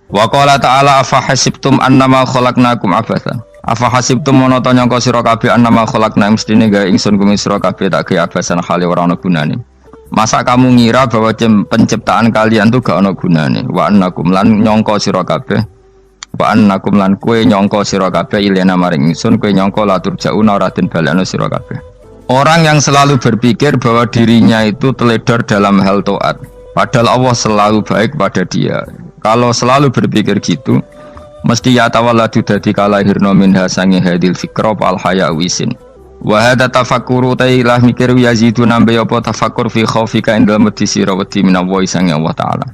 Wa qala ta'ala afa hasibtum annama khalaqnakum abatsan. Afa hasibtum monoto nyangka sira kabeh annama khalaqna mestine gawe ingsun kuwi sira kabeh tak gawe abasan khali ora ana gunane. Masa kamu ngira bahwa penciptaan kalian tuh gak ana gunane. Wa annakum lan nyangka sira kabeh. Wa annakum lan kowe nyangka sira kabeh ilena maring ingsun kowe nyangka latur jauna ora den balekno sira kabeh. Orang yang selalu berpikir bahwa dirinya itu teledor dalam hal taat, padahal Allah selalu baik pada dia. Kalau selalu berpikir gitu, mesti ya tawalladu dadi kalahirna minha sange hadil fikra fal haya wisin. Wa hadza tafakkuru tailah mikir yazidu nambe apa tafakkur fi khaufika indal mudisira wedi minallahi sange Allah taala.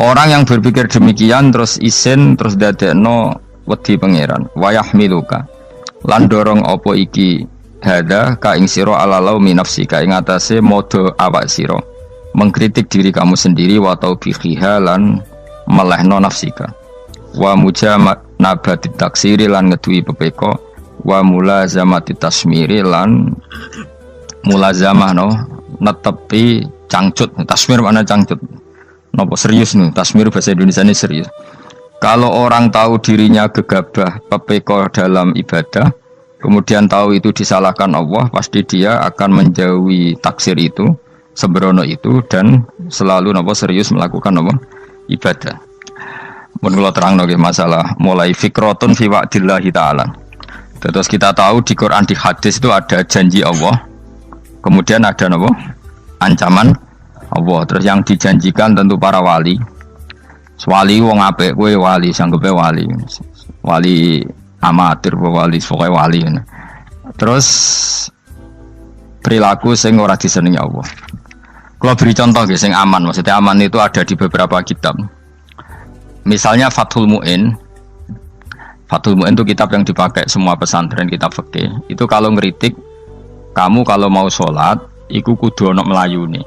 Orang yang berpikir demikian terus isin terus dadekno wedi pangeran. Wa yahmiluka lan dorong apa iki hadza ka ing sira ala laumi nafsika ing atase modo awak sira. Mengkritik diri kamu sendiri wa taubihiha lan melehno nafsika wa mujamanabati taksiri lan ngeduwi pepeko wa mulazamati tasmiri lan mulazamah netepi cangcut. Tasmir mana cangcut napa serius nih tasmir bahasa Indonesia ini serius. Kalau orang tahu dirinya gegabah pepeko dalam ibadah kemudian tahu itu disalahkan Allah, pasti dia akan menjauhi taksir itu sembrono itu dan selalu serius melakukan ibadah. Mun kula terangno nggih masalah mulai fikratun fi wa'dillahi ta'ala. Terus kita tahu di Quran di hadis itu ada janji Allah. Kemudian ada ancaman Allah. Terus yang dijanjikan tentu para wali. Wali wong apik kowe wali sanggepe wali. Wali amatir wali pokoke wali. Terus perilaku sing ora disenengi Allah. Kalau beri contoh sing aman, maksudnya aman itu ada di beberapa kitab. Misalnya Fathul Mu'in. Fathul Mu'in itu kitab yang dipakai semua pesantren, kitab fikih. Itu kalau ngeritik, kamu kalau mau sholat, iku kudu ana melayune.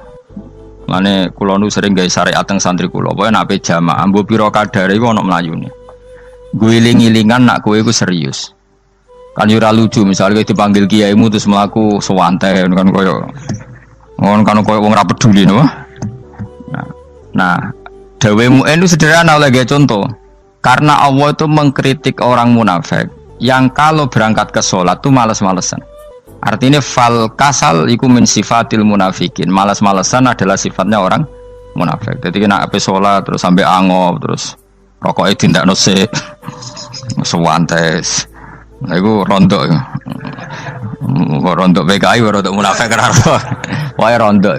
Lane kula nu sering gawe syariat teng santri kula, pokoke nek ape jamaah, ambo pira kadare iku ana melayune. Guling-gilingan nak kowe iku serius. Kan yo ora lucu, misalnya dipanggil kiaimu terus mlaku sewantai kan koyo ngono kan koyo wong ora peduli no. Nah, dawe Mu'in itu sederhana oleh contoh. Karena Allah itu mengkritik orang munafik yang kalau berangkat ke sholat itu malas-malesan. Artinya fal kasal iku min sifatil munafikin. Malas-malesan adalah sifatnya orang munafik. Jadi kena ape sholat terus sampai angop terus rokoknya dindakno sik. Sewantes. Nah iku rondok. Rondok PKI rondok munafik karo. Wae rondok.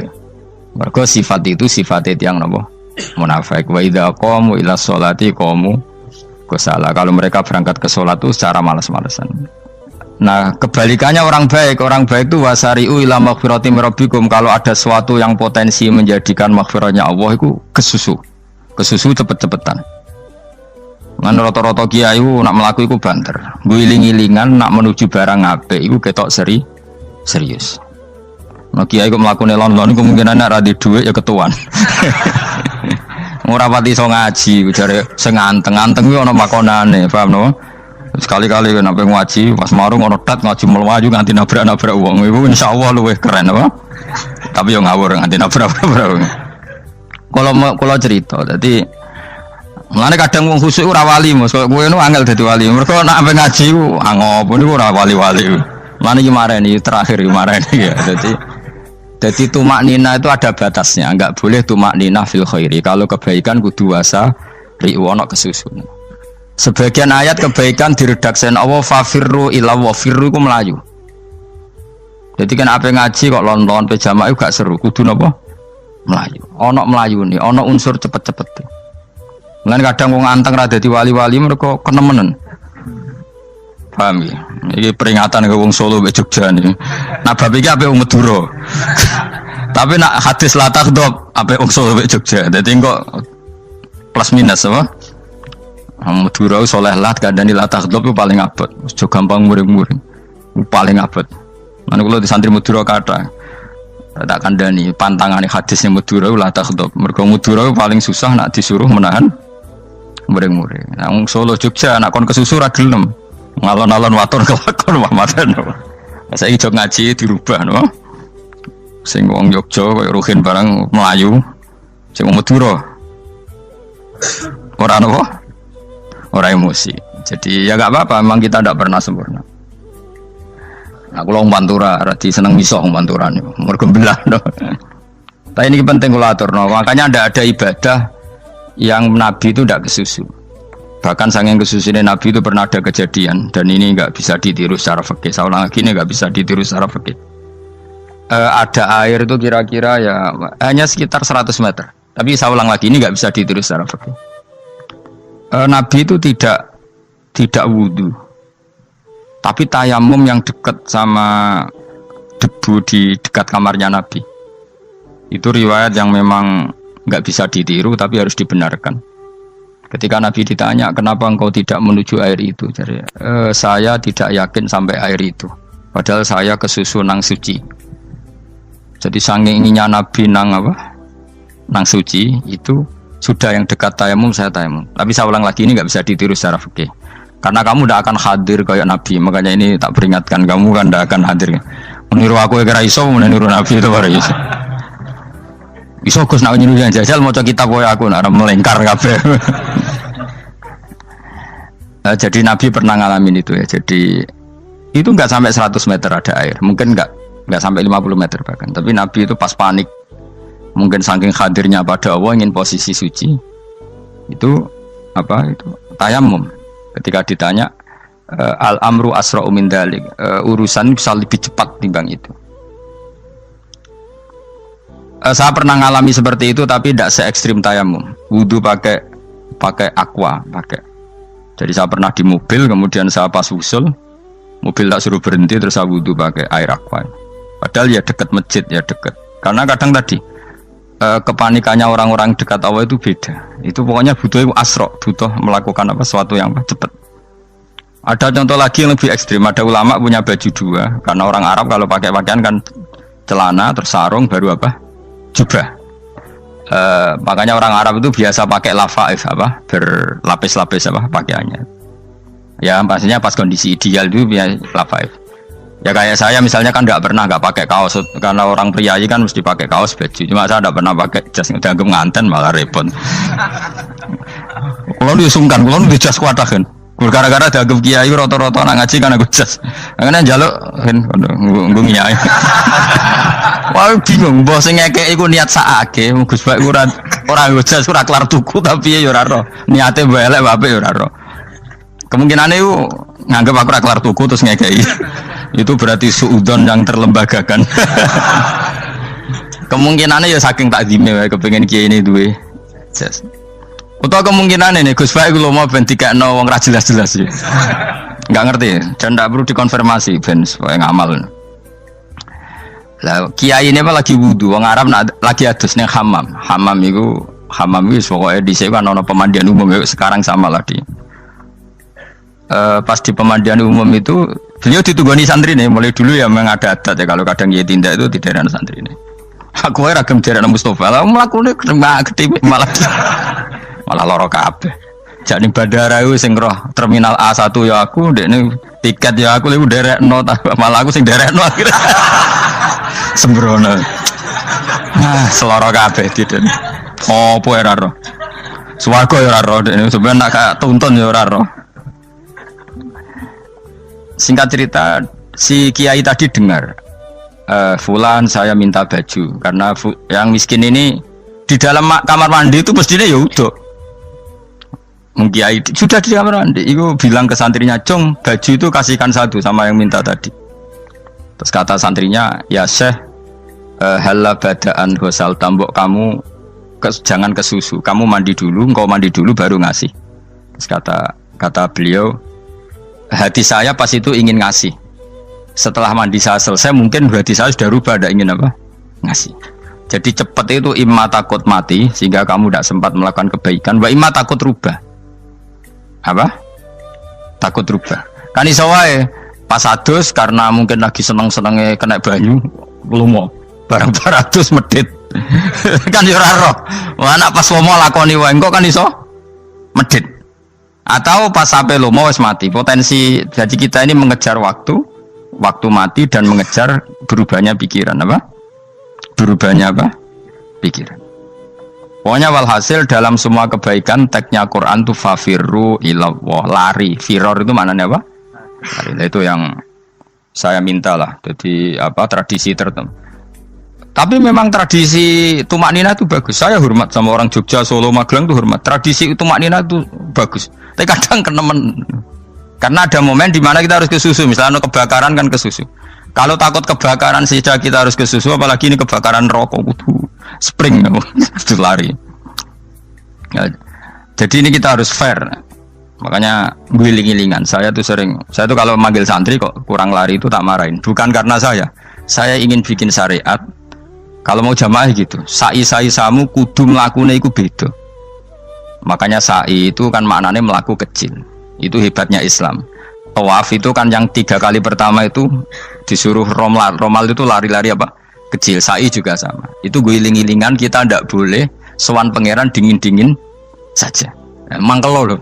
Mergo sifat itu sifatnya yang napa? Munafik. Wa idza qamu ila sholati qamu kusala. Kalau mereka berangkat ke sholat itu secara malas-malesan. Nah, kebalikannya orang baik itu wasari'u ila maghfirati rabbikum. Kalau ada sesuatu yang potensi menjadikan maghfiratnya Allah itu kesusu cepet-cepetan. Lan rata-rata kiai nak mlaku iku banter. Guling-gilingan nak menuju barang apik iku ketok serius. Nah kiai kok mlakune lon-lon kemungkinan nek ra di dhuwit ya ketuan. Ora pati iso ngaji, jare sing anteng-anteng kuwi ana makonane, paham no? Sekali-kali nek ngaji pas marung ana tat ngaji mlayu nganti nabrak-nabrak wong. Iku insyaallah luwih keren apa? Tapi yo ngawur nganti nabrak-nabrak. Kalau cerita, dadi mulane kadang wong khusuk ora wali, Mas. Kowe ngono angel dadi wali. Mergo nek ampe ngaji ku angop niku ora wali-wali. Mulane iki mareni terakhir iki mareni ya. Jadi tumak nina itu ada batasnya, enggak boleh tumak nina fil khairi. Kalau kebaikan kudu wasa ri'wana kesusun. Sebagian ayat kebaikan diredaksikan Allah fafirru ila wa firru ku melayu. Jadi kan apa ngaji kok lon-lon pe jamaah gak seru, kudu napa? Melayu. Ana melayune, ana unsur cepet-cepet. Lan kadang wong anteng ra dadi wali-wali mereka kenemenen. Paham ya? Ini peringatan ke wong Solo mbek Jogja nih. Nah bab iki ape wong Madura. Tapi nak hadis la takhdab ape wong Solo mbek Jogja. Dadi kok plus minus apa? Madura soleh lah kandhani la takhdab itu paling abot. Aja gampang muring-muring. Paling abot. Lan kula di santri Madura kata tak kandhani pantangane hadisnya Madura la takhdab. Mergo Madura paling susah nak disuruh menahan muring-muring. Nah wong Solo Jogja nak kon kesusu ra gelem. Ngalon-alon waton kelakon Muhammadan. Saiki jog ngaji dirubah no. Sing wong Yogya kaya Ruhin barang Melayu. Sing wong Madura ora napa? orang emosi. Jadi ya nggak apa-apa, memang kita tidak pernah sempurna. Aku long pantura, rati seneng miso pantura nih, mergo belah. No. Tapi ini penting kula aturno, makanya ada ibadah yang Nabi itu tidak kesusu. Bahkan saking kesusunya Nabi itu pernah ada kejadian dan ini nggak bisa ditiru secara fikih. Saya ulang lagi ini nggak bisa ditiru secara fikih. Ada air itu kira-kira ya hanya sekitar 100 meter. Tapi saya ulang lagi ini nggak bisa ditiru secara fikih. Nabi itu tidak wudu, tapi tayamum yang dekat sama debu di dekat kamarnya Nabi. Itu riwayat yang memang nggak bisa ditiru tapi harus dibenarkan. Ketika Nabi ditanya, kenapa engkau tidak menuju air itu? Jadi, saya tidak yakin sampai air itu. Padahal saya kesusu nang suci. Jadi saking inginnya Nabi nang suci itu sudah yang dekat tayamum saya tayamum. Tapi saya ulang lagi ini nggak bisa ditiru secara fikih. Karena kamu tidak akan hadir kayak Nabi. Makanya ini tak peringatkan kamu kan tidak akan hadir. Meniru aku ya kira iso, meniru Nabi itu baru iso. Iso Gus nak nyuruh yang jajal mau kitab koyo aku nak melengkar kabeh. Jadi Nabi pernah ngalamin itu ya. Jadi itu enggak sampai 100 meter ada air. Mungkin enggak sampai 50 meter bahkan. Tapi Nabi itu pas panik. Mungkin saking hadirnya pada Allah ingin posisi suci. Itu tayamum. Ketika ditanya al-amru asra'u min dzalik. Urusan bisa lebih cepat timbang itu. Saya pernah ngalami seperti itu tapi tidak se ekstrim tayamum. Wudu pakai aqua, pakai. Jadi saya pernah di mobil, kemudian saya pas usul, mobil tak suruh berhenti terus saya wudu pakai air aqua. Padahal ya dekat masjid ya dekat. Karena kadang tadi kepanikannya orang-orang dekat Allah itu beda. Itu pokoknya butuh asro, butuh melakukan sesuatu yang cepat. Ada contoh lagi yang lebih ekstrim. Ada ulama punya baju dua. Karena orang Arab kalau pakai pakaian kan celana terus sarung baru jubah. Makanya orang Arab itu biasa pakai lafaif berlapis-lapis pakaiannya. Ya pastinya pas kondisi ideal itu biasa lafaif. Ya kayak saya misalnya kan nggak pakai kaos karena orang priayi kan mesti pakai kaos baju. Cuma saya nggak pernah pakai jas dianggap nganten malah repot. Kalau disungkan, kalau di jas kuatakan. Gara-gara dianggap kiai roto-roto nak ngaji kan aku jas. Karena jaluk kan ngomongnya. Wah bingung, bos ngekek iku niat sakake, Gus Baik ora jas ora kelar tuku tapi ya ora ro. Niate elek bape ya ora ro. Kemungkinane iku nganggep aku ora kelar tuku terus ngekeki. Itu berarti suudon yang terlembagakan. Kemungkinannya ya saking takdime wae kepengin kiai ini duwe jas. Utawa kemungkinan ini Gus Baik lu mau ben dikekno wong ra jelas-jelas ya. Enggak ngerti dan ndak perlu dikonfirmasi ben supaya ngamal. Lah kiai ini lagi wudu, wong Arab lagi adus ning hammam. Hammam itu pokoke dhisik kan ana pemandian umum sekarang sama lagi. Pas di pemandian umum itu beliau ditunggoni santri nih, mulai dulu ya memang ada adat ya kalau kadang kiai tindak itu di daerah santri nih. Aku ora gem daerah Mustofa, lah mlakune gede malah loro kabeh. Jak ning bandara iku sing roh terminal A1 ya aku, ndekne tiket ya aku lha derekno malah aku sing derekno akhirnya. Sembrono. Seloro kabeh diden. Opo ora roh. Swarga ya ora roh, ndekne sampeyan nak gak tuntun ya ora roh. Singkat cerita, si kiai tadi dengar fulan saya minta baju karena yang miskin ini di dalam kamar mandi itu mestinya ya udah. Kiai sudah di kamar mandi, itu bilang ke santrinya, "Cung, baju itu kasihkan satu sama yang minta tadi." Terus kata santrinya, "Ya Syekh, halla badaan ghusal tambok kamu jangan ke susu, kamu mandi dulu, engkau mandi dulu baru ngasih." Terus kata beliau, hati saya pas itu ingin ngasih. Setelah mandi saya selesai, mungkin hati saya sudah rubah, tidak ingin ngasih. Jadi cepat itu imma takut mati sehingga kamu tidak sempat melakukan kebaikan, wa imma takut rubah. Takut rubah. Kan iso wae pas adus karena mungkin lagi seneng-senenge kena banyu, lumo. Barang 200 medit. Kan yo ora roh. Anak pas lomo lakoni wae engko kan iso medit. Atau pas sampai lomo wis mati. Potensi jadi kita ini mengejar waktu mati dan mengejar berubahnya pikiran Berubahnya pikiran. Pokoknya walhasil dalam semua kebaikan teksnya Quran tuh fafirru ilallah, lari. Firor itu maknanya apa? Lari. Nah, itu yang saya minta lah. Jadi apa tradisi tertentu. Tapi memang tradisi tumak nina itu bagus. Saya hormat sama orang Jogja, Solo, Magelang tuh hormat. Tradisi tumak nina itu bagus. Tapi kadang kenemen. Karena ada momen di mana kita harus ke susu. Misalnya kebakaran kan ke susu. Kalau takut kebakaran saja kita harus ke susu, apalagi ini kebakaran rokok, spring, itu lari. Ya, jadi ini kita harus fair. Makanya giling-gilingan. Saya tuh kalau manggil santri kok kurang lari itu tak marahin. Bukan karena saya ingin bikin syariat. Kalau mau jamaah gitu, sa'i samu kudu mlakune iku beda. Makanya sa'i itu kan maknanya melaku kecil. Itu hebatnya Islam. Tawaf itu kan yang 3 kali pertama itu disuruh romal itu lari-lari apa? Kecil. Sa'i juga sama. Itu giling-gilingan, kita ndak boleh sowan pangeran dingin-dingin saja. Mangkelo lho.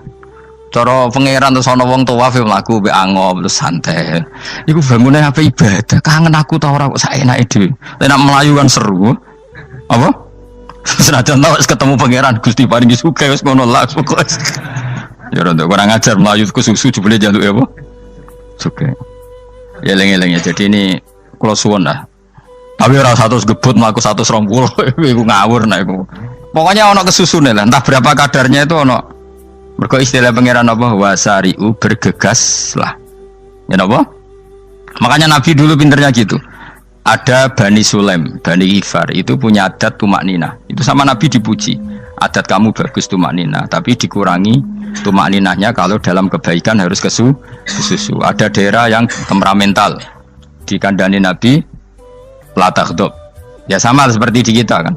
Cara pangeran terus ana wong tawaf mlaku mbek angop terus santai. Iku bangune apa ibadah. Kangen aku ta ora kok saenake dhewe. Nek melayu kan seru. Apa? Senajan tau ketemu pangeran Gusti paringi sugih wis ngono lah pokoke. Ya ora kurang ajar melayu ke susu jebule jaluk ya apa? Sugih. Ya eling-eling ya. Jadi ini kula suwun lah. Tapi ora 100 gebut mlaku 120 iku ngawur nek iku. Pokoknya ana kesusune lah, entah berapa kadarnya itu ana. Mergo istilah pangeran apa wasari'u bergegas lah. Ya apa? Makanya Nabi dulu pinternya gitu. Ada Bani Sulaim, Bani Ifar itu punya adat tumak nina. Itu sama Nabi dipuji. Adat kamu bagus tumak nina, tapi dikurangi tumak ninahnya kalau dalam kebaikan harus ke susu. Ada daerah yang temperamental. Dikandani Nabi la taghdab. Ya sama seperti di kita kan.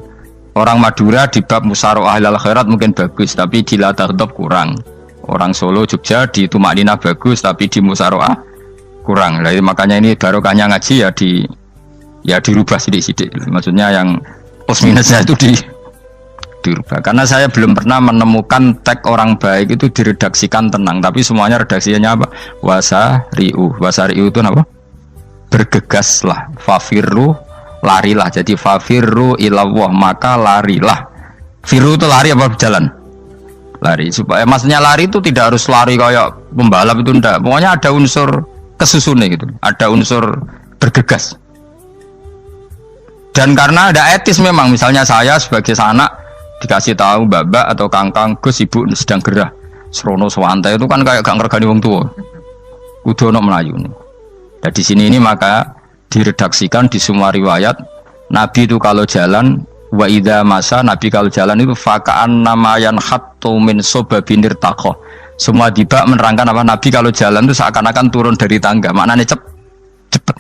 Orang Madura di bab musyaroah ilal khairat mungkin bagus, tapi di la taghdab kurang. Orang Solo, Jogja di tumak nina bagus, tapi di musyaroah kurang. Jadi makanya ini barokahnya ngaji ya dirubah sidik-sidik. Maksudnya yang plus minusnya itu dirubah. Karena saya belum pernah menemukan tag orang baik itu diredaksikan tenang, tapi semuanya redaksinya apa? Wasari'u itu apa? Bergegaslah, fafirru, larilah. Jadi fafirru ilallah, maka larilah. Firu itu lari apa berjalan? Lari. Supaya maksudnya lari itu tidak harus lari kayak pembalap itu enggak. Pokoknya ada unsur kesusune gitu. Ada unsur bergegas. Dan karena ada etis memang, misalnya saya sebagai anak dikasih tahu babak atau kangkang Gus ibu sedang gerah serono swantai itu kan kayak gak ngergani wong tua kudu ono melayu nih. Dan di sini ini maka diredaksikan di semua riwayat Nabi itu kalau jalan wa idza masa, Nabi kalau jalan itu faka'an namayan hattu min sobabinir taqo. Semua dibak menerangkan apa Nabi kalau jalan itu seakan-akan turun dari tangga, maknanya cepet.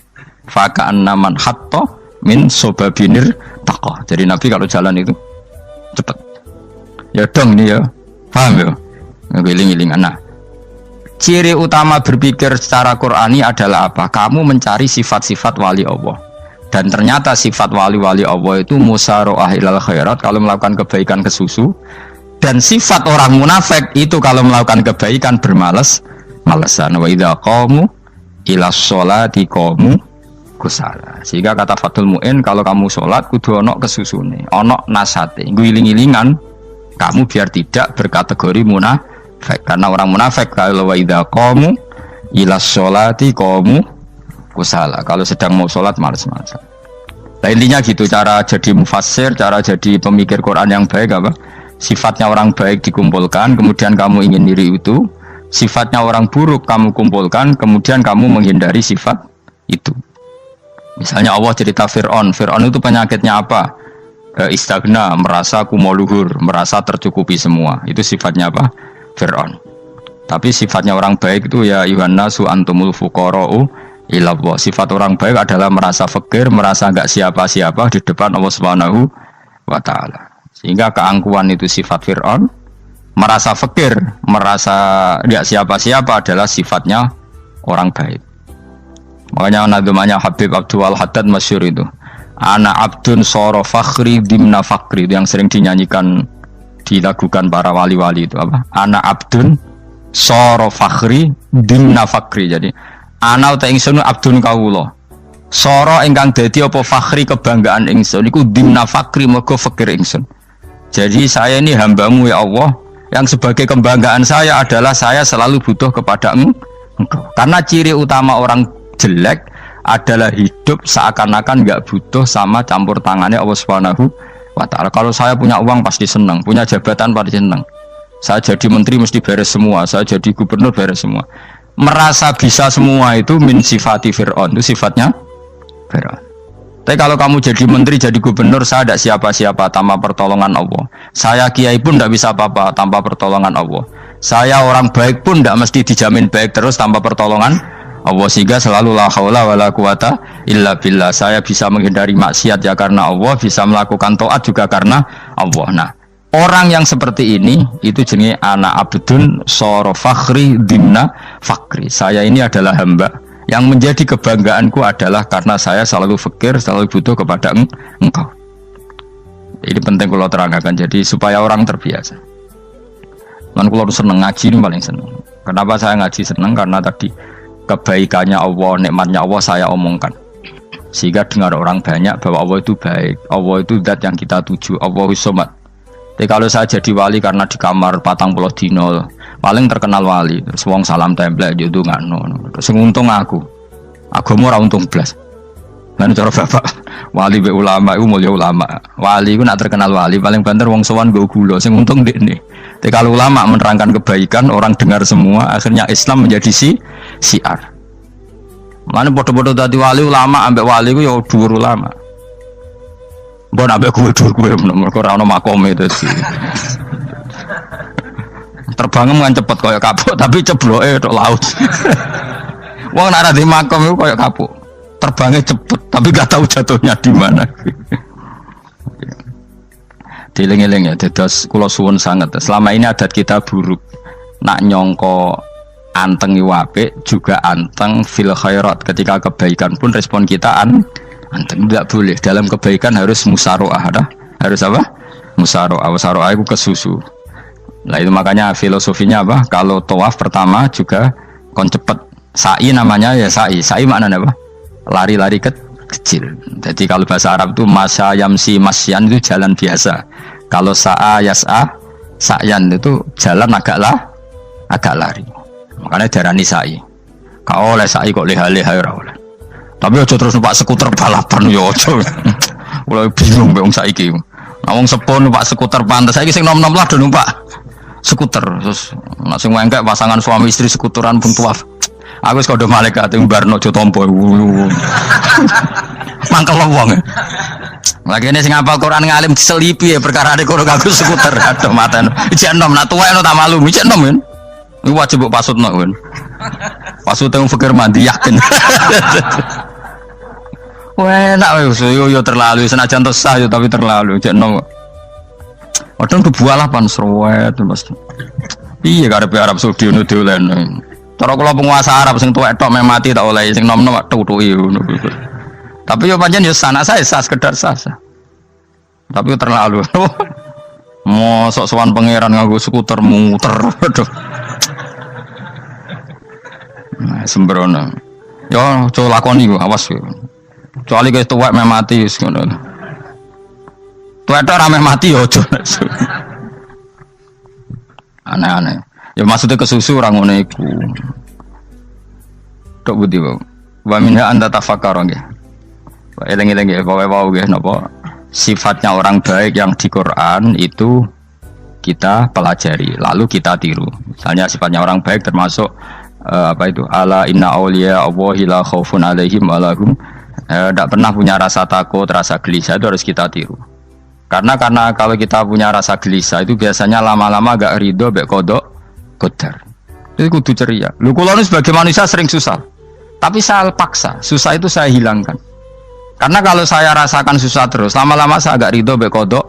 Faka'an naman hatto min sobabinir taqo. Jadi Nabi kalau jalan itu cepet. Ya dong ini ya. Paham ya? Ngiling-ngiling. Nah, ciri utama berpikir secara Qur'ani adalah apa? Kamu mencari sifat-sifat wali Allah. Dan ternyata sifat wali-wali Allah itu musyaroah ilal khairat, kalau melakukan kebaikan ke susu. Dan sifat orang munafik itu kalau melakukan kebaikan bermalas-malasan. Wa idza qamu ila sholati qamu kusala. Sehingga kata Fathul Mu'in, kalau kamu sholat kudu ono kesusune, ono nasate, giling-gilingan kamu biar tidak berkategori munafik. Karena orang munafik kalau wa idza qamu ila sholati qamu kusala, kalau sedang mau sholat malas-malasan. Nah intinya gitu cara jadi mufassir, cara jadi pemikir Quran yang baik apa? Sifatnya orang baik dikumpulkan, kemudian kamu ingin diri itu. Sifatnya orang buruk kamu kumpulkan, kemudian kamu menghindari sifat itu. Misalnya Allah cerita Fir'aun itu penyakitnya apa? Istagna, merasa kumoluhur, merasa tercukupi semua. Itu sifatnya apa? Fir'aun. Tapi sifatnya orang baik itu ya Yuhannasu antumul fuqara'u ilallah. Sifat orang baik adalah merasa fakir, merasa enggak siapa-siapa di depan Allah Subhanahu wa taala. Sehingga keangkuhan itu sifat Fir'aun, merasa fakir, merasa enggak siapa-siapa adalah sifatnya orang baik. Makanya nadumanya Habib Abdul Haddad masyhur itu. Ana abdun soro fakhri dimna fakri, itu yang sering dinyanyikan, dilakukan para wali-wali itu apa? Ana abdun soro fakhri dimna fakri. Jadi ana uta ingsun abdun kawula. Soro ingkang dadi apa fakhri kebanggaan ingsun iku dimna fakri mergo fakir ingsun. Jadi saya ini hambamu ya Allah, yang sebagai kebanggaan saya adalah saya selalu butuh kepada engkau. Karena ciri utama orang jelek adalah hidup seakan-akan nggak butuh sama campur tangannya Allah Subhanahu wa Ta'ala. Kalau saya punya uang pasti senang, punya jabatan pasti senang. Saya jadi menteri mesti beres semua, saya jadi gubernur beres semua. Merasa bisa semua itu min sifati Fir'aun, itu sifatnya Fir'aun. Tapi kalau kamu jadi menteri, jadi gubernur, saya tidak siapa-siapa tanpa pertolongan Allah. Saya kiai pun tidak bisa apa-apa tanpa pertolongan Allah. Saya orang baik pun tidak mesti dijamin baik terus tanpa pertolongan Allah. Sehingga selalu la haula wala quwata illa billah. Saya bisa menghindari maksiat ya karena Allah, bisa melakukan taat juga karena Allah. Nah, orang yang seperti ini itu jenis anak abdun soro fakhri dimna fakri. Saya ini adalah hamba yang menjadi kebanggaanku adalah karena saya selalu fakir, selalu butuh kepada engkau. Ini penting kalau terangkan, jadi supaya orang terbiasa. Man kalau seneng ngaji ini paling seneng. Kenapa saya ngaji seneng? Karena tadi kebaikannya Allah, nikmatnya Allah saya omongkan. Sehingga dengar orang banyak bahwa Allah itu baik, Allah itu zat yang kita tuju, Allahu Somad. Tapi kalau saya jadi wali karena di kamar 40 dino, paling terkenal wali, terus wong salam template itu nggak terus untung aku mau untung belas. Dan cara bapak wali be ulama itu mulia ulama, wali itu nak terkenal wali paling banter wong sowan go gula, sing untung dekne. Tapi kalau ulama menerangkan kebaikan orang dengar semua, akhirnya Islam menjadi siar. Mana bodoh-bodoh tadi wali ulama ambek wali itu ya dhuwur ulama. Mbok ambek gue mergo ora ono makome itu sih. Terbangnya kan cepet kayak kapuk tapi cebloke tok laut. Wong nek di makom itu kayak kapuk. Terbangnya cepet tapi gak tahu jatuhnya di mana. Dieling-eling ya, dados kula suwun sanget. Selama ini adat kita buruk. Nak nyongko anteng apik juga anteng fil khairat. Ketika kebaikan pun respon kita anteng, tidak boleh. Dalam kebaikan harus musaroah, harus apa? Musaroah. Musaroah itu kesusu. Nah itu makanya filosofinya apa? Kalau tawaf pertama juga kon cepet. Sa'i namanya ya sa'i. Sa'i maknanya apa? Lari-lari kecil. Jadi kalau bahasa Arab itu masya yamsi masyan itu jalan biasa. Kalau sa'a yas'a sa'yan itu jalan agak lari. Makanya darani sa'i. Kau oleh sa'i kok leha-leha ora oleh. Tapi aja terus numpak skuter balapan yo aja. Mulai bingung mbek wong saiki. Nah wong sepuh numpak skuter pantes saiki sing nom-nom lah do numpak skuter terus langsung mengkek pasangan suami istri skuteran pun tuaf. Aku wis kodho malaikat ing barno aja tampa. Mangkel wong. Lagi ini sing hafal Quran ngalim diselipi ya perkara ade kono kanggo skuter. Aduh maten. Ijek nom nak tuwek tak malu. Ijek nom kan. Iku wajib mbok pasutno kan. Pasut teng fikir mandi yakin. Wah, enak yo terlalu senajan to sah yo tapi terlalu ijek nom. Padahal kebualah pan serwet Mas. Iya karepe Arab Saudi ngono diolehno. Cara kula penguasa Arab sing tuwek tok meh mati tak oleh sing nom-nom tutuki ngono. Tapi yo pancen yo sana saya sah sekedar sah. Tapi terlalu. Mosok sowan pangeran nganggo skuter muter. Aduh. Nah, sembrono. Yo coba lakoni yo awas yo. Kecuali guys tuwek meh mati wis ngono. Tuwek rame mati yo aja. Aneh-aneh. Ya maksudnya kesusu orang ngono iku. Tok budi wae. Wa minha anta tafakkar nggih. Eling-eling nggih pokoke wau nggih napa sifatnya orang baik yang di Quran itu kita pelajari lalu kita tiru. Misalnya sifatnya orang baik termasuk apa itu ala inna auliya Allahi la khaufun alaihim wa lahum tidak pernah punya rasa takut, rasa gelisah itu harus kita tiru. Karena kalau kita punya rasa gelisah itu biasanya lama-lama agak ridho mbek kodok qadar. Itu kudu ceria. Lu kula nu sebagai manusia sering susah. Tapi saya paksa, susah itu saya hilangkan. Karena kalau saya rasakan susah terus, lama-lama saya agak ridho mbek kodok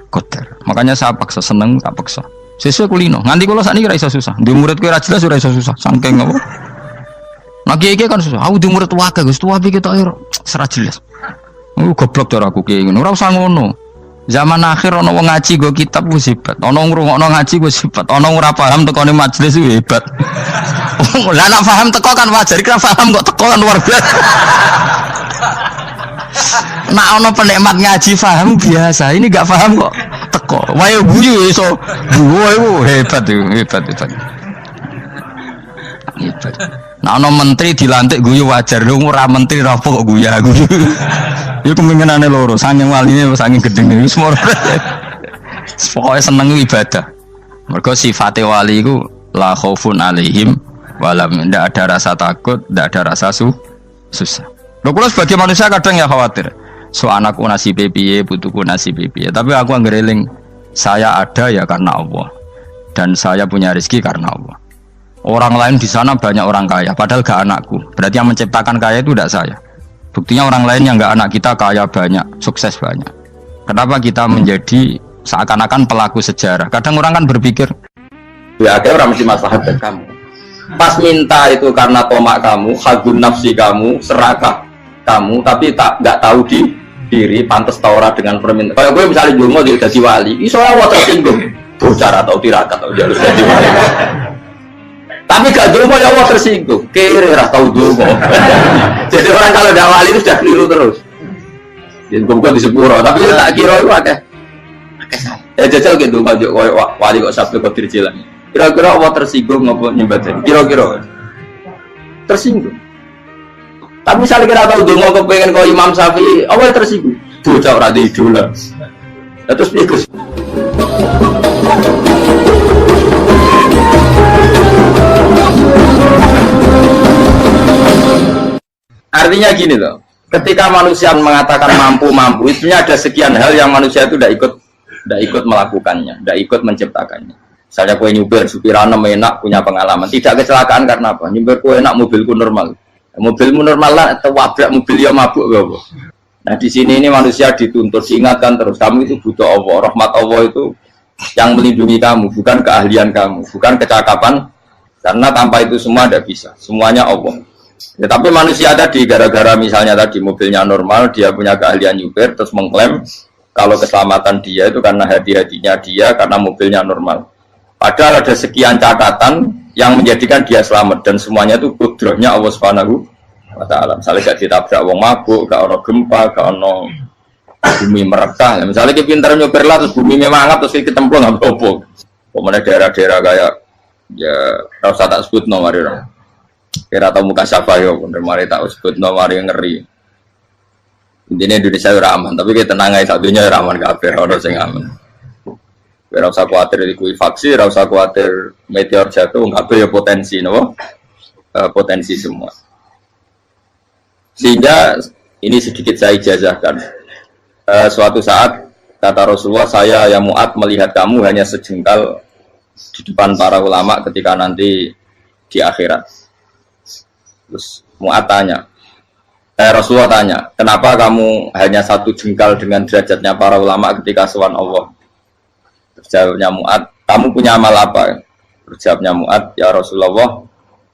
qadar. Makanya saya paksa, seneng tak paksa. Sesuai kulino. Nganti kula sakniki ora iso susah. Di murid kowe ora jelas ora iso susah. Saking apa? Nah kiai kan susah. Aku di murid wae Gus, tuwa iki ketok ora jelas. Goblok cara aku kiai ngono. Ora usah ngono. Zaman akhir ono wong ngaji go kitab wis hebat. Ono ngrungokno ngaji wis hebat. Ono ora paham tekone majelis wis hebat. Lah nek paham teko kan wajar, kira paham kok teko kan luar biasa. Nek ono penikmat ngaji paham biasa. Ini enggak paham kok teko. Wae guyu iso. Guyu hebat itu, hebat. Nah, ono menteri dilantik guyu wajar, lu ora menteri ra kok guyu. Iku kemungkinane loro, saking waline saking gedenge wis moro. Pokoke seneng ibadah. Mergo sifate wali iku la khaufun alaihim walam, ndak ada rasa takut, ndak ada rasa susah. Lho kula sebagai manusia kadang ya khawatir. So anakku nasib piye, putuku nasib piye. Tapi aku anggereling saya ada ya karena Allah. Dan saya punya rezeki karena Allah. Orang lain di sana banyak orang kaya, padahal gak anakku. Berarti yang menciptakan kaya itu tidak saya. Buktinya orang lain yang gak anak kita kaya banyak, sukses banyak. Kenapa kita menjadi seakan-akan pelaku sejarah? Kadang orang kan berpikir, ya akhirnya orang mesti maslahat dan kamu. Pas minta itu karena tomak kamu, hagun nafsi kamu, serakah kamu, tapi nggak tahu diri, pantas taura dengan permintaan. Kalau gue misalnya mau jadi wali, iso Allah tersinggung, bocor atau tirakat atau jalur jadi wali. Tapi gak dulu ya Allah tersinggung, kira tahu dulu. Jadi orang kalau udah wali itu sudah keliru terus. Jadi bukan di sepuro, tapi tak kira itu ada. Ya jajal gitu, wali kok sabtu kok dirjilan. Kira-kira Allah tersinggung ngopo nyembah? Kira-kira tersinggung. Tapi misalnya kita tahu dulu mau pengen kau Imam Syafi'i, Allah tersinggung. Bocah ora di idola. Terus pikir. Artinya gini loh, ketika manusia mengatakan mampu, itunya ada sekian hal yang manusia itu tidak ikut melakukannya, tidak ikut menciptakannya. Misalnya kue nyupir, supirana enak, punya pengalaman, tidak kecelakaan karena apa? Nyupir kue enak, mobilku normal. Mobilmu normal lah, atau wabrak mobil yang mabuk gak apa. Nah di sini ini manusia dituntut, diingatkan terus, kamu itu butuh Allah, rahmat Allah itu yang melindungi kamu, bukan keahlian kamu, bukan kecakapan, karena tanpa itu semua tidak bisa, semuanya Allah. Ya, tapi manusia tadi gara-gara misalnya tadi mobilnya normal, dia punya keahlian nyupir, terus mengklaim kalau keselamatan dia itu karena hati-hatinya dia, karena mobilnya normal. Padahal ada sekian catatan yang menjadikan dia selamat dan semuanya itu kudrahnya Allah Subhanahu wa Ta'ala. Misalnya gak ditabrak wong mabuk, gak ono gempa, gak ono bumi merekah. Misalnya kita pintar nyopir lah terus bumi mangap terus kita templung nggak apa-apa. Kemudian daerah-daerah kayak ya rasa tak sebut nomor itu. Kira tahu muka siapa yo, bener mari tak sebut nomor yang ngeri. Intinya Indonesia itu aman, tapi kita tenang aja satunya aman kabeh, orang sing aman. Ora usah kuatir likuifaksi, ora usah kuatir meteor jatuh, kabeh ya potensi, no? Potensi semua. Sehingga ini sedikit saya ijazahkan. Suatu saat kata Rasulullah, saya ya Mu'ad melihat kamu hanya sejengkal di depan para ulama ketika nanti di akhirat. Terus Mu'ad tanya, Rasulullah tanya, kenapa kamu hanya satu jengkal dengan derajatnya para ulama ketika sowan Allah? Jawabnya Mu'ad, kamu punya amal apa? Jawabnya Mu'ad, ya Rasulullah,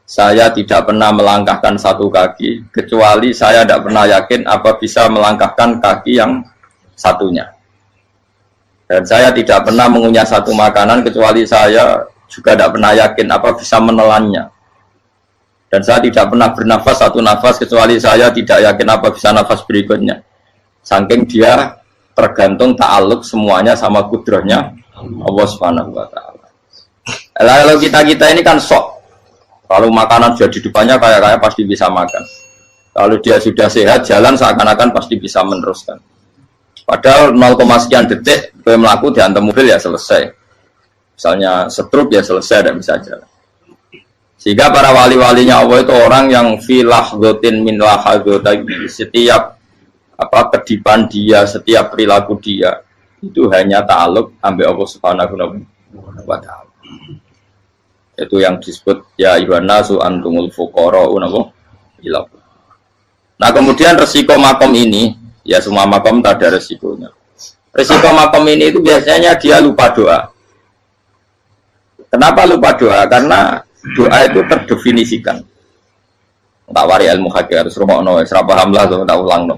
saya tidak pernah melangkahkan satu kaki, kecuali saya tidak pernah yakin apa bisa melangkahkan kaki yang satunya. Dan saya tidak pernah mengunyah satu makanan, kecuali saya juga tidak pernah yakin apa bisa menelannya. Dan saya tidak pernah bernafas satu nafas, kecuali saya tidak yakin apa bisa nafas berikutnya. Saking dia tergantung ta'aluk semuanya sama kudrahnya Allah Subhanahu wa Ta'ala. Lalu kita ini kan sok. Kalau makanan sudah di depannya kayak pasti bisa makan. Kalau dia sudah sehat, jalan seakan-akan pasti bisa meneruskan. Padahal 0, sekian detik gue melaku dihantam mobil ya selesai. Misalnya stroke ya selesai dan bisa jalan. Sehingga para wali-walinya Allah itu orang yang filah gotin min lahadotagi, setiap kedipan dia, setiap perilaku dia itu hanya ta'aluk ambil Allah Subhanahu wa Ta'ala. Itu yang disebut ya ayyuhan nasu antumul fuqara'u ila. Nah kemudian resiko makom ini, ya semua makom tak ada resikonya. Resiko makom ini itu biasanya dia lupa doa. Kenapa lupa doa? Karena doa itu terdefinisikan. Tak wari ilmu hakik harus rumah serah paham lah, tak ulang no.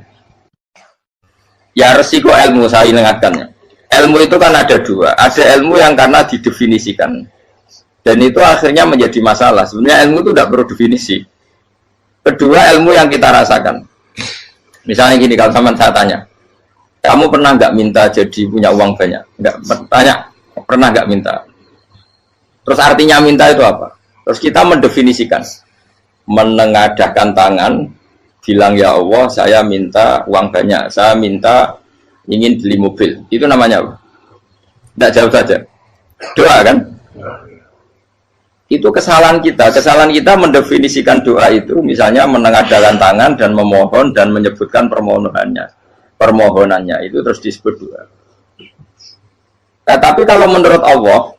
Ya resiko ilmu saya ingatkannya. Ilmu itu kan ada dua. Ada ilmu yang karena didefinisikan. Dan itu akhirnya menjadi masalah. Sebenarnya ilmu itu tidak perlu definisi. Kedua ilmu yang kita rasakan. Misalnya gini, kalau sama saya tanya. Kamu pernah nggak minta jadi punya uang banyak? Nggak, tanya, pernah nggak minta? Terus artinya minta itu apa? Terus kita mendefinisikan, menengadahkan tangan, bilang ya Allah, saya minta uang banyak, saya minta ingin beli mobil. Itu namanya apa? Tidak jauh saja. Doa kan? Itu kesalahan kita mendefinisikan doa itu, misalnya menengadahkan tangan dan memohon dan menyebutkan permohonannya itu terus disebut doa. Tapi kalau menurut Allah,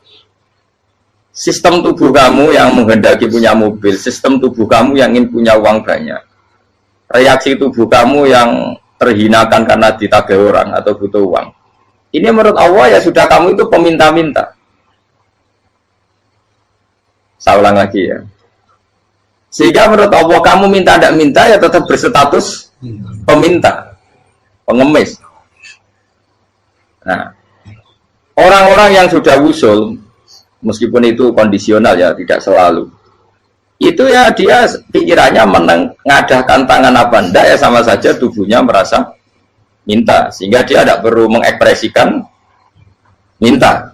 sistem tubuh kamu yang menghendaki punya mobil, sistem tubuh kamu yang ingin punya uang banyak, reaksi tubuh kamu yang terhinakan karena ditagih orang atau butuh uang, ini menurut Allah ya sudah kamu itu peminta-minta. Saya ulang lagi ya. Sehingga menurut Allah kamu minta tidak minta ya tetap berstatus peminta, pengemis. Nah, orang-orang yang sudah usul, meskipun itu kondisional ya, tidak selalu. Itu ya dia pikirannya menengadahkan tangan apa enggak ya sama saja tubuhnya merasa minta. Sehingga dia tidak perlu mengekspresikan minta.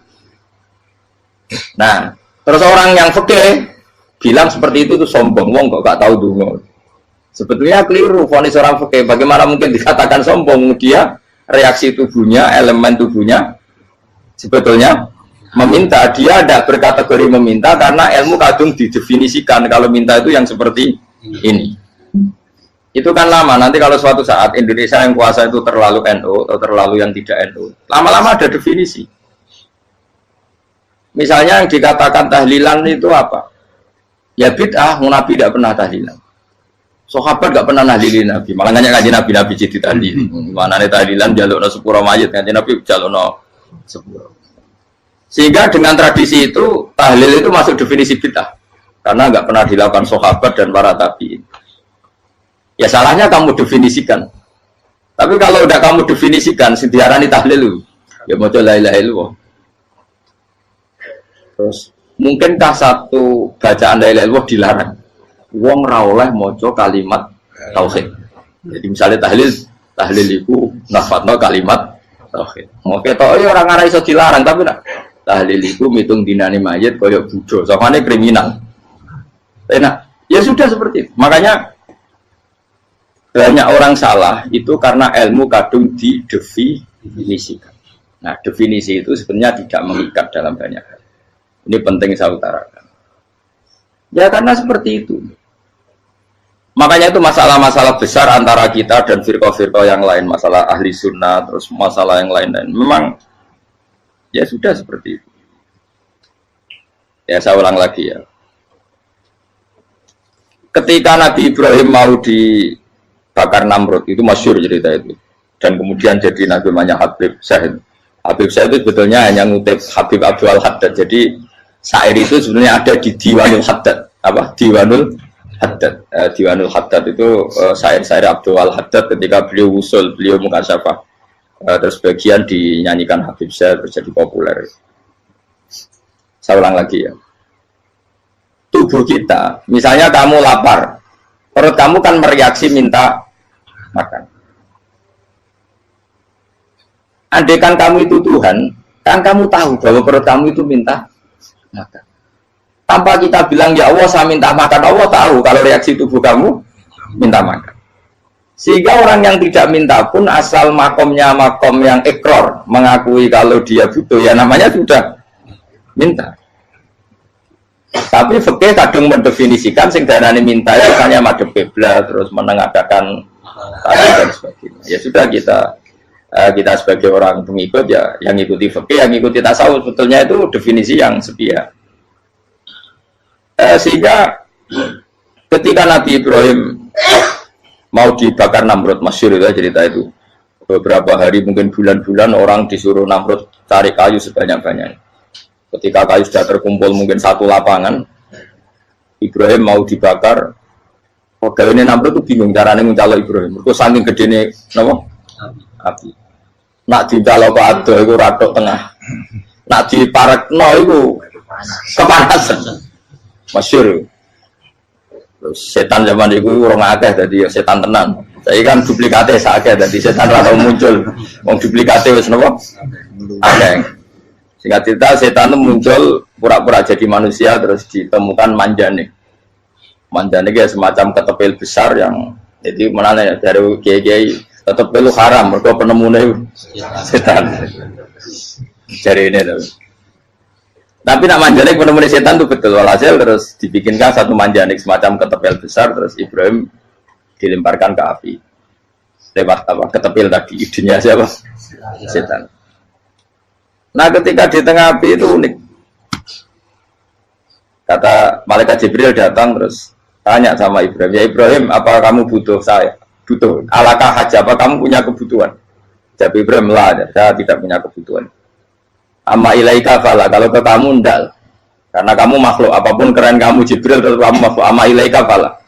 Nah, terus orang yang fikih bilang seperti itu sombong, wong kok gak tahu dungo. Sebetulnya keliru vonis orang fikih. Bagaimana mungkin dikatakan sombong? Dia reaksi tubuhnya, elemen tubuhnya sebetulnya meminta. Dia tidak berkategori meminta karena ilmu kadung didefinisikan kalau minta itu yang seperti ini. Itu kan lama. Nanti kalau suatu saat Indonesia yang kuasa itu terlalu NU atau terlalu yang tidak NU, lama-lama ada definisi. Misalnya yang dikatakan tahlilan itu apa? Ya bid'ah, Nabi tidak pernah tahlilan. Sahabat tidak pernah nahlilin Nabi. Malah nanya kaji Nabi jadi tahlil. Mana nih tahlilan jalukno sepuro mayit, kaji Nabi jalukno sepuro. Sehingga dengan tradisi itu tahlil itu masuk definisi bid'ah karena nggak pernah dilakukan sahabat dan para tabi'in. Ya salahnya kamu definisikan. Tapi kalau udah kamu definisikan, diarani tahlil, ya mau la ilaha illallah. Terus mungkinkah satu bacaan la ilaha illallah dilarang? Wong ra oleh maca kalimat tauhid. Jadi misalnya tahlil iku nafatno kalimat tauhid. Mau ketok orang ora iso dilarang tapi nak tahlil iku mitung dinane mayit kaya budo. Samane kriminal. Enak. Ya sudah seperti itu. Makanya banyak orang salah itu karena ilmu kadung didefinisikan. Nah, definisi itu sebenarnya tidak mengikat dalam banyak hal. Ini penting saya utarakan. Ya karena seperti itu. Makanya itu masalah-masalah besar antara kita dan firqah-firqah yang lain, masalah ahli sunnah, terus masalah yang lain-lain. Memang ya sudah seperti itu. Ya saya ulang lagi ya. Ketika Nabi Ibrahim mau dibakar Namrud, itu masyhur cerita itu. Dan kemudian jadi Nabi namanya Habib Syahid. Habib Syahid itu sebetulnya hanya ngutip Habib Abdul Haddad. Jadi syair itu sebenarnya ada di Diwanul Haddad. Apa? Diwanul Haddad. Diwanul Haddad itu syair-syair Abdul Haddad ketika beliau usul, beliau mukasyafah. Terus bagian dinyanyikan Habib Syahid terus jadi populer. Saya ulang lagi ya. Tubuh kita, misalnya kamu lapar, perut kamu kan mereaksi minta makan. Andaikan kamu itu Tuhan, kan kamu tahu bahwa perut kamu itu minta makan. Tanpa kita bilang ya Allah saya minta makan, Allah tahu kalau reaksi tubuh kamu minta makan. Sehingga orang yang tidak minta pun asal makomnya makom yang ikror, mengakui kalau dia butuh, ya namanya sudah minta. Tapi fikih kadang mendefinisikan sing darane minta ya hanya madhep kiblat terus menengadakan tadi dan sebagainya. Ya sudah kita sebagai orang pengikut ya yang ikuti fikih, yang ikuti tasawuf sebetulnya itu definisi yang sepihak. Sehingga ketika Nabi Ibrahim mau dibakar Namrud, masyhur itu cerita itu. Beberapa hari mungkin bulan-bulan orang disuruh Namrud cari kayu sebanyak-banyaknya. Ketika kayu sudah terkumpul mungkin satu lapangan, Ibrahim mau dibakar. Pegawainya Namrud itu bingung caranya mencalok Ibrahim. Mereka saking gedene napa? Api. Nak dicalok ke ado itu ratok tengah. Nak diparekno itu kepanasan. Masyhur. Setan zaman itu orang akeh dadi setan tenan. Saya kan duplikatnya sakit, jadi setan rata muncul. Wong duplikatnya wis napa? Akeh. Singkat cerita setan itu muncul pura-pura jadi manusia terus ditemukan manjane. Manjane kayak semacam ketepil besar yang jadi mana ya dari kiai-kiai ketepil haram mergo penemune setan. Cari ini tuh. Tapi nak manjane penemune setan itu betul walhasil terus dibikinkan satu manjane semacam ketepil besar terus Ibrahim dilemparkan ke api lewat apa ketepil tadi idenya siapa setan. Nah ketika di tengah api itu unik, kata malaikat Jibril datang terus tanya sama Ibrahim, ya Ibrahim apa kamu butuh saya, butuh alakah haja, apa kamu punya kebutuhan? Jawab Ibrahim lah, saya tidak punya kebutuhan. Amma ilaika fala, kalau ke kamu ndak, karena kamu makhluk apapun keren kamu Jibril tetap kamu makhluk. Amma ilaika fala.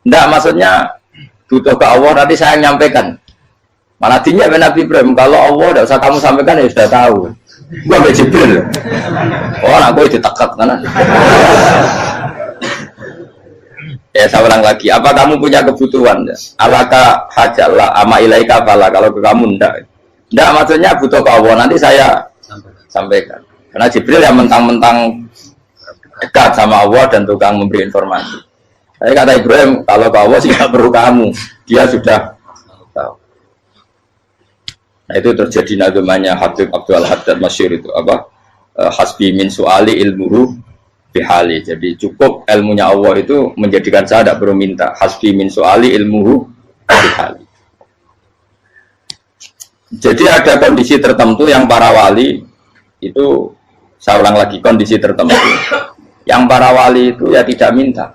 Nggak, maksudnya butuh ke Allah nanti saya nyampaikan. Mana dinya Nabi Ibrahim, kalau Allah tidak usah kamu sampaikan ya sudah tahu. Gua ambil Jibril. Oh, aku ditekat kan? Ya saya ulang lagi. Apa kamu punya kebutuhan? Alaka hajalah ama ilaika fala. Kalau ke kamu ndak. Ndak maksudnya butuh ke Allah nanti saya sampaikan. Karena Jibril yang mentang-mentang dekat sama Allah dan tukang memberi informasi. Saya kata Ibrahim, kalau kau sih tidak perlu kamu, dia sudah tahu. Nah itu terjadi nagamanya Habib Abdul Haddad Masyhur itu apa? Hasbi min su'ali ilmuhu bihali. Jadi cukup ilmunya Allah itu menjadikan saya tidak perlu minta. Hasbi min su'ali ilmuhu bihali. Jadi ada kondisi tertentu yang para wali itu, saya ulang lagi, kondisi tertentu yang para wali itu ya tidak minta.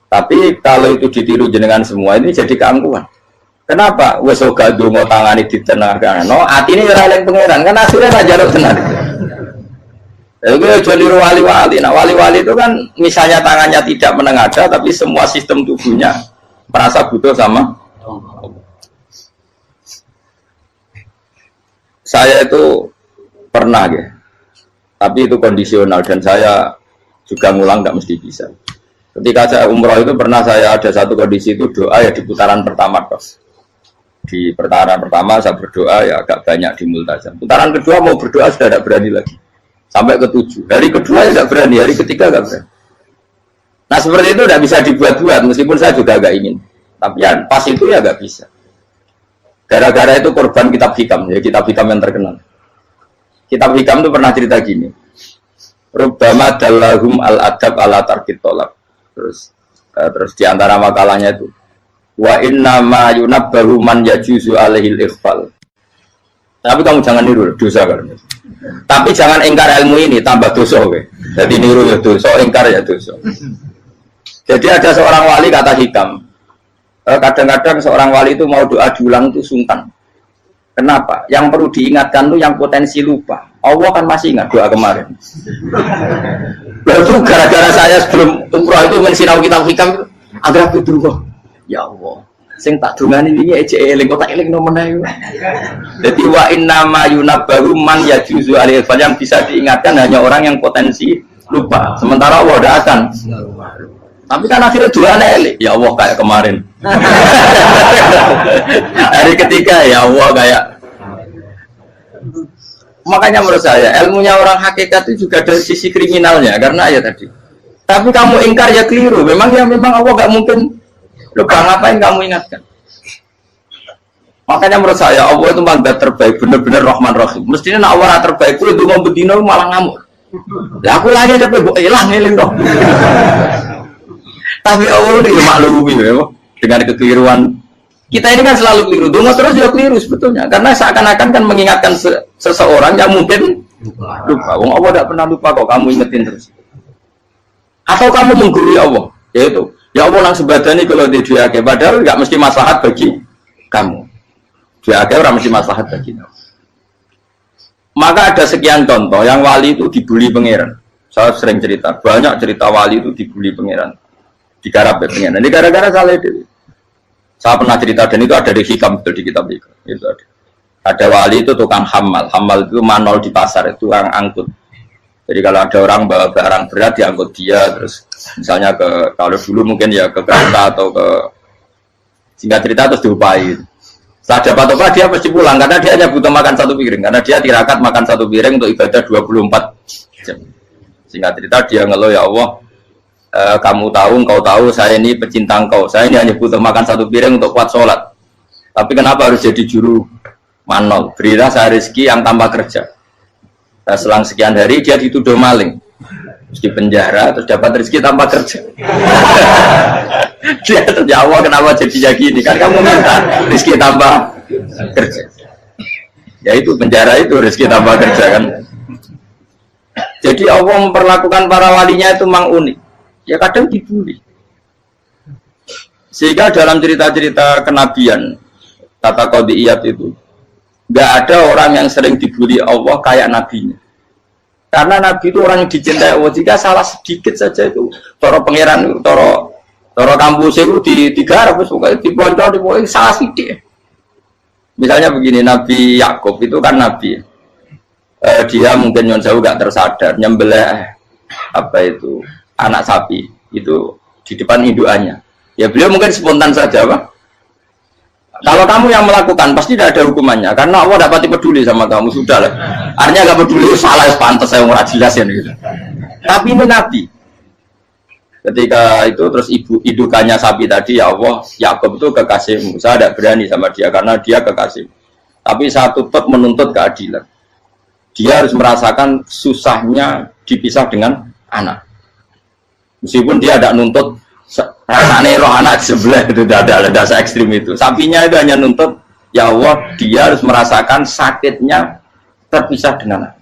Tapi kalau itu ditiru jenengan semua ini jadi keangkuhan. Kenapa? Wes ora ndonga tangane ditenangkan. No, atine ora eling pangeran, kan asline ra njaluk tenan. Itu aja niru wali-wali. Nah, wali-wali itu kan misalnya tangannya tidak menengadah tapi semua sistem tubuhnya merasa butuh sama Allah. Saya itu pernah ya. Tapi itu kondisional dan saya juga ngulang nggak mesti bisa. Ketika saya umroh itu pernah saya ada satu kondisi itu doa ya di putaran pertama terus. Di putaran pertama saya berdoa ya agak banyak di multazam. Putaran kedua mau berdoa sudah tidak berani lagi. Sampai ke-7. Hari kedua ya tidak berani, hari ketiga tidak berani. Nah seperti itu tidak bisa dibuat-buat meskipun saya juga agak ingin. Tapi ya pas itu ya nggak bisa. Gara-gara itu korban kitab hikam, ya kitab hikam yang terkenal. Kitab hikam itu pernah cerita gini. Rubbama dallahum al-adab ala tarkit tolak. Terus di antara makalahnya itu wa inna ma yunabbahu man yajuzu alaihil ikhfal. Tapi kamu jangan niru dosa kan. Tapi jangan ingkar ilmu ini tambah dosa kowe. Jadi niru ya dosa, ingkar ya dosa. Jadi ada seorang wali kata hikam. Kadang-kadang seorang wali itu mau doa diulang itu sungkan. Kenapa? Yang perlu diingatkan tuh yang potensi lupa. Allah kan masih ingat doa kemarin. Lalu gara-gara saya sebelum umroh itu mensinau kitab hikam agar aku dulu. Ya Allah, sing tak dungani ini aja eling kok tak eling nomor ae. Jadi wa inna ma yunabbahu man yajuzu alaihi yang bisa diingatkan hanya orang yang potensi lupa. Sementara Allah udah akan. Tapi kan akhirnya doa eling. Ya Allah kayak kemarin. Hari ketiga ya Allah kayak. Makanya menurut saya ilmunya orang hakikat itu juga dari sisi kriminalnya karena ya tadi. Tapi kamu ingkar ya keliru. Memang Allah gak mungkin lupa, ngapain kamu ingatkan. Makanya menurut saya Allah itu mandat terbaik, benar-benar Rahman Rahim. Mestinya nak Allah terbaik itu mau bedino malah ngamuk. Ya aku lagi ada hilang dong. Tapi Allah itu maklumi ya, dengan kekeliruan. Kita ini kan selalu keliru, dongo terus juga keliru sebetulnya. Karena seakan-akan kan mengingatkan seseorang yang mungkin lupa. Wong Allah tidak pernah lupa kok, kamu ingetin terus. Atau kamu menggurui Allah, yaitu ya Allah langsung badani kalau di diake, padahal nggak mesti maslahat bagi kamu. Diake orang mesti maslahat bagi kamu. Maka ada sekian contoh yang wali itu dibully pangeran. Saya sering cerita, banyak cerita wali itu dibully pangeran, digarap pangeran. Ini gara-gara salah itu. Saya pernah cerita dan itu ada di hikam di kitab itu. Itu ada wali itu tukang hamal itu manol di pasar itu tukang angkut. Jadi kalau ada orang bawa barang berat diangkut dia terus misalnya kalau dulu mungkin ya ke kereta atau ke Singkat cerita terus diupain. Setelah dapat upah dia pasti pulang karena dia hanya butuh makan 1 piring karena dia tirakat makan 1 piring untuk ibadah 24 jam. Singkat cerita dia ngeluh, ya Allah, kamu tahu, engkau tahu saya ini pecinta engkau, saya ini hanya butuh makan 1 piring untuk kuat sholat. Tapi kenapa harus jadi juru manol? Berilah saya rezeki yang tanpa kerja. Nah, selang sekian hari dia dituduh maling, terus di penjara, terus dapat rezeki tanpa kerja. Dia ya Allah, kenapa jadinya gini? Kan kamu minta rezeki tanpa kerja. Ya itu penjara itu rezeki tanpa kerja kan. Jadi Allah memperlakukan para walinya itu memang unik. Ya kadang dibully. Sehingga dalam cerita-cerita kenabian tata qadiyat itu nggak ada orang yang sering dibully Allah kayak nabinya. Karena nabi itu orang yang dicintai Allah. Jika salah sedikit saja itu toro pangeran, toro kampus itu digarap, pokoknya dipondok, salah sedikit. Misalnya begini, Nabi Yakub itu kan nabi. Dia mungkin nyon jauh gak tersadar nyembelih apa itu anak sapi itu di depan indukannya. Ya beliau mungkin spontan saja, Pak. Kalau kamu yang melakukan pasti tidak ada hukumannya karena Allah dapat peduli sama kamu, sudah lah. Artinya gak peduli, salah, pantas saya ora jelas ya gitu. Tapi ini nabi. Ketika itu terus indukannya sapi tadi, ya Allah, Yakub itu kekasihmu. Saya tidak berani sama dia karena dia kekasih. Tapi saya tetap menuntut keadilan. Dia harus merasakan susahnya dipisah dengan anak. Meskipun dia tidak nuntut rasanya roh anak sebelah, itu tidak ada dasar ekstrim itu. Sapinya itu hanya nuntut, ya Allah, dia harus merasakan sakitnya terpisah dengan anak.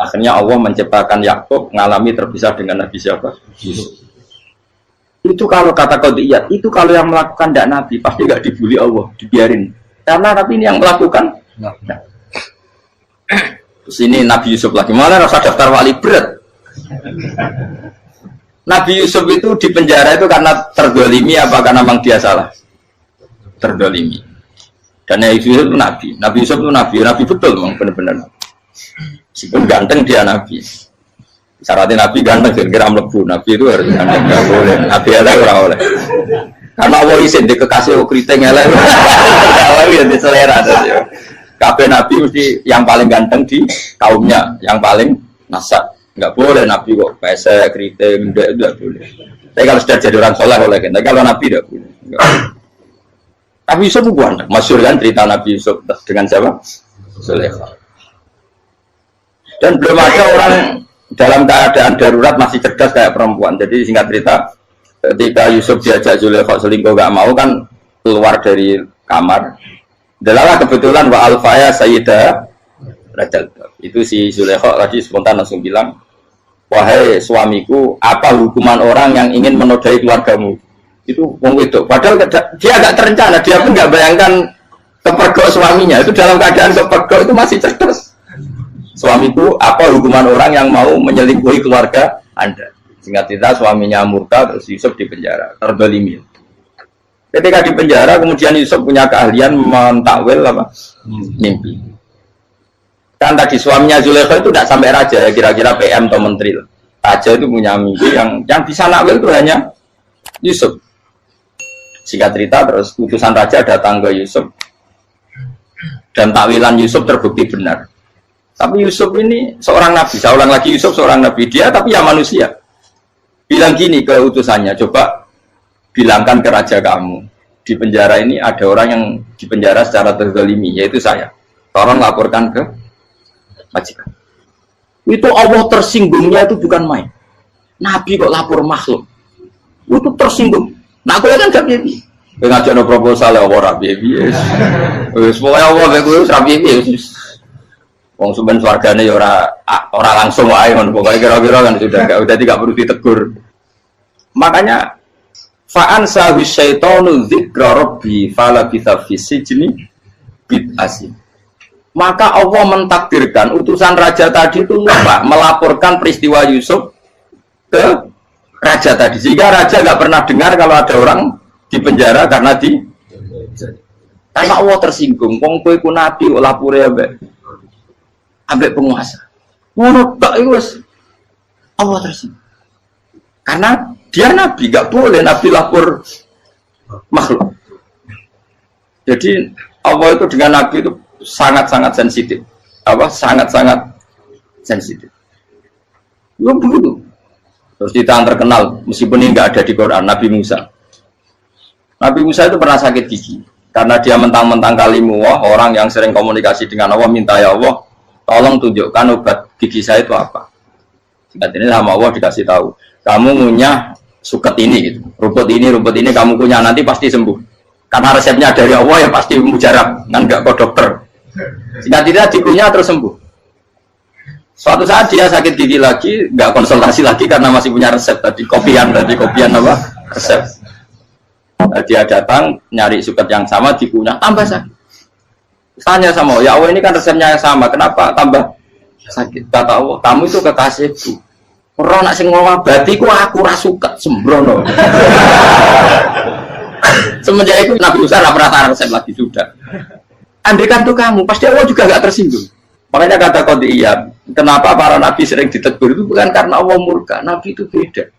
Akhirnya Allah menciptakan Yakub mengalami terpisah dengan Nabi siapa? Yusuf. Itu kalau kata qadiyat, itu kalau yang melakukan tidak Nabi pasti nggak dibully Allah, dibiarin. Karena Nabi ini yang melakukan. Nah. Terus ini Nabi Yusuf lagi, mana rasa daftar wali berat. Nabi Yusuf itu di penjara itu karena terdolimi apa karena memang dia salah? Terdolimi. Dan Yusuf itu Nabi. Nabi Yusuf itu Nabi betul memang benar-benar. Meskipun ganteng dia Nabi. Syaratnya Nabi ganteng, kira-kira melebu. Nabi itu harus ganteng, nggak boleh. Nabi elek ora oleh. Karena Allah izin di kekasih keriting elek. Allah ya di selera. Kabeh Nabi mesti yang paling ganteng di kaumnya, yang paling nasab. Nggak boleh Nabi kok pesek, keriting, tidak boleh. Tapi kalau sudah jadi orang soleh boleh. Tapi kalau Nabi tidak boleh. Nabi Yusuf itu ganteng. Masyhur kan cerita Nabi Yusuf dengan siapa? Zulaikha. Dan belum ada orang dalam keadaan darurat masih cerdas kayak perempuan. Jadi singkat cerita, ketika Yusuf diajak Zulaikha selingkuh gak mau kan keluar dari kamar. Delalah kebetulan wa alfaya sayyidah Rajal. Itu si Zulaikha tadi spontan langsung bilang, wahai suamiku, apa hukuman orang yang ingin menodai keluargamu? Itu wong wedok. Padahal dia agak terencana, dia pun nggak bayangkan kepergok suaminya. Itu dalam keadaan kepergok itu masih cerdas. Suamiku, apa hukuman orang yang mau menyelingkuhi keluarga Anda? Singkat cerita, suaminya murka, terus Yusuf di penjara, terdolimi. Ketika di penjara, kemudian Yusuf punya keahlian mentakwil apa? Mimpi. Kan tadi suaminya Zulaikha itu tidak sampai raja, ya kira-kira PM atau menteri. Raja itu punya mimpi yang bisa nakwil itu hanya Yusuf. Singkat cerita, terus utusan raja datang ke Yusuf, dan takwilan Yusuf terbukti benar. Tapi Yusuf ini seorang nabi, saya ulang lagi, Yusuf seorang nabi, dia tapi ya manusia. Bilang gini ke utusannya, coba bilangkan ke raja kamu, di penjara ini ada orang yang di penjara secara terzalimi, yaitu saya. Tolong laporkan ke majikan. Itu Allah tersinggungnya itu bukan main. Nabi kok lapor makhluk. Itu tersinggung. Nah aku kan gak bibi. Ngajak no proposal ya orang bibi. Pokoknya Allah begitu rabi. Wong sumben swargane ya ora langsung wae ngono. Pokoke kira-kira kan sudah tidak perlu ditegur. Makanya fa'an sahu syaitanu dzikra rabbi fala bisa fi sijni bid'asin. Maka Allah mentakdirkan utusan raja tadi itu lupa melaporkan peristiwa Yusuf ke raja tadi. Sehingga raja nggak pernah dengar kalau ada orang di penjara karena Allah tersinggung. Wong kowe ku nabi kok lapore ambek penguasa. Ngono tok iku wis Allah tersinggung. Karena dia nabi, enggak boleh nabi lapor makhluk. Jadi Allah itu dengan Nabi itu sangat-sangat sensitif. Sangat-sangat sensitif. Itu begitu. Terus kita yang terkenal, meskipun ini nggak ada di Quran, Nabi Musa. Nabi Musa itu pernah sakit gigi. Karena dia mentang-mentang kalimullah, orang yang sering komunikasi dengan Allah, minta ya Allah, tolong tunjukkan obat gigi saya itu apa. Singkat ini sama Allah dikasih tahu, kamu ngunyah suket ini, gitu. rumput ini kamu kunyah, nanti pasti sembuh. Karena resepnya dari Allah ya pasti mujarab, kan nggak ke dokter. Singkat ini dikunyah terus sembuh. Suatu saat dia sakit gigi lagi, nggak konsultasi lagi karena masih punya resep tadi, kopian apa? Resep. Dia datang nyari suket yang sama dikunyah tambah sakit. Tanya sama Allah, ya Allah ini kan resepnya yang sama, kenapa tambah sakit? Kata Allah, kamu itu kekasihku. Orang nak sing ngobati ku aku ra suket sembrono. Semenjak itu Nabi Musa ora pernah resep lagi sudah. Andaikan tuh kamu, pasti Allah juga gak tersinggung. Makanya kata Qadiyat, kenapa para nabi sering ditegur itu bukan karena Allah murka, nabi itu beda.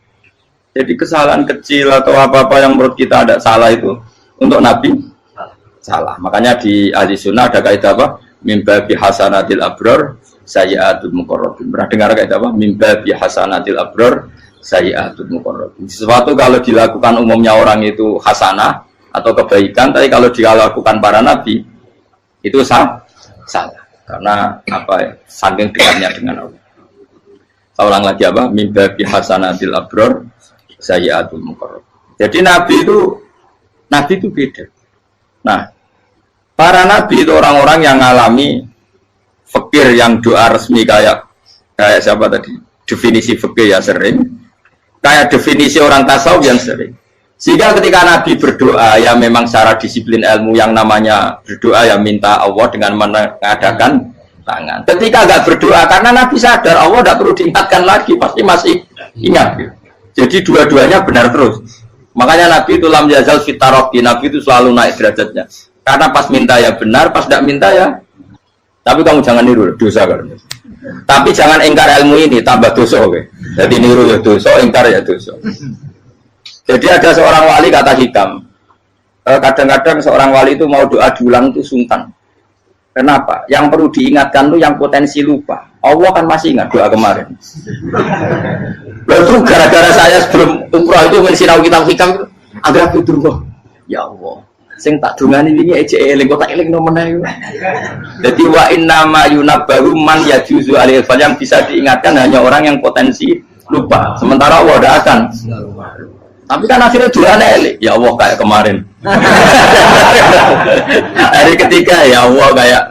Jadi kesalahan kecil atau apa-apa yang menurut kita ada salah itu untuk Nabi salah. Makanya di ahli sunnah ada kaidah apa? Mimba bi hasanatil abror sayyi'atul muqarrabin. Pernah dengar kaidah apa? Mimba bi hasanatil abror sayyi'atul muqarrabin. Sesuatu kalau dilakukan umumnya orang itu hasanah atau kebaikan, tapi kalau dilakukan para nabi itu salah. Karena apa ya? Saking dekatnya dengan Allah. Saya ulang lagi apa? Mimba bi hasanatil abror sayyi'atul muqarrab. Jadi nabi itu beda. Nah, para nabi itu orang-orang yang mengalami fikir yang doa resmi kayak siapa tadi? Definisi fikir ya sering. Kayak definisi orang tasawuf yang sering. Sehingga ketika nabi berdoa ya memang secara disiplin ilmu yang namanya berdoa ya minta Allah dengan mengadakan tangan. Ketika enggak berdoa karena nabi sadar Allah tidak perlu diingatkan lagi, pasti masih ingat gitu. Jadi dua-duanya benar terus. Makanya Nabi itu lam yazal fitaroki, Nabi itu selalu naik derajatnya. Karena pas minta ya benar, pas tidak minta ya. Tapi kamu jangan niru dosa kan. Tapi jangan ingkar ilmu ini, tambah dosa. Okay? Jadi niru ya dosa, ingkar ya dosa. Jadi ada seorang wali kata hikam. Kadang-kadang seorang wali itu mau doa diulang itu sungkan. Kenapa? Yang perlu diingatkan itu yang potensi lupa. Allah kan masih ingat doa kemarin. Lalu gara-gara saya sebelum umroh itu mensinau kitab hikam itu agak fitur. Ya Allah, sing tak dungani ini ece eling kok tak eling nomene. Jadi wa inna ma yunabbahu man yajuzu alaihi yang bisa diingatkan hanya orang yang potensi lupa. Sementara Allah tidak akan. Tapi kan akhirnya doanya eling. Ya Allah kayak kemarin. Hari ketiga ya Allah kayak.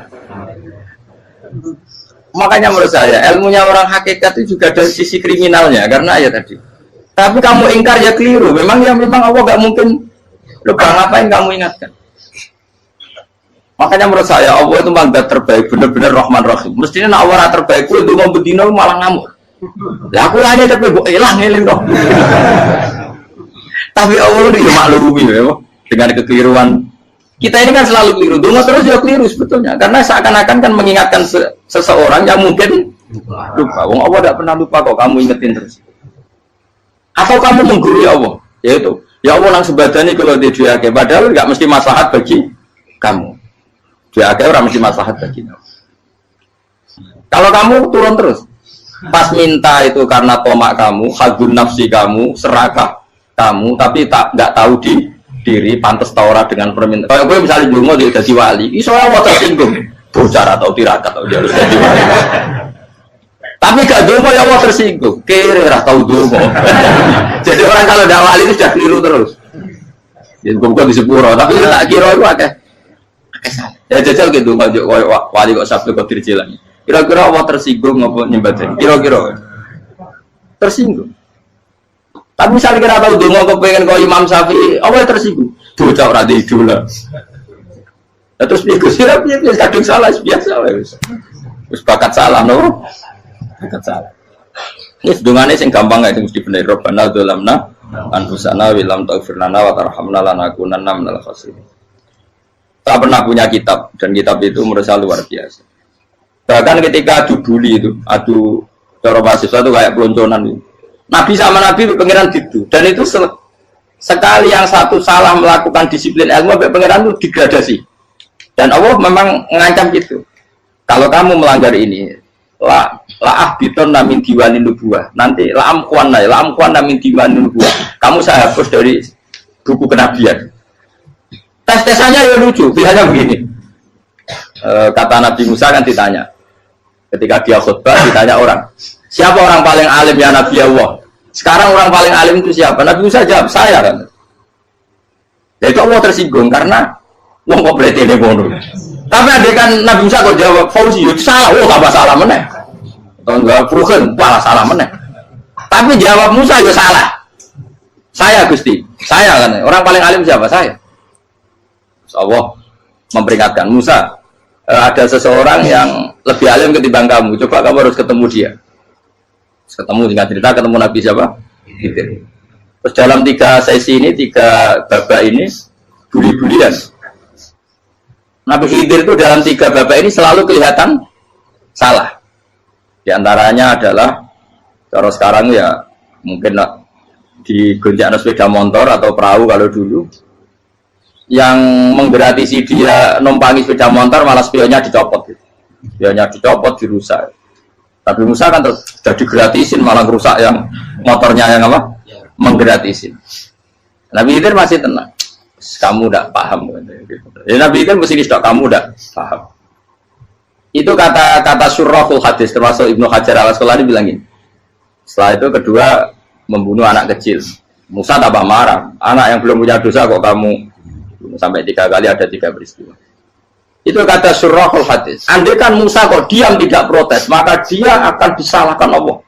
Makanya menurut saya ilmunya orang hakikat itu juga dari sisi kriminalnya karena ya tadi. Tapi kamu ingkar ya keliru. Memang Allah gak mungkin lupa, ngapain kamu ingatkan? Makanya menurut saya Allah itu mandat terbaik, benar-benar Rahman Rahim. Mestinya nak Allah terbaik itu mau bedino malah ngamuk. Lah aku hanya tapi gue eling dong. Tapi Allah itu maklumi ya dengan kekeliruan. Kita ini kan selalu keliru, dungo terus ya keliru sebetulnya. Karena seakan-akan kan mengingatkan seseorang yang mungkin lupa. Wong Allah tidak pernah lupa kok, kamu ingetin terus. Atau kamu menggurui Allah, yaitu ya Allah nang sebadani kalau dia padahal nggak mesti maslahat bagi kamu. Dia orang mesti maslahat bagi kamu. Kalau kamu turun terus, pas minta itu karena tomak kamu, hagun nafsi kamu, serakah kamu, tapi nggak tahu diri pantas taura dengan permintaan. Kalau gue misalnya dulu mau jadi wali, iso Allah tersinggung, bocor atau tirakat atau dia harus jadi wali. Tapi gak dulu ya Allah tersinggung, kira tahu dulu. Jadi orang kalau tidak wali itu sudah keliru terus. Jadi gue di sepuro, tapi tak kira itu akeh salah. Ya jajal gitu, wali kok sabtu kok dirjilan. Kira-kira Allah tersinggung ngapa nyembadani? Kira-kira tersinggung. Tapi misalnya kira tahu dong, kau pengen kau Imam Syafi'i, apa yang tersinggung? Bocah orang di idola. Terus dia kusirap dia kadang salah biasa, terus bakat salah, no? Bakat salah. Ini sedungannya sing gampang nggak itu mesti benar. Robbana dzalamna anfusana wa lam taghfir lana wa tarhamna lanakunanna minal khasirin. Tak pernah punya kitab dan kitab itu menurut saya luar biasa. Bahkan ketika adu bully itu, adu cara mahasiswa itu kayak pelonconan itu. Nabi sama Nabi pengiran gitu, dan itu sekali yang satu salah melakukan disiplin ilmu, pengiran itu degradasi. Dan Allah memang mengancam gitu. Kalau kamu melanggar ini, la ahbiton namin diwanin nubuah. Nanti la amkuan namin diwanin nubuah. Kamu saya hapus dari buku kenabian. Tes-tesannya ya lucu, biasanya begini. Kata Nabi Musa kan ditanya. Ketika dia khutbah ditanya orang, siapa orang paling alim ya Nabi Allah? Sekarang orang paling alim itu siapa? Nabi Musa jawab, saya kan. Jadi Allah tersinggung karena wong kok berarti ini bodoh. Tapi ada kan Nabi Musa kok jawab Fauzi, itu salah, tambah salah meneh. Atau enggak Furuhen, malah salah meneh. Tapi jawab Musa itu salah. Saya Gusti, saya kan. Orang paling alim siapa? Saya. Allah memperingatkan Musa, ada seseorang yang lebih alim ketimbang kamu. Coba kamu harus ketemu dia. Ketemu singkat cerita ketemu Nabi siapa? Terus dalam 3 sesi ini, 3 babak ini buli-bulian. Nabi Khidir itu dalam 3 babak ini selalu kelihatan salah. Di antaranya adalah kalau sekarang ya mungkin di gonjak sepeda motor atau perahu kalau dulu yang menggratisi dia numpangi sepeda motor malah spionnya dicopot. Spionnya dicopot, dirusak. Tapi Musa kan sudah digratisin malah rusak yang motornya yang apa? Menggratisin. Nabi Khidir masih tenang. Kamu tidak paham. Ya, Nabi kan mesti tidak kamu tidak paham. Itu kata surahul hadis termasuk Ibnu Hajar al-Asqalani bilangin. Setelah itu kedua membunuh anak kecil. Musa tambah marah. Anak yang belum punya dosa kok kamu sampai 3 kali ada 3 peristiwa. Itu kata surahul hadis. Andai kan Musa kok diam tidak protes, maka dia akan disalahkan Allah.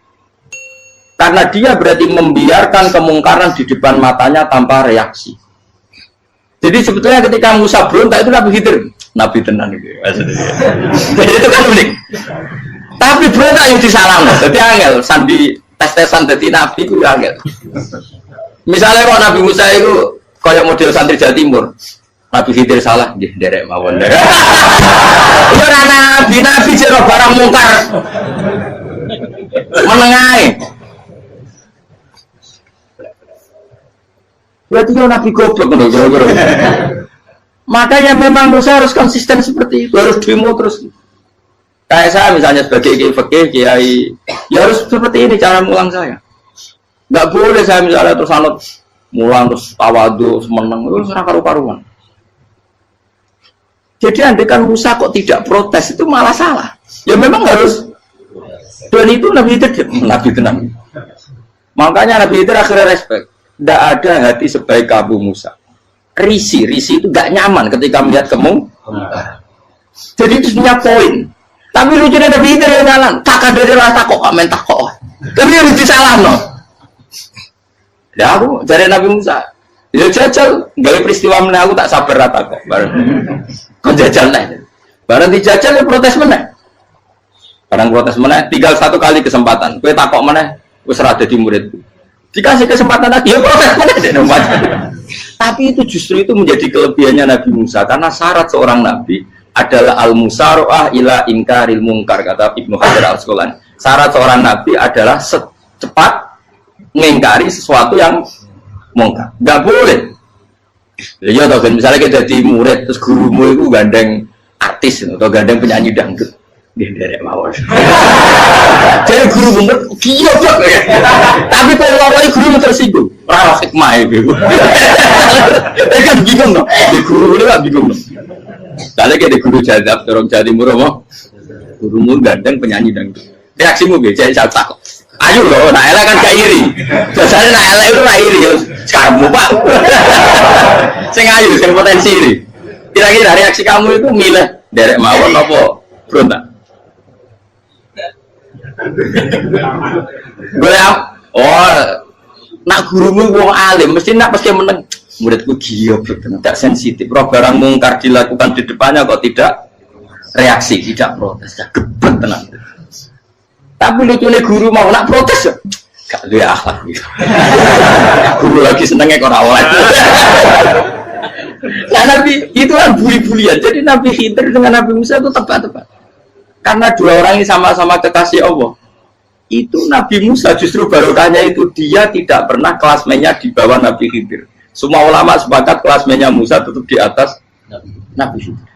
Karena dia berarti membiarkan kemungkaran di depan matanya tanpa reaksi. Jadi sebetulnya ketika Musa berontak itu Nabi Khidir, Nabi tenan gitu. Jadi itu kan unik. Tapi berontak yang disalahkan. Jadi angel sandi tes-tesan jadi Nabi itu angel. Misalnya kalau Nabi Musa itu kayak model santri Jawa Timur, Nabi Khidir salah, nggih derek mawon. Itu Nabi jero barang mungkar. Menengae. Berarti dia Nabi goblok kira-kira. Makanya memang Musa harus konsisten seperti itu, harus demo terus. Kayak saya misalnya sebagai kiai, ya harus seperti ini cara mulang saya. Nggak boleh saya misalnya terus anut mulang terus tawadu, semeneng itu serah karu-karuan. Jadi andekan Musa kok tidak protes itu malah salah. Ya memang harus. Dan itu Nabi tenang. Makanya Nabi itu akhirnya respect. Tidak ada hati sebaik Abu Musa. Risi itu gak nyaman ketika melihat kemungkaran. Jadi itu punya poin. Tapi lucunya Nabi itu yang jalan. Tak ada rasa kok kamen tak kok. Tapi harus disalah no. Ya aku dari Nabi Musa. Ya jajal. Gak peristiwa mana aku tak sabar rata kok. Kau jajal nih. Barang dijajal ya protes mana. Barang protes mana. Tinggal 1 kali kesempatan. Kau tak kok mana. Kau serah jadi muridku. Dikasih kesempatan lagi, ya proses mana. Tapi itu justru itu menjadi kelebihannya Nabi Musa karena syarat seorang Nabi adalah al-musara'ah ila inkaril munkar kata Ibnu Hajar al-Asqalani. Syarat seorang Nabi adalah secepat mengingkari sesuatu yang mungkar. Gak boleh. Ya toh misalnya kita jadi murid terus gurumu itu gandeng artis atau gandeng penyanyi dangdut. Dia derek mawon. Jadi guru bener gila banget. Tapi kalau orang guru tersinggung, ora hikmah itu. Dia kan bingung loh. Di guru itu kan bingung loh. Kalau kayak di guru jadab, dorong jadi murah mau. Gurumu gandeng penyanyi dangdut. Reaksimu beda saya tak. Ayo loh, nak elek kan gak iri. Biasanya nak elek itu gak iri. Kamu pak. Saya ayu, saya potensi iri. Kira-kira reaksi kamu itu milih derek mawon apa berontak? Boleh nak gurumu wong alim mesti nak pasti meneng muridku gila tidak sensitif roh barang mungkar dilakukan di depannya kok tidak reaksi tidak protes ya gebet tenang. Tapi lucunya guru mau nak protes ya gak ada akhlak gitu. Guru lagi senengnya kok rawat. Nah Nabi itu kan buli-bulian. Jadi Nabi Khidir dengan Nabi Musa itu tepat-tepat. Karena 2 orang ini sama-sama kekasih Allah. Itu Nabi Musa justru barokahnya itu dia tidak pernah kelasmennya di bawah Nabi Khidir. Semua ulama sepakat kelasmennya Musa tetap di atas Nabi Khidir.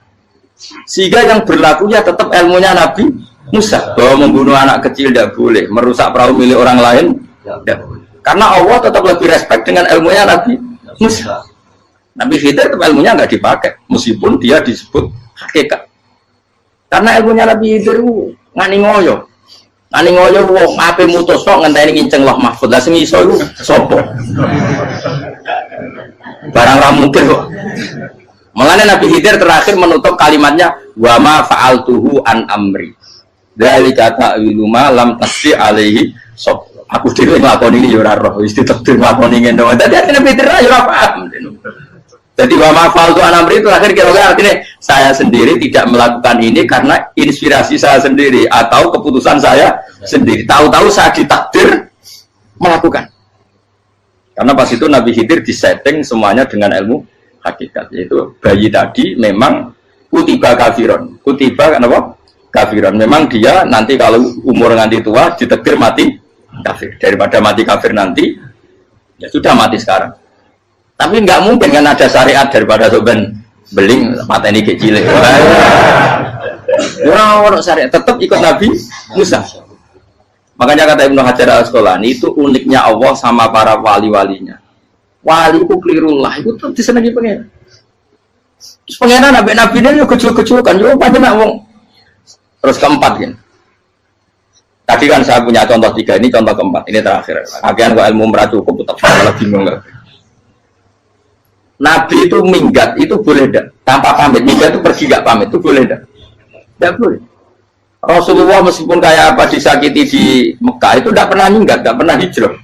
Sehingga yang berlaku ya tetap ilmunya Nabi Musa, bahwa membunuh anak kecil tidak boleh, merusak perahu milik orang lain tidak boleh. Karena Allah tetap lebih respect dengan ilmunya Nabi Musa. Nabi Khidir tetap ilmunya nggak dipakai, meskipun dia disebut hakikat. Karena ilmunya Nabi Khidir ngani ngoyo, wong ape mutus kok ngenteni nginceng Lauh Mahfuz. Lah sing iso iku sapa? Barang ra mungkin kok. Makanya Nabi Khidir terakhir menutup kalimatnya wa ma fa'altuhu an amri. Dzalika ta'wilu ma lam tasdi alaihi sob. Aku dhewe nglakoni iki ya ora roh, wis ditakdir nglakoni ngene. Dadi Nabi Khidir ya ora paham. Jadi wa ma fa'altu an amri itu akhir kira-kira artinya saya sendiri tidak melakukan ini karena inspirasi saya sendiri atau keputusan saya sendiri. Tahu-tahu saya ditakdir melakukan. Karena pas itu Nabi Khidir disetting semuanya dengan ilmu hakikat, yaitu bayi tadi memang kutiba kafiron. Kutiba kenapa? Kafiron. Memang dia nanti kalau umur nganti tua ditakdir mati kafir. Daripada mati kafir nanti, ya sudah mati sekarang. Tapi nggak mungkin kan ada syariat daripada soben beling mata ini kecil. Orang syariat tetap ikut Nabi Musa. Makanya kata Ibnu Hajar Al-Asqalani itu uniknya Allah sama para wali-walinya. Wali itu kelirullah, itu tetap disenangi pengen. Terus pengenan nabi-nabi ini juga kecil-kecil kan, juga pada nak wong. Terus keempat kan. Tadi kan saya punya contoh 3, ini contoh keempat, ini terakhir. Akhirnya kok ilmu merah cukup, tetap malah bingung nggak? Nabi itu minggat, itu boleh tidak? Tanpa pamit, minggat itu pergi nggak pamit, itu boleh tidak? Tidak boleh. Rasulullah meskipun kayak apa disakiti di Mekah itu tidak pernah minggat, tidak pernah hijrah.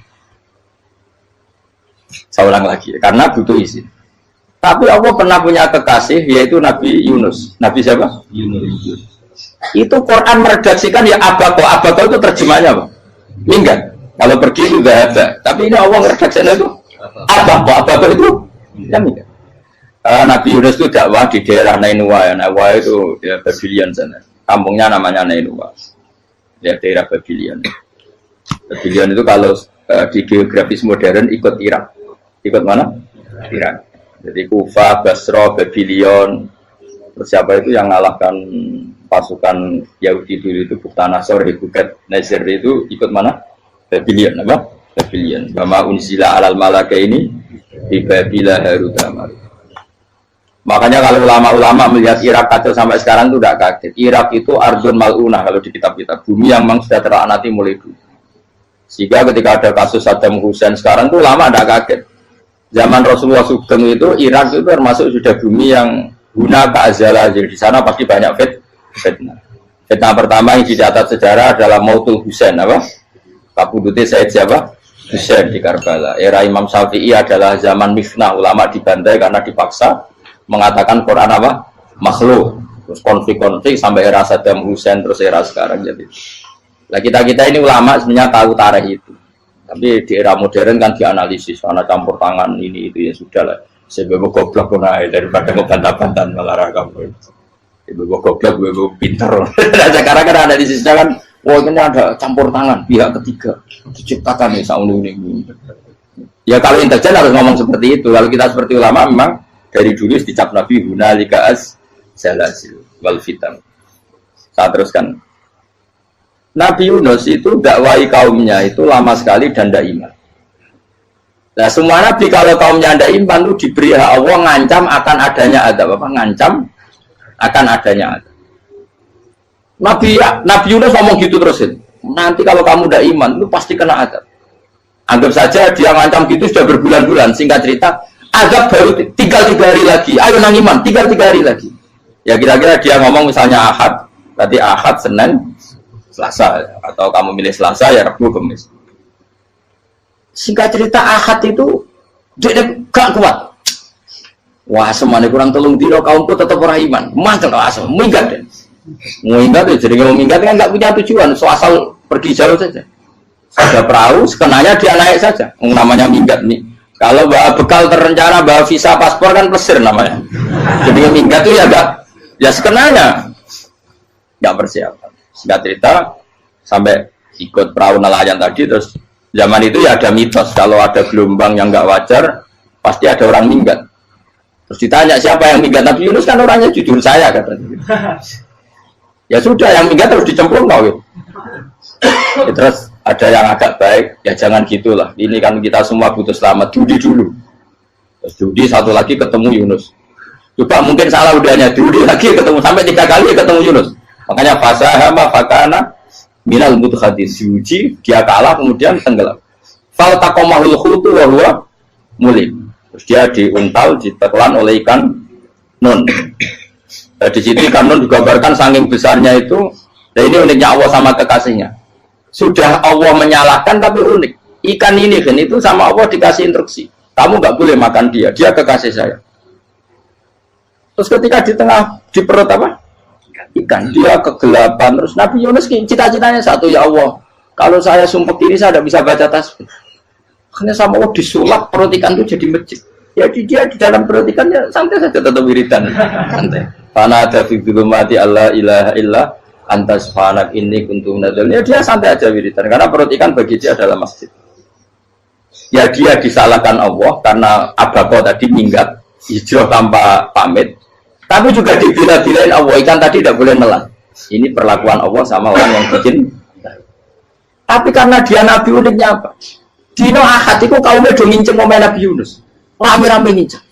Saya ulang lagi, karena butuh izin. Tapi Allah pernah punya kekasih, yaitu Nabi Yunus. Nabi siapa? Yunus. Itu Quran meredaksikan ya abako. Abako itu terjemahnya apa? Minggat. Kalau pergi itu gak ada. Tapi ini Allah meredaksikan itu abako. Abako itu ya minggat. Nabi Yunus itu dakwah di daerah Nainua. Nainua itu di Babylon sana. Kampungnya namanya Nainua. Di daerah Babylon. Babylon itu kalau di geografis modern ikut Irak. Ikut mana? Irak. Jadi Kufa, Basra, Babylon. Terus siapa itu yang ngalahkan pasukan Yahudi dulu itu Buktanasor, Hebukat, Nasir itu ikut mana? Babylon, apa? Babylon. Bama unzila alal malaka ini di Babila Harutama. Makanya kalau ulama-ulama melihat Irak kacau sampai sekarang itu tidak kaget. Irak itu Ardun Mal'unah kalau di kitab-kitab. Bumi yang memang sudah terlaknati mulai dulu. Sehingga ketika ada kasus Saddam Hussein sekarang itu ulama tidak kaget. Zaman Rasulullah Sugeng itu Irak itu termasuk sudah bumi yang guna keazalah. Jadi di sana pasti banyak fitnah. Fitnah pertama yang dicatat sejarah adalah Mautul Husain, apa? Kabudutnya Said siapa? Husain di Karbala. Era Imam Syafi'i adalah zaman mifnah, ulama dibantai karena dipaksa mengatakan Quran apa? Makhluk. Terus konflik-konflik sampai era Saddam Hussein terus era sekarang jadi. Nah kita ini ulama sebenarnya tahu tarikh itu. Tapi di era modern kan dianalisis karena campur tangan ini itu ya sudah lah. Sebab goblok pun daripada ngebantah-bantah malah kamu. Ibu goblok, ibu pinter. Sekarang kan analisisnya kan, wah ini ada campur tangan pihak ketiga diciptakan nih saunu ini. Ya kalau intelijen harus ngomong seperti itu. Kalau kita seperti ulama memang dari dulu dicap Nabi hunalika az-zalazil wal fitan. Saya teruskan. Nabi Yunus itu dakwai kaumnya itu lama sekali dan tidak iman. Nah semua nabi kalau kaumnya tidak iman itu diberi hak Allah ngancam akan adanya azab. Apa? Ngancam akan adanya azab. Nabi Yunus ngomong gitu terusin. Nanti kalau kamu tidak iman itu pasti kena azab. Anggap saja dia ngancam gitu sudah berbulan-bulan. Singkat cerita, azab baru tinggal 3 hari lagi. Ayo nang iman, tinggal 3 hari lagi. Ya kira-kira dia ngomong misalnya Ahad. Tadi Ahad, Senin, Selasa, atau kamu milih Selasa ya Rabu, Kamis. Singkat cerita Ahad itu dia gak kuat. Wah semuanya kurang tolong dino kaumku tetap orang iman. Mantel asal minggat deh. Minggat ya jadi kalau minggat kan nggak punya tujuan. So asal pergi jauh saja. Ada perahu, sekenanya dia naik saja. Namanya minggat nih. Kalau bawa bekal terencana, bawa visa, paspor kan plesir namanya. Jadi minggat tuh ya gak, ya sekenanya nggak persiapan. Singkat cerita sampai ikut perahu nelayan tadi terus zaman itu ya ada mitos kalau ada gelombang yang nggak wajar pasti ada orang minggat. Terus ditanya siapa yang minggat Nabi Yunus, kan orangnya jujur saya katanya. Ya sudah, yang minggat terus dicemplung kau. Ya, terus ada yang agak baik, ya jangan gitulah. Ini kan kita semua butuh selamat. Judi dulu. Terus judi satu lagi ketemu Yunus. Coba mungkin salah udahnya judi lagi ketemu sampai 3 kali ketemu Yunus. Makanya fasahama fakana minal mudkhadin, diuji dia kalah kemudian tenggelam. Fal taqamahul khutu wa huwa mulim. Terus dia diuntal ditelan oleh ikan nun. Nah, di situ ikan nun digambarkan saking besarnya itu. Dan ini uniknya Allah sama kekasihnya. Sudah Allah menyalahkan tapi unik. Ikan ini kan itu sama Allah dikasih instruksi. Kamu nggak boleh makan dia kekasih saya. Terus ketika di tengah di perut apa? Ikan, dia kegelapan. Terus Nabi Yunus cita-citanya satu, ya Allah, kalau saya sumpah diri saya tidak bisa baca tasbih. Akhirnya sama Allah disulap perut ikan itu jadi masjid. Ya dia di dalam perut ikannya santai saja tetap wiridan. Santai. Fana ada fi dzulumati alla ilaha illa anta subhanak inni kuntu minadz dzalimin. Ya dia santai aja wiridan karena perut ikan bagi dia adalah masjid. Ya dia disalahkan Allah karena abako tadi minggat hijrah tanpa pamit. Tapi juga dibila-bilain Allah, ikan tadi tidak boleh nelan. Ini perlakuan Allah sama orang yang bikin. Tapi karena dia Nabi uniknya apa? Dino Ahad itu kaumnya udah nginceng ngomong Nabi Yunus. Rame-rame nginceng.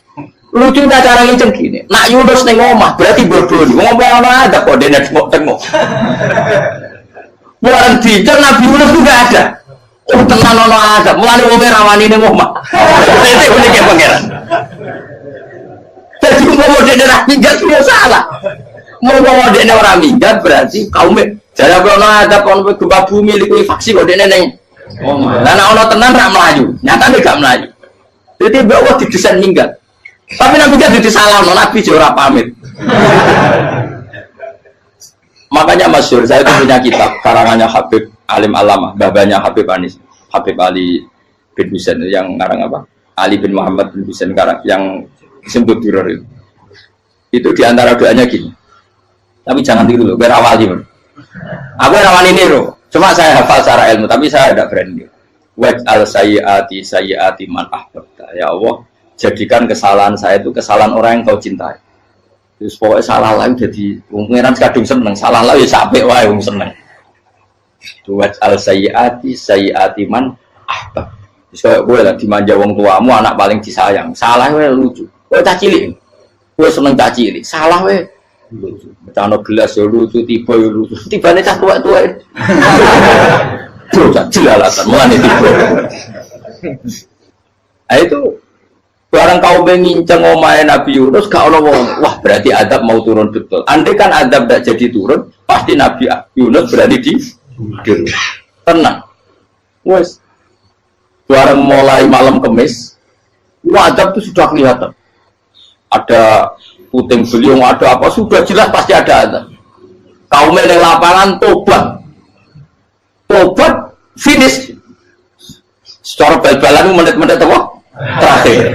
Lucunya cara nginceng gini. Nak Yunus nih ngomah, berarti bodoh. Ngomong orang ada kok, dia tengok. Bukan dicer Nabi Yunus itu gak ada. Oh tenang orang ada, mulai ngomong rawani nih ngomah. Itu uniknya pangeran. Jadi mau dia orang minggat dia salah. Mau dia orang minggat berarti kaumnya. Jadi kalau ada pohon gempa bumi likuid faksi kok dia neng. Oh, karena orang tenang tak melaju, nyatanya gak melaju. Jadi bahwa didesain minggat. Tapi Nabi kan disalah, Nabi jora pamit. Makanya masyhur, saya itu punya kitab karangannya Habib Alim Alama, babanya Habib Anis, Habib Ali bin Husain yang ngarang apa? Ali bin Muhammad bin Husain karang yang disebut duror itu. Itu diantara doanya gini. Tapi jangan tiru loh, biar awal gimana. Aku rawani niru. Cuma saya hafal secara ilmu, tapi saya tidak berani. Waj'al sayyiati man ahbabta. Ya Allah, jadikan kesalahan saya itu kesalahan orang yang kau cintai. Terus pokoknya salah lain jadi pengiran kadung seneng, salah lain ya sampai wae wong seneng. Waj'al sayyiati man ahbab. Terus kayak gue lah dimanja wong tuamu, anak paling disayang. Salah wae lucu. Kowe cah cilik. Kowe seneng cah cilik. Salah wae lucu. Becano gelas ya lucu, tiba ya lucu. Tibane cah tuwek-tuwek. Dosa jelalatan mulane tiba. Nah itu barang kau menginceng omahe Nabi Yunus gak ono wong. Wah, berarti adab mau turun betul. Andai kan adab tidak jadi turun, pasti Nabi Yunus berani di tenang. Wes. Barang mulai malam Kamis, adab itu sudah kelihatan. Ada puting beliung, ada apa, sudah jelas pasti ada adab. Kaum yang lapangan tobat finish. Secara bal-balan menit-menit apa? Terakhir.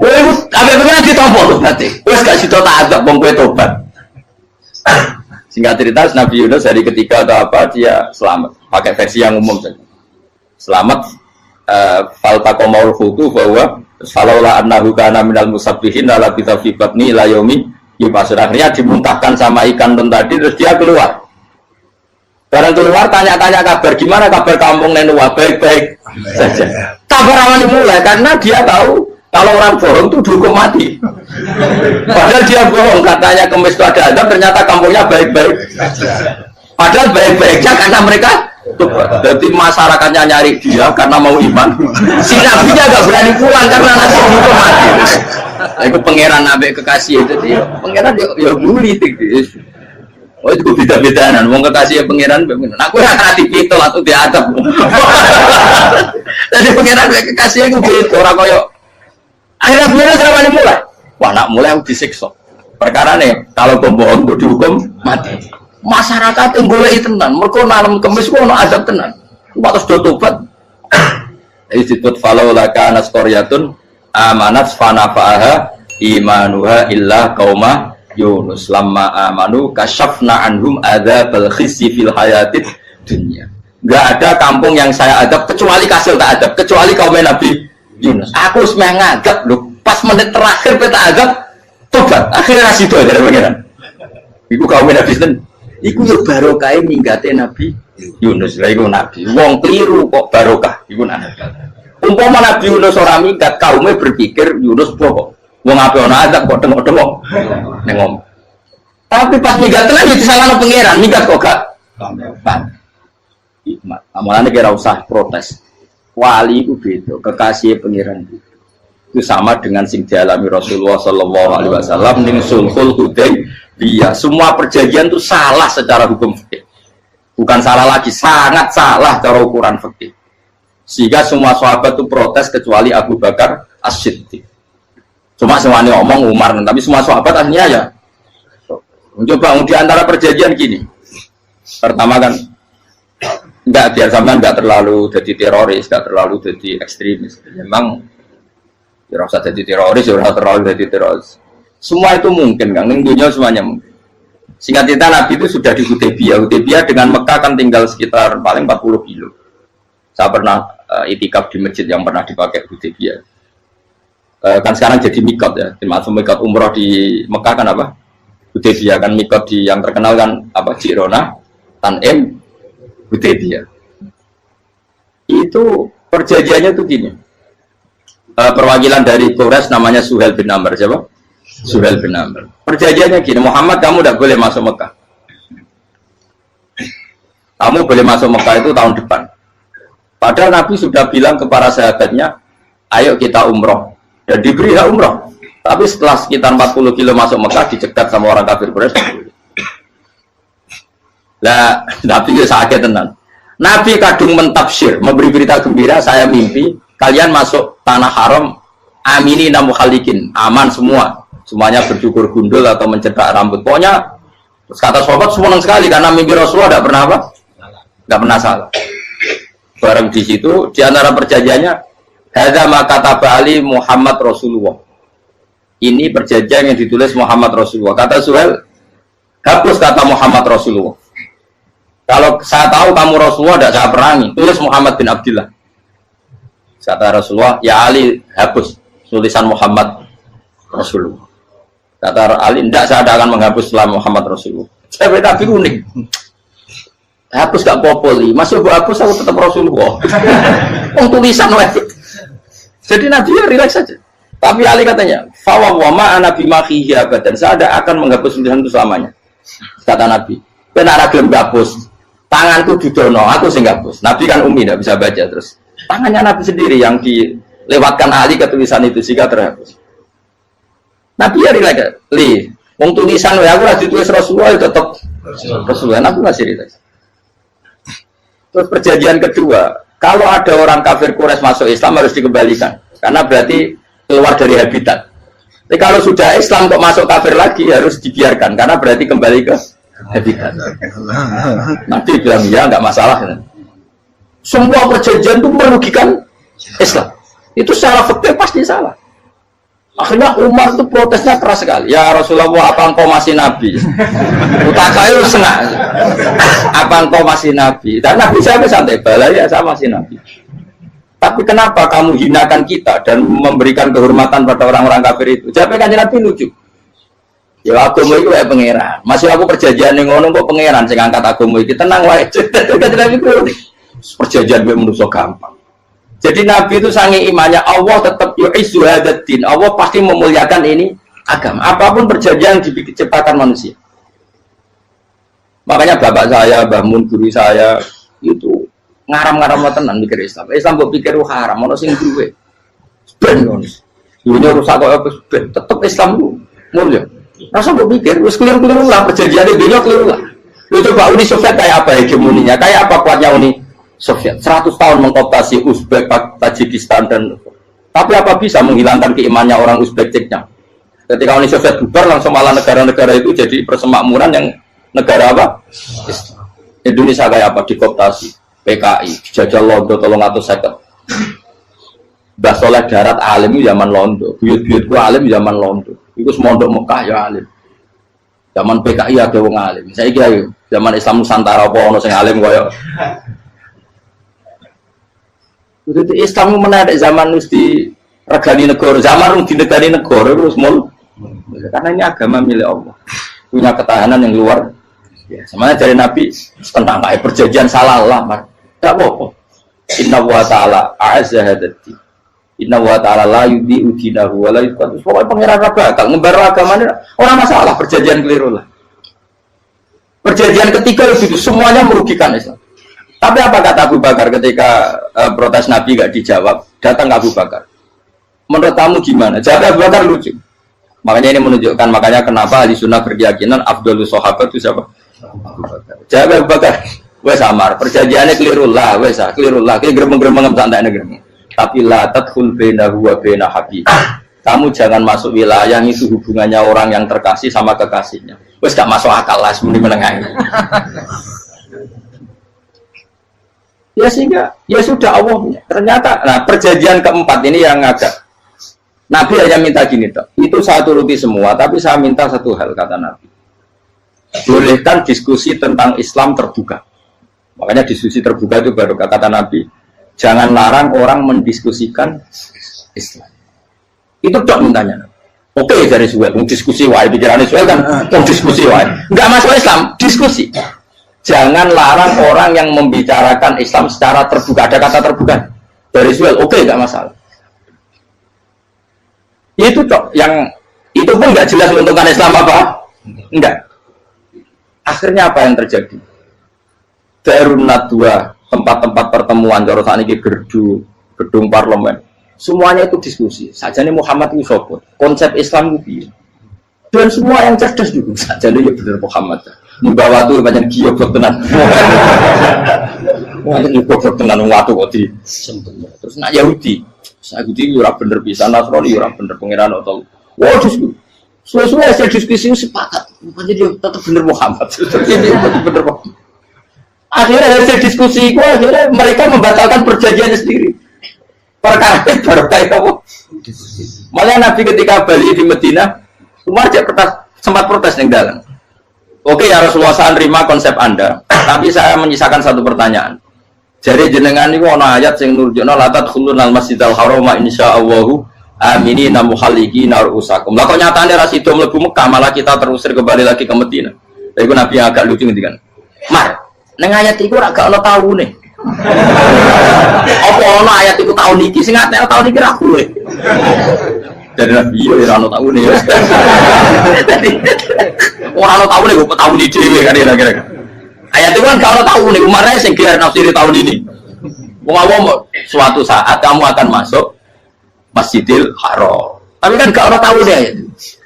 Wes apa pengen ditompo berarti. Wes gak sida tak adab wong kowe tobat. Singkat cerita Nabi Yunus hari ketiga atau apa dia selamat. Pakai versi yang umum saja. Selamat faltaqamaul hutu bahwa falaula annahu kana minal musabbihin la fi batni ila yaumi yub'ats. Akhirnya dimuntahkan sama ikan tadi terus dia keluar. Barang keluar tanya-tanya kabar gimana kabar kampung Nenua baik-baik saja. Kabar awalnya mulai karena dia tahu kalau orang bohong itu dihukum mati. Padahal dia bohong katanya Kemis itu ada adab ternyata kampungnya baik-baik. Padahal baik-baiknya karena mereka jadi masyarakatnya nyari dia karena mau iman. Si nabinya gak berani pulang karena nanti dihukum mati. Itu pangeran nabi kekasih itu dia. Pangeran ya bully gitu. Oh itu beda-bedaan, mau kekasih pangeran, aku yang hati itu atau diadab. Jadi pangeran kekasih itu gitu, orang koyo. Akhirnya pangeran selama mulai, wah nak mulai aku disiksa. Perkara nih, kalau bohong itu dihukum mati. Masyarakat yang boleh tenan, mereka malam Kamis itu ada adab tenan. Waktu sudah tobat, disebut falaula kana qaryatun amanat fanafa'aha imanuha illa qauma Yunus lamma amanu kasyafna anhum adzabal khizyi fil hayatid dunya. Enggak ada kampung yang saya adab kecuali kasil tak adab, kecuali kaum Nabi Yunus. Aku semeh ngadab lho, pas menit terakhir peta adab Tobat. Akhirnya nasi itu aja pengiran. Iku kaum Nabi Sinten. Iku yo barokah minggate Nabi Yunus. Lah iku Nabi. Wong keliru kok barokah. Iku Nabi. Umpama Nabi Yunus ora minggat, kaumnya berpikir Yunus bokok. Wong ape ana azab kok tengok-tengok. Ning ngomong. Tapi pas minggat tenan yo disalahno pangeran, minggat kok gak. Hikmat. Amalane kira usah protes. Wali itu beda, kekasih pangeran itu sama dengan sing dialami Rasulullah Sallallahu Alaihi Wasallam ning Sulhul Hudaybiyah. Semua perjanjian itu salah secara hukum fikih. Bukan salah lagi, sangat salah cara ukuran fikih. Sehingga semua sahabat itu protes kecuali Abu Bakar As-Siddiq. Cuma semuanya ngomong Umar, tapi semua sahabat akhirnya ya. Coba di antara perjanjian gini. Pertama kan enggak, biar sampean enggak terlalu jadi teroris, enggak terlalu jadi ekstremis. Memang ya usah jadi teroris, ya usah terlalu jadi teroris. Semua itu mungkin kan, dunia semuanya mungkin. Singkat cerita Nabi itu sudah di Hudaybiyah. Hudaybiyah dengan Mekah kan tinggal sekitar paling 40 kilo. Saya pernah itikaf di masjid yang pernah dipakai Hudaybiyah. Kan sekarang jadi mikot ya, termasuk mikot umroh di Mekah kan apa? Hudaybiyah kan mikot di yang terkenal kan apa? Jirona, Tanim, Hudaybiyah. Itu perjanjiannya tuh gini. Perwakilan dari Quraisy namanya Suhail bin Amr, siapa? Suhail bin Amr. Perjanjiannya gini, Muhammad kamu tidak boleh masuk Mekah. Kamu boleh masuk Mekah itu tahun depan. Padahal Nabi sudah bilang kepada sahabatnya, ayo kita umroh. Dan diberi hak umroh. Tapi setelah sekitar 40 kilo masuk Mekah, dicegat sama orang kafir Quraisy. Lah, Nabi itu sakit tenan. Nabi kadung mentafsir, memberi berita gembira, saya mimpi kalian masuk tanah haram amini namukhalikin, aman semua. Semuanya bercukur gundul atau mencetak rambut. Pokoknya kata sahabat senang sekali karena mimpi Rasulullah tidak pernah apa? Tidak pernah salah. Bareng di situ di antara perjanjiannya hadza ma kataba ali Muhammad Rasulullah. Ini perjanjian yang ditulis Muhammad Rasulullah. Kata Suhail, hapus kata Muhammad Rasulullah. Kalau saya tahu kamu Rasulullah tidak saya perangi, tulis Muhammad bin Abdullah. Kata Rasulullah, ya Ali hapus tulisan Muhammad Rasulullah. Kata Ali, tidak saya akan menghapus setelah Muhammad Rasulullah. Saya tapi unik. Hapus gak popoli, masih gue hapus aku tetap Rasulullah. Tulisan wajib. Jadi Nabi ya relax saja. Tapi Ali katanya, fawwama ana bimakhihi abadan. Saya tidak akan menghapus tulisan itu selamanya. Kata Nabi, benar gelem hapus. Tanganku didono, aku sing hapus. Nabi kan umi tidak bisa baca terus. Tangannya Nabi sendiri yang dilewatkan Ali ke tulisan itu sehingga terhapus. Nabi ya relax. Wong tulisan ya aku lagi tulis Rasulullah tetap Rasulullah. Aku masih relax. Terus perjanjian kedua, kalau ada orang kafir Quraisy masuk Islam harus dikembalikan, karena berarti keluar dari habitat. Tapi kalau sudah Islam kok masuk kafir lagi harus dibiarkan, karena berarti kembali ke habitat. Nanti bilang ya nggak masalah. Semua perjanjian itu merugikan Islam. Itu secara fikih pasti salah. Akhirnya Umar itu protesnya keras sekali. Ya Rasulullah, apa engkau masih Nabi? Utakayu senang. Apa engkau masih Nabi? Dan Nabi saya santai balai, ya saya masih Nabi. Tapi kenapa kamu hinakan kita dan memberikan kehormatan pada orang-orang kafir itu? Jawabnya kan Nabi lucu. Ya agama itu kayak pangeran. Masih aku perjanjian yang ngono kok pangeran sing angkat agama iki tenang wae. Nabi perjanjian gue menurut gampang. Jadi Nabi itu sange imannya Allah tetap yu'izzu hadzal-din. Allah pasti memuliakan ini agama. Apapun perjanjian diciptakan manusia. Makanya bapak saya, Mbah Mun, guru saya itu ngaram-ngaram tenan mikir Islam. Islam kok pikir haram, ono sing duwe. Ben ngono. Dunia rusak kok tetep Islam itu mulia. Rasa kok pikir wis keliru-keliru lah perjanjian dunia keliru lah. Lu coba Uni Soviet kayak apa hegemoninya? Kayak apa kuatnya Uni Soviet? 100 tahun mengkooptasi Uzbek, Tajikistan dan tapi apa bisa menghilangkan keimannya orang Uzbek Ceknya? Ketika Uni Soviet bubar langsung malah negara-negara itu jadi persemakmuran yang negara apa? Indonesia kayak apa? Dikooptasi PKI, jajah Londo tolong atau seket. Mbah Soleh Darat alim zaman Londo, buyut-buyutku alim zaman Londo. Iku semondok Mekah ya alim. Zaman PKI ada wong alim. Saiki ayo zaman Islam Nusantara apa ono sing alim kaya itu Islam menarik zaman mesti regani negara, zaman rung dinegani negara terus Karena ini agama milik Allah, punya ketahanan yang luar biasa. Semuanya dari Nabi tentang perjanjian salah lamar, tak apa-apa. Inna wa ta'ala a'azza hadati. Inna wa ta'ala la yudhi'u dinahu wa la yudhi'u. Pokoknya pangeran bakal ngembar agamanya orang masalah perjanjian keliru lah. Perjanjian ketiga itu semuanya merugikan Islam. Tapi apa kata Abu Bakar ketika protes Nabi gak dijawab? Datang ke Abu Bakar. Menurut kamu gimana? Jawab Abu Bakar lucu. Makanya ini menunjukkan makanya kenapa ahli sunnah berkeyakinan Afdhalus Sahabat itu siapa? Abu Bakar. Jawab Abu Bakar. Wes samar, perjanjiannya keliru lah, wes keliru lah. Kita gremeng-gremeng santai gremeng. Tapi la tadkhul bainahu wa baina habib. Kamu jangan masuk wilayah yang itu hubungannya orang yang terkasih sama kekasihnya. Wes gak masuk akal lah semuanya menengah. Ya sehingga ya sudah Allah ternyata nah perjanjian keempat ini yang agak Nabi hanya minta gini toh. Itu saya turuti semua tapi saya minta satu hal kata Nabi. Bolehkan diskusi tentang Islam terbuka. Makanya diskusi terbuka itu baru kata Nabi jangan larang orang mendiskusikan Islam. Itu dok mintanya. Oke dari Suwel diskusi wae pikirannya Suwel kan diskusi wae. Enggak masuk Islam, diskusi. Jangan larang orang yang membicarakan Islam secara terbuka. Ada kata terbuka dari Suwel, oke, nggak masalah. Itu cok, yang itu pun nggak jelas menentukan Islam apa, enggak. Akhirnya apa yang terjadi? Darun Nadwa, tempat-tempat pertemuan, cara saat ini gedung parlemen, semuanya itu diskusi. Sajane Muhammad itu sopot, konsep Islam itu, dan semua yang cerdas juga. Sajane ya benar Muhammad. Membawa tuh banyak giok tenan. Banyak giok tenan waktu kok di. Terus nak Yahudi ora bener bisa, Nasrani ora bener pangeran atau. Wah diskusi. Suwe-suwe hasil diskusi sepakat. Jadi tetap bener Muhammad. Jadi bener Muhammad. Akhirnya hasil diskusi itu akhirnya mereka membatalkan perjanjiannya sendiri. Perkara baru kayak apa? Malah Nabi ketika balik di Medina, Umar sempat protes yang dalam. Oke ya Rasulullah saya terima konsep Anda, tapi saya menyisakan satu pertanyaan. Jadi jenengan ini ana ayat sing nurjukna la tadkhulunal masjidal haram insyaallahu aminina muhallikina ru'usakum. Lah kok nyatane ra sida mlebu Mekah malah kita terusir kembali lagi ke Madinah. Lha iku Nabi yang agak lucu ngendikan. Mar, ning ayat iku ra gak ana taune. Apa ana ayat iku taun iki sing ngatene taun iki ra kowe. Dari Nabi ya ora taune ya. Orang tahu nih, gue tahu di dewi kan kira-kira. Ayat itu kan kalau tahu nih, kemarin saya kira nafsiri tahun ini. Mau suatu saat kamu akan masuk Masjidil Haram. Tapi kan kalau tahu deh ayat itu.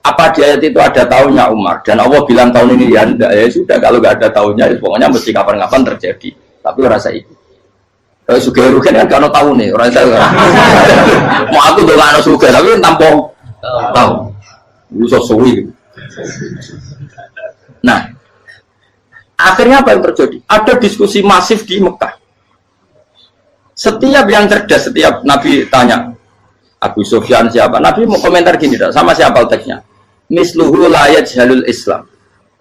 Apa di ayat itu ada tahunnya Umar dan Allah bilang tahun ini ya enggak ya sudah kalau nggak ada tahunnya pokoknya mesti kapan-kapan terjadi. Tapi rasa itu. Kalau suka rugen kan kalau tahu nih orang saya. Mau aku tuh nggak suka tapi tanpa tahu. Lu sosoi gitu. Nah, akhirnya apa yang terjadi? Ada diskusi masif di Mekah. Setiap yang cerdas, setiap Nabi tanya, Abu Sufyan siapa? Nabi mau komentar gini, sama siapa teksnya? Misluhu la yajhalul Islam.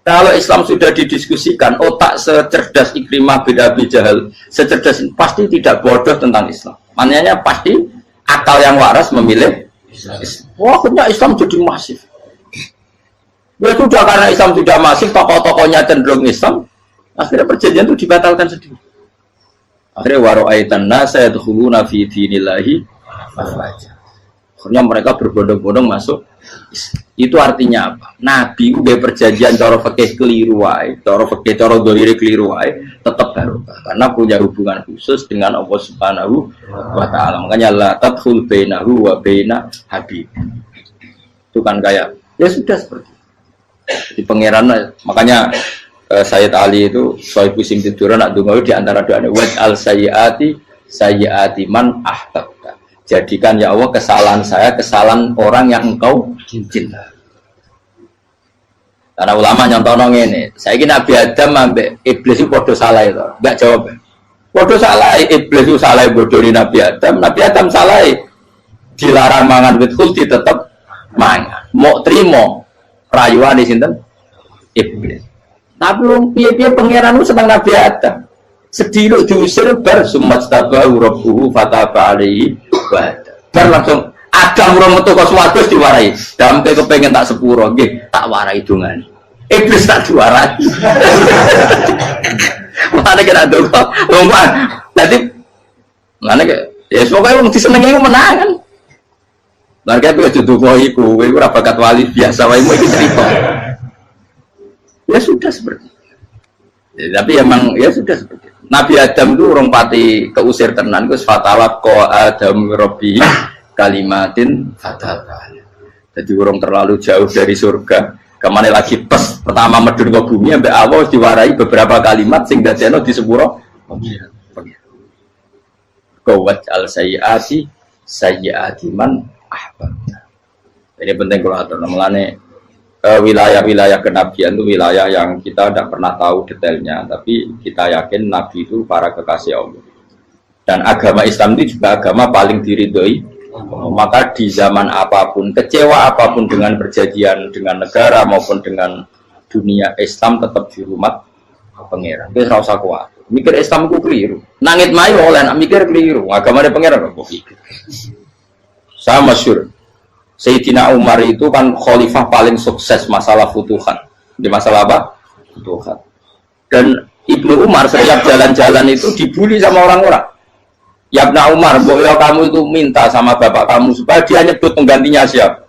Kalau Islam sudah didiskusikan, otak secerdas Ikrimah bin Abi Jahal, secerdas pasti tidak bodoh tentang Islam. Maknanya pasti akal yang waras memilih Islam. Wah, akhirnya Islam jadi masif. Ya sudah karena Islam sudah masif, tokoh-tokohnya cenderung Islam, akhirnya perjanjian itu dibatalkan sendiri. Akhirnya waro'aitan nasa yadkhuluna fi dinillahi afwaja. Akhirnya mereka berbondong-bondong masuk. Itu artinya apa? Nabi udah perjanjian cara fikih keliru wae, cara fikih cara dzahir keliru wae, tetap barokah karena punya hubungan khusus dengan Allah Subhanahu wa taala. Makanya la tadkhul bainahu wa baina habib. Itu kan kayak ya sudah seperti di pangeran, makanya Sayyid Ali itu soal pusing tiduran nak dungo di antara doanya wad al sayyati man ahbabta. Jadikan ya Allah kesalahan saya kesalahan orang yang engkau cinta. Karena ulama nyontono ngene, saiki Nabi Adam ambek iblis itu padha salah itu. Enggak jawab. Padha salah, iblis itu salah bodohi Nabi Adam salah. Dilarang mangan wit khuldi tetep mangan. Mau trimo rayuan di sinten iblis. Tapi piye-piye pangeran lu seneng Nabi Adam. Sedih diusir bar sumat tabahu rabbuhu fataba alaihi wa bar langsung Adam urung metu kok swarga diwarai. Damke kepengin tak sepuro, nggih, tak warai dongane. Iblis tak diwarai. Mane kira donga, lompat. Dadi mane ya pokoke wong disenengi ku menang kan. Lah kaya kudu donga iku, kowe ora bakat wali biasa wae mau iki cerita. Ya sudah seperti. Ya, tapi emang ya sudah seperti. Nabi Adam itu orang pati keusir tenan Gus fatawat ko Adam Robbi kalimatin fatal. Jadi orang terlalu jauh dari surga. Kemana lagi pas pertama medun ke bumi sampai Allah diwarai beberapa kalimat sing dadekno di sepuro. Kawat al sayyiati man ahbab. Ini penting kalau atur namanya wilayah-wilayah kenabian itu wilayah yang kita tidak pernah tahu detailnya, tapi kita yakin Nabi itu para kekasih Allah. Dan agama Islam itu juga agama paling diridhoi. Maka di zaman apapun, kecewa apapun dengan perjanjian dengan negara maupun dengan dunia, Islam tetap di rumah pangeran. Itu rasa kuat. Mikir Islam itu keliru. Nangit mayu oleh nak mikir keliru. Agama dia pangeran kok pikir. Saya masyhur. Sayyidina Umar itu kan khalifah paling sukses masalah futuhat. Di masalah apa? Futuhat. Dan Ibnu Umar setiap jalan-jalan itu dibully sama orang-orang. Ya Ibnu Umar, boleh kamu itu minta sama bapak kamu supaya dia nyebut penggantinya siapa?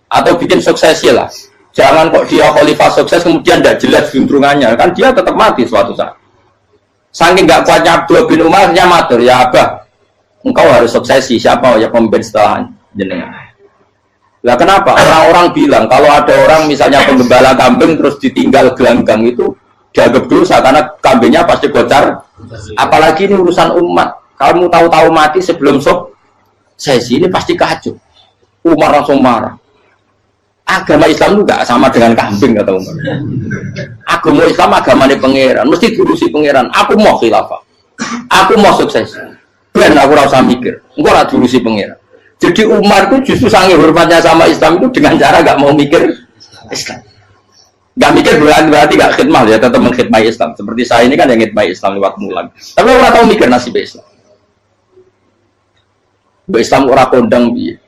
Atau bikin suksesi lah. Jangan kok dia khalifah sukses kemudian tidak jelas juntrungannya. Kan dia tetap mati suatu saat. Saking gak kuatnya Abdullah bin Umar, dia matur, ya Abah, engkau harus suksesi. Siapa ya pemimpin setelah jenengan? Lah kenapa? Orang-orang bilang kalau ada orang misalnya penggembala kambing terus ditinggal gelanggang itu dianggap dosa karena kambingnya pasti bocor. Apalagi ini urusan umat. Kamu tahu-tahu mati sebelum sesi ini pasti kacau. Umar langsung marah. Agama Islam itu gak sama dengan kambing kata Umar. Agama Islam agamanya pangeran, mesti diurusi pangeran. Aku mau khilafah. Aku mau sukses. Ben aku rasa mikir. Engko ora diurusi pangeran. Jadi Umar itu justru sangat hormatnya sama Islam itu dengan cara gak mau mikir Islam. Gak mikir berarti gak khidmah ya, tetap mengkhidmati Islam. Seperti saya ini kan yang khidmati Islam lewat mulan. Tapi orang tahu mikir nasib Islam. Islam orang kondang biye.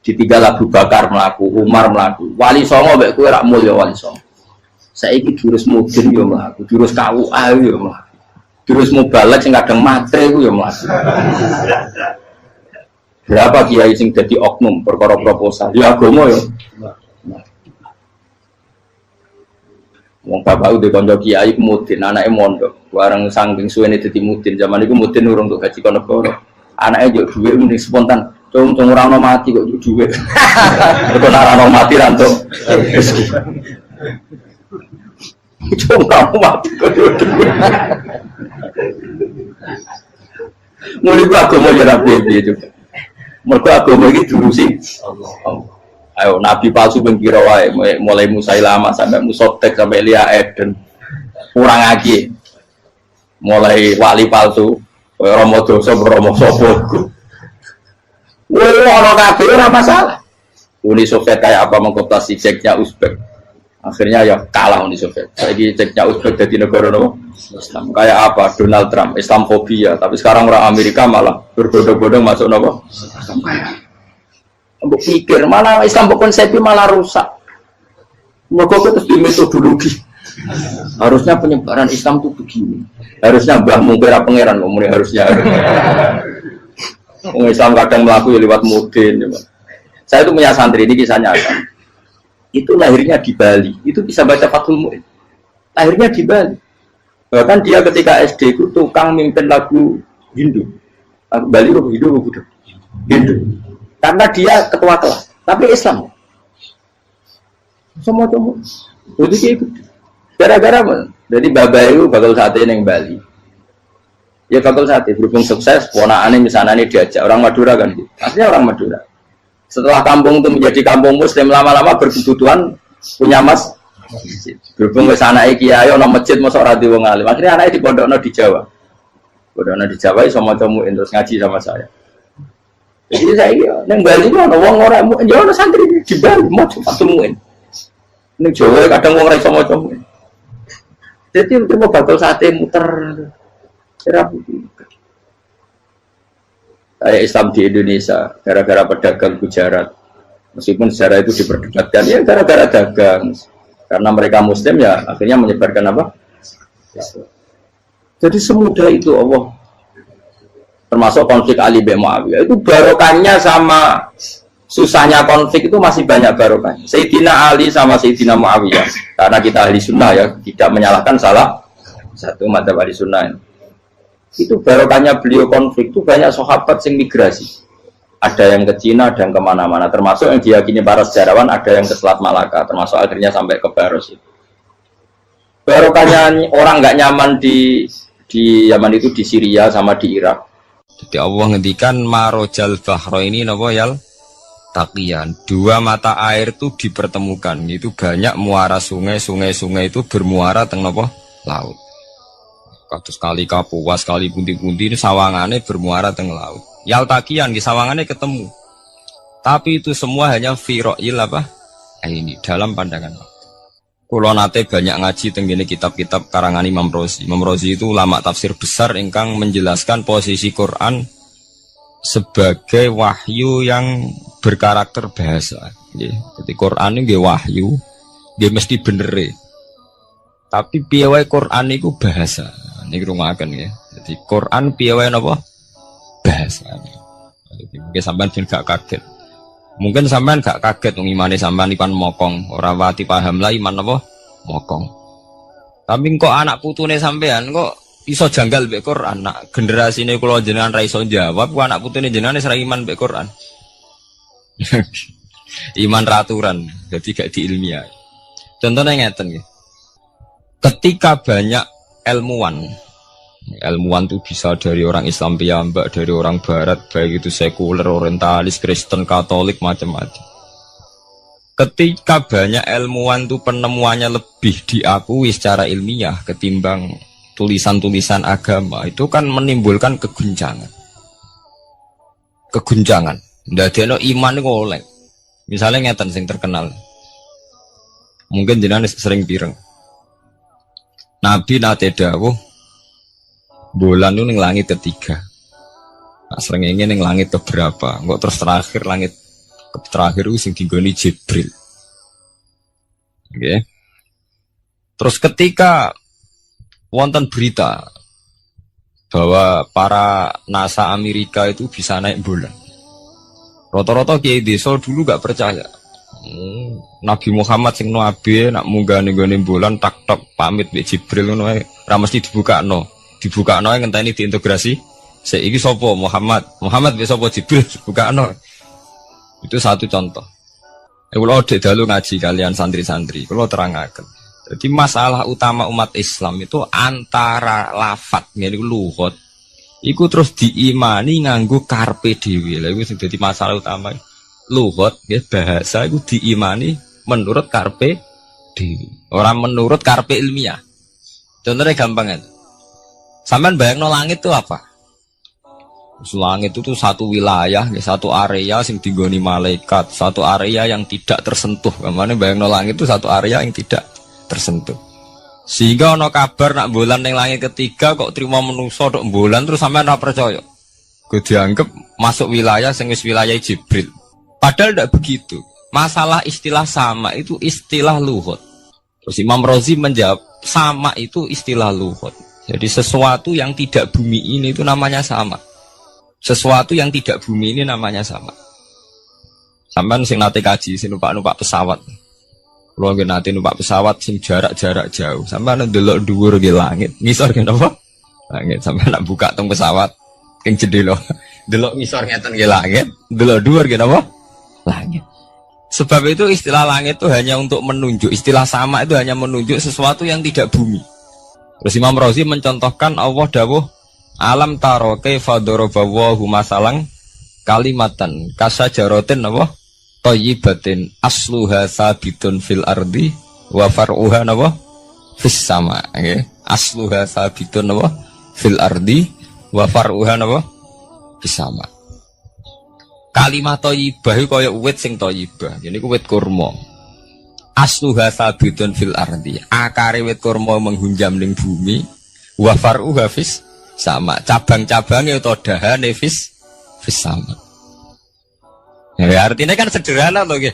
Ditinggal Abu Bakar melaku, Umar melaku, Wali Songo mbek kowe rak mulya Wali Songo. Saiki jurus mudin yo mlaku, jurus KUA yo mlaku. Jurus mubalek sing kadang matre ku yo mlaku. Berapa kiai sing dadi oknum perkara proposal? Ya agama yo. Wong bapak udah kanca kiai mudin, anake mondok. Bareng saking suwene dadi mudin, zaman iku mudin urung untuk gaji kono negara. Anake yo dhuwit mending spontan. Cung ora ono mati kok dhuwit. Kok ora ono mati ra entuk rezeki. Cung kamu mati kok dhuwit. Mulai agama ya rapi juga. Mergo agama iki diurusi Allah. Ayo nabi palsu ben kira wae mulai Musailama sampai Musotek sampai Elia Eden. Kurang lagi. Mulai wali palsu, Romo dosa Romo sapa. Wah, orang kafir ora masalah. Uni Soviet kayak apa mengkooptasi Ceknya Uzbek. Akhirnya ya kalah Uni Soviet. Lagi Ceknya Uzbek jadi negara Islam. Kayak apa? Donald Trump, Islamfobia. Tapi sekarang orang Amerika malah berbodong-bodong masuk nopo. Mbok pikir malah Islam konsepnya malah rusak. Mergo terus di metodologi. Harusnya penyebaran Islam itu begini. Harusnya Mbah Mungkira pangeran ngomongnya harusnya. Islam kadang melaku ya lewat mudin. Saya itu punya santri ini kisahnya kan. Itu lahirnya di Bali. Itu bisa baca Fathul Mu'in. Lahirnya di Bali. Bahkan dia ketika SD itu tukang mimpin lagu Hindu. Bali itu Hindu. Karena dia ketua kelas. Tapi Islam. Semua. Jadi kayak gitu. Gara-gara jadi Bapak itu bakal saat ini yang Bali. Ya bakal saat itu berhubung sukses, ponakannya misalnya ini diajak orang Madura kan gitu. Aslinya orang Madura. Setelah kampung itu menjadi kampung Muslim lama-lama berkebutuhan punya masjid. Berhubung ke sana kiai ono masjid mosok ora wong alim. Akhirnya anaknya dipondokno di Jawa. Pondokno di Jawa iso maca muin terus ngaji sama saya. Jadi saya nang Bali ono wong ora muin, ya ono santri di Bali maca Fathul Muin. Ning Jawa kadang wong ora iso maca muin. Jadi itu bakal sate muter. kayak Islam di Indonesia gara-gara pedagang Gujarat. Meskipun sejarah itu diperdebatkan ya gara-gara dagang. Karena mereka Muslim ya akhirnya menyebarkan apa? Islam. Jadi semudah itu Allah. Termasuk konflik Ali bin Muawiyah itu barokahnya sama susahnya konflik itu masih banyak barokahnya. Sayyidina Ali sama Sayyidina Muawiyah karena kita ahli sunnah ya tidak menyalahkan salah satu madzhab ahli sunnah. Itu barokahnya beliau konflik itu banyak sahabat yang migrasi. Ada yang ke Cina, ada yang kemana-mana. Termasuk yang diyakini para sejarawan ada yang ke Selat Malaka. Termasuk akhirnya sampai ke Baros itu. Barokahnya orang nggak nyaman di Yaman itu di Syria sama di Irak. Jadi Allah ngendikan marojal bahro ini napa yal taqiyan. Dua mata air itu dipertemukan. Itu banyak muara sungai itu bermuara teng napa laut. Kados kali Kapuas, kali pundi-pundi ini sawangane bermuara teng laut. Yal taqiyan di sawangane ketemu. Tapi itu semua hanya firoil apa? Ini dalam pandangan. Kulo nate banyak ngaji tenggene kitab-kitab karangan Imam Rozi. Imam Rozi itu ulama tafsir besar ingkang menjelaskan posisi Quran sebagai wahyu yang berkarakter bahasa. Jadi Quran ini wahyu, dia mesti bener. Tapi piye wae Quran itu bahasa. Niki rungaken ya. Jadi Quran piye wae napa? Bahasa. Jadi mungkin sampean ben gak kaget. Mungkin sampean gak kaget wong imane sampean ipan mokong, ora wati paham lah iman apa mokong. Tapi kok anak putune sampean kok iso janggal mbek Quran. Nak generasine kula jenengan ra iso jawab, kok anak putune jenengan wis ra iman mbek Quran. Iman raturan, jadi gak diilmiah. Contohnya ngeten nggih. Ketika banyak ilmuwan itu bisa dari orang Islam piyambak, dari orang Barat, baik itu sekuler, orientalis, Kristen, Katolik, macam-macam. Ketika banyak ilmuwan itu penemuannya lebih diakui secara ilmiah ketimbang tulisan-tulisan agama, itu kan menimbulkan keguncangan. Ndadekno iman iku oleh. Misalnya ngeten sing terkenal. Mungkin jenengan sering pireng. Nabi nate dawuh bulan itu ning langit ketiga. Nah, srengenge ning langit keberapa? Kok terus terakhir langit terakhir itu sing digoni Jibril. Oke. Terus ketika wonten berita bahwa para NASA Amerika itu bisa naik bulan. Rata-rata kiai desa dulu gak percaya. Nabi Muhammad sing nabi nak munggah ning bulan tak-tak pamit mbek Jibril ngono ae ora mesti dibukakno ngenteni diintegrasi. Saiki sapa Muhammad mbek sapa Jibril dibukakno. Itu satu contoh. Kula dek dalu ngaji kalian santri-santri, kula terangaken. Jadi masalah utama umat Islam itu antara lafat ngene luhut iku terus diimani nganggo karpe dhewe. Lha iku sing dadi masalah utama. Luhut ya bahasa iku diimani menurut karpe dhewe, ora menurut karpe ilmiah. Contohnya gampang kan. Sampeyan bayangno langit itu apa? Langit itu satu wilayah, satu area yang digoni malaikat, satu area yang tidak tersentuh. Kemana bayangno langit itu satu area yang tidak tersentuh. Sehingga ono kabar nak bulan yang langit ketiga kok terima menungso tok bulan terus sampean ora percaya. Gue dianggap masuk wilayah sing wis wilayah Jibril. Padahal tidak begitu. Masalah istilah sama itu istilah luhut. Terus Imam Rozi menjawab sama itu istilah luhut. Jadi sesuatu yang tidak bumi ini itu namanya sama. Sesuatu yang tidak bumi ini namanya sama. Sampean sing nate kaji sing numpak pesawat. Kulo nggih nate numpak pesawat sing jarak-jarak jauh. Sampean ndelok dhuwur nggih langit. Ngisor nggih napa? Langit. Sampean nak buka teng pesawat ing jendela. Delok ngisor ngeten nggih langit, delok dhuwur nggih napa? Langit. Sebab itu istilah langit itu hanya untuk menunjuk, istilah sama itu hanya menunjuk sesuatu yang tidak bumi. Terus Imam Razi mencontohkan Allah dawuh alam taro kaifa daraballahu masalan kalimatan kasajaratin apa thayyibatin asluha sabitun fil ardi wa far'uha apa fis sama nggih asluha sabitun apa fil ardi wa far'uha apa fis sama. Kalimat thayyibah iku kaya wit sing thayyibah yani ku wit kurma. Asluha sabitun fil ardi, akare wit kurma menghunjam ning bumi, wa far'uha fis sama, cabang-cabangnya atau dahane fis fis sama. Ya artinya kan sederhana loh nggih.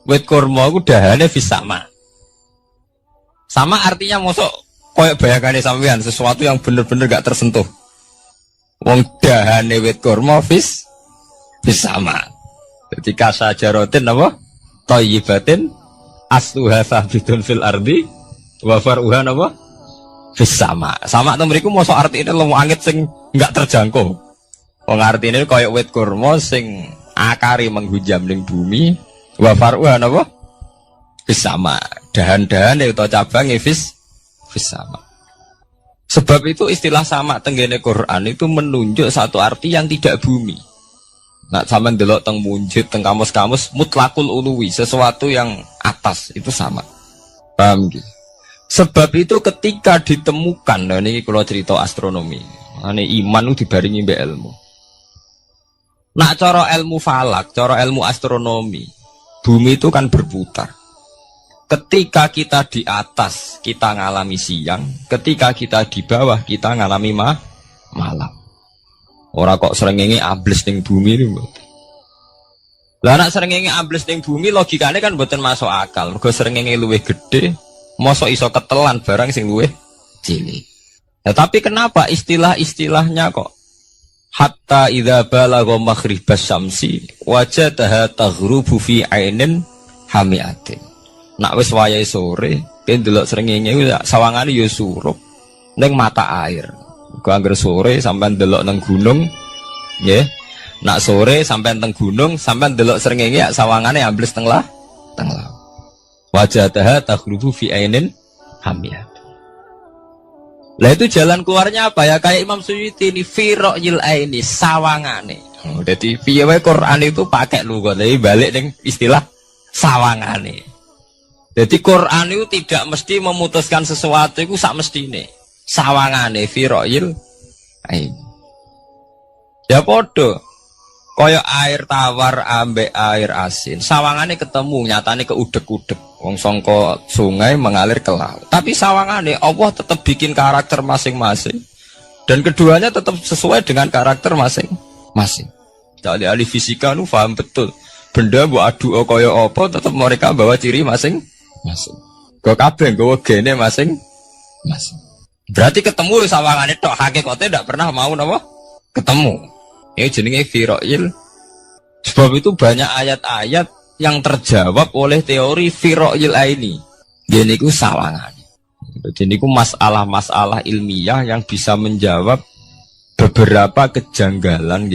Wit kurma ku dahane fis sama. Sama artinya mosok koyo bayangane sampean sesuatu yang bener-bener gak tersentuh. Wong dahane wit kurma fis sama. Jadi kasajarotin apa? Thayyibatin asluha sabitun fil ardi wa faruha apa? Fis sama. Sama to mriku mosok artine lemu angit sing enggak terjangkau. Wong artine koyo wit kurma sing akari menghujam ning bumi wa faruha apa? Fis sama. Dahan-dahan utawa cabange fis sama. Sebab itu istilah sama tenggene Quran itu menunjuk satu arti yang tidak bumi. Nah, sama delok teng munjid teng kamus-kamus mutlakul uluwi, sesuatu yang atas itu sama. Paham gitu? Sebab itu ketika ditemukan, nah ini kalau cerita astronomi, ini iman itu dibaringi mbek ilmu. Nak cara ilmu falak, cara ilmu astronomi, bumi itu kan berputar. Ketika kita di atas, kita ngalami siang. Ketika kita di bawah, kita ngalami malam. Orang kok srengenge ambles ning bumi niku. Lah nek srengenge ambles ning bumi logikane kan mboten masuk akal. Mergo srengenge luwih gedhe, mosok iso ketelan barang sing luwih cilik. Nah, tapi kenapa istilah-istilahnya kok hatta idza balagha maghribas syamsi wajadaha taghrubu fi ainin hamiatin. Nak wis wayahe sore, ben delok srengenge sawangane ya surup ning mata air. Kok anggere sore sampean delok nang gunung, nggih. Nak sore sampean teng gunung, sampean delok srengenge sawangane ambles teng laut. Wajadaha taghrubu fi ainin hamiyah. Lah itu jalan keluarnya apa ya? Kayak Imam Suyuti ini firaqil aini sawangane. Jadi piye wae Quran itu pakai lugat, tapi balik ning istilah sawangane. Jadi Quran itu tidak mesti memutuskan sesuatu itu sak mestine. Sawangane firaqil aini. Ya podo. Kaya air tawar ambek air asin. Sawangane ketemu, nyatane keudek-udek. Wong sangka sungai mengalir ke laut. Tapi sawangane Allah tetap bikin karakter masing-masing. Dan keduanya tetap sesuai dengan karakter masing-masing. Jadi ahli fisika nu paham betul. Benda mbok adu kaya apa tetap mereka bawa ciri masing-masing. Kok kabeh nggawa gene masing-masing. Berarti ketemu sawangane tok hakikate ndak pernah mau napa? Ketemu. Ini jenenge firaqil. Sebab itu banyak ayat-ayat yang terjawab oleh teori firaqil aini. Jadi itu sawangan. Jadi itu masalah-masalah ilmiah yang bisa menjawab beberapa kejanggalan,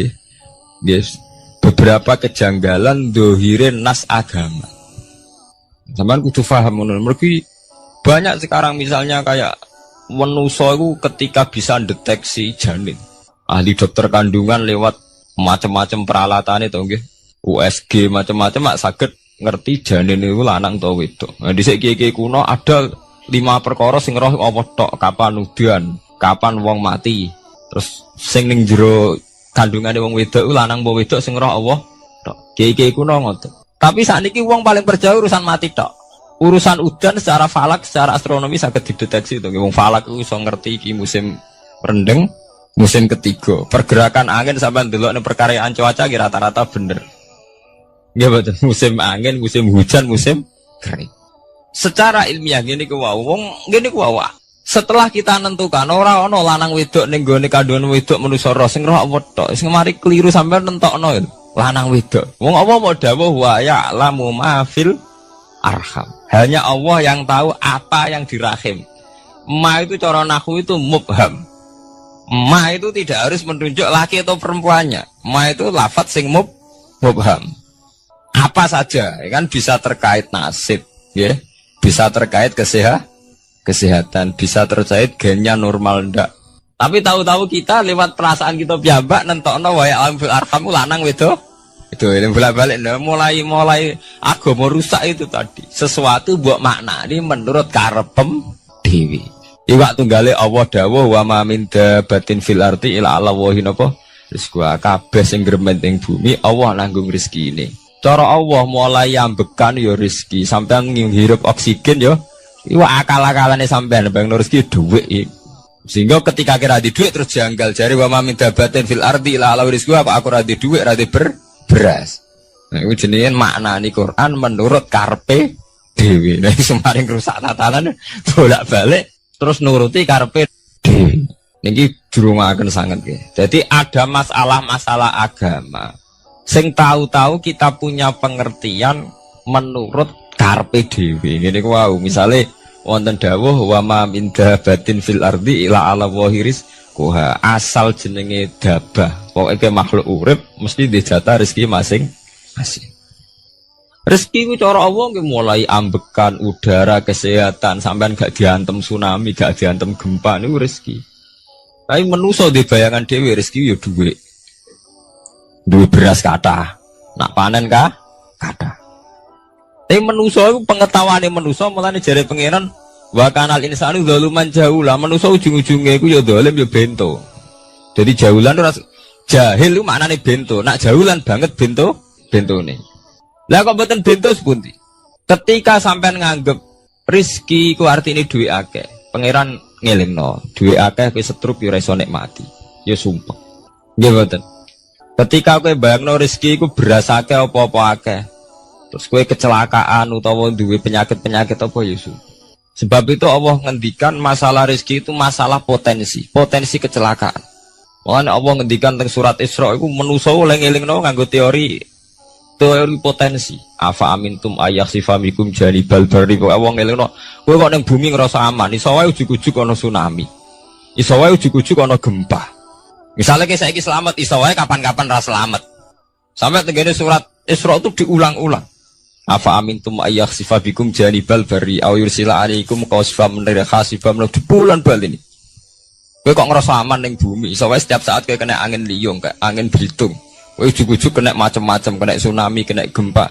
yes. Beberapa kejanggalan dohirin nas agama. Sampeyan kudu paham ngono. Mergi banyak sekarang misalnya kayak manusa itu ketika bisa deteksi janin. Ahli dokter kandungan lewat macam-macam peralatan itu nggih. USG macam-macam mak saged ngerti janin itu lanang atau wedok. Nah dhisik kiye-kiye kuno ada 5 perkara sing roh apa tok, kapan udan, kapan wong mati. Terus sing ning jero kandungane wong wedok ku lanang apa wedok sing roh Allah tok. Kiye-kiye kuno ngoten. Tapi sakniki wong paling percaya urusan mati tok. Urusan udan secara falak, secara astronomi saged dideteksi to. Wong falak ku iso ngerti iki musim rendeng. Musim ketiga, pergerakan angin sampai ndelok ning perkaryaan cuaca rata-rata bener. Nggih betul, musim angin, musim hujan, musim kering. Secara ilmiah ngene ku wae, wong ngene ku wae. Setelah kita nentukan ora ana lanang wedok ning gone kandungan wedok manusa roh sing roh apa tok, sing mari keliru sampean nentokno lanang wedok. Wong apa mau dawuh wa ya'lamu ma fil arham. Hanya Allah yang tahu apa yang di rahim. Ma itu cara nahwu itu mubham. Ma itu tidak harus menunjuk laki atau perempuannya. Ma itu lafadz sing mubham. Apa saja, kan bisa terkait nasib, ya, bisa terkait kesehatan, bisa terkait gennya normal ndak. Tapi tahu-tahu kita lewat perasaan kita piyambak nentokno wa alam fil arham lanang wedok. Itu yang bolak-balik mulai agama rusak itu tadi. Sesuatu buat makna ini menurut karepem dewi. Iwak tunggale Allah dawuh wa ma min dabatin fil ardi illa Allah napa rizqa kabeh sing gremeng ing bumi Allah nanggung rezekine. Cara Allah mulai ambekan ya rezeki sampean nghirup oksigen ya iwak akal-akalane sampean bang rezeki dhuwit iki. Sehingga ketika kira di duit terus janggal jari wa ma min dabatin fil ardi la ala rizqu apa aku ra di duit ra di beras. Nah, itu jenenge maknani Quran menurut karpe dewi. Nah, semaring rusak tatanan bolak-balik terus nuruti karpe dewi. Niki jurumaken sanget nggih. Jadi ada masalah-masalah agama sing tahu-tahu kita punya pengertian menurut karpe dewi. Ngene ku wau, misale wonten dawuh wa ma min dabatin fil ardi ila ala wahiris kuha, asal jenenge dabah pokoke makhluk urip mesti dijatah rezeki masing-masing. Rezeki ku cara Allah nggih mulai ambekan, udara, kesehatan, sampean gak diantem tsunami, gak diantem gempa niku rezeki. Tapi manusa di bayangan dhewe rezeki ya dhuwit. Duwe beras kathah, nak panen kathah. Tapi manusia itu pengetahuan manusia mulane jare pangeran wa kanal insanu zaluman jahulah. Manusia ujung-ujungnya itu ya zalim ya bento. Jadi jahulan itu jahil itu maknane bento. Nak jahulan banget bentone. Lah kok mboten bento sepundi? Ketika sampean nganggep rezeki ku artine duwe akeh, pangeran ngelingno, duwe akeh kowe setruk ya ora iso nikmati. Ya sumpah. Nggih mboten. Ketika kowe bayangno rezeki ku beras akeh apa-apa akeh. Terus kue kecelakaan utawa duwe penyakit apa Yesus. Sebab itu Allah ngendikan masalah rezeki itu masalah potensi kecelakaan. Makanya Allah ngendikan teng surat Isra itu manusa eling-elingno nganggo teori potensi. Afa amintum ayakhsifa mikum janibal barri. Allah ngelingno kowe kok ning bumi ngrasa aman, iso wae ujug-ujug ana tsunami. Iso wae ujug-ujug ana gempa. Misalnya kayak saiki selamat, iso wae kapan-kapan ra selamat. Sampai tenggene surat Isra itu diulang-ulang. Afa amintum ayakhsifa bikum janibal barri aw yursila alaikum qasfam min khasifam di bulan bal ini. Kowe kok ngerasa aman ning bumi, iso wae setiap saat kowe kena angin liung, kayak angin belitung. Kowe ujug-ujug kena macam-macam, kena tsunami, kena gempa.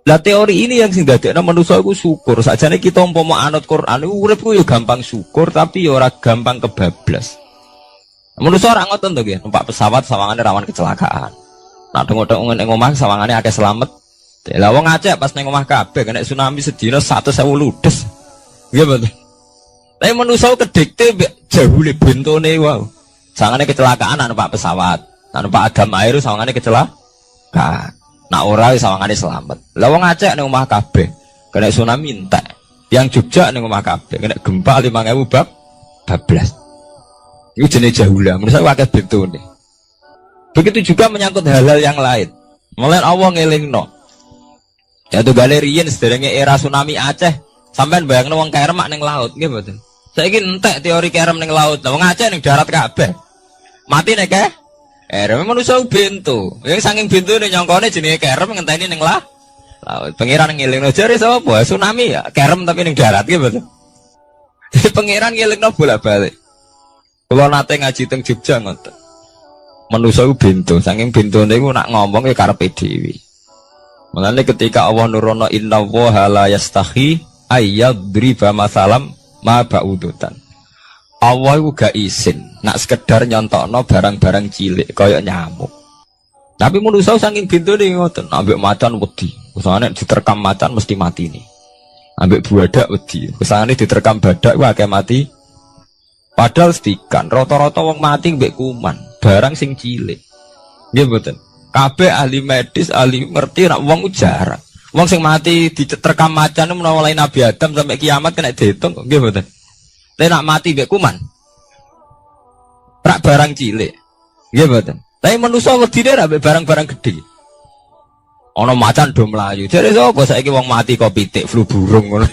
Lah teori ini yang sing dadekno manusa iku syukur. Sakjane kita umpama anut Quran iku urip ku yo gampang syukur tapi yo ora gampang kebablas. Manusa ora ngoten to nggih, numpak pesawat sawangane rawan kecelakaan. Nah dengok-dengok ning omah sawangane akeh slamet. Lah wong Aceh pas ning omah kabeh kena tsunami sedina 100.000 ludes. Nggih betul. Tapi manusa kedikte jahule bentone wae. Sawangane kecelakaan ana numpak pesawat, ana numpak agam air sawangane kecelakaan. Nak ora sawangane selamat. Lah wong Aceh ning omah kabeh kena tsunami entek. Yang Jogja ning omah kabeh kena gempa 5.000 bablas. Iku jenenge jahula. Menurut saya akeh bentone. Begitu juga menyangkut hal-hal yang lain. Mulai Allah ngelingno. Ya tuh galerian sederenge era tsunami Aceh. Sampean bayangno wong kerem ning laut nggih mboten. Saiki entek teori kerem ning laut. Lah wong Aceh ning darat kabeh. Mati nek kerem manusa bento. Yang saking bentone nyongkone jenenge kerem ngenteni ning laut. Pangeran ngelingno jare sapa? Tsunami ya, kerem tapi ning darat nggih mboten. Jadi pangeran ngelingno bolak-balik. Kalau nate ngaji teng Jogja ngoten. Manusa bento, saking bentone iku nak ngomong ya karepe dhewe. Mulane ketika Allah nurono inna woha la yastahi ayyadriba masalam ma ba'udutan. Allah itu gak izin nak sekedar nyontokno barang-barang cilik kaya nyamuk. Tapi manusia saking bintune ngoten, ambek macan wedi. Usane diterkam macan mesti mati nih. Ambek buadak wedi. Usane diterkam badak ku akeh mati. Padahal sedikan rata-rata wong mati mbek kuman, barang sing cilik. Nggih mboten. Kabeh ahli medis, ahli ngerti nak wong jarang. Wong sing mati diterkam macan menawa mulai Nabi Adam sampai kiamat kena diitung nggih mboten. Lha nak mati mbek kuman. Rak barang cilik. Nggih mboten. Tapi manusa wedine ra mbek barang-barang gedhe. Ana macan do mlayu. Jare sapa saiki wong mati kok pitik flu burung ngono.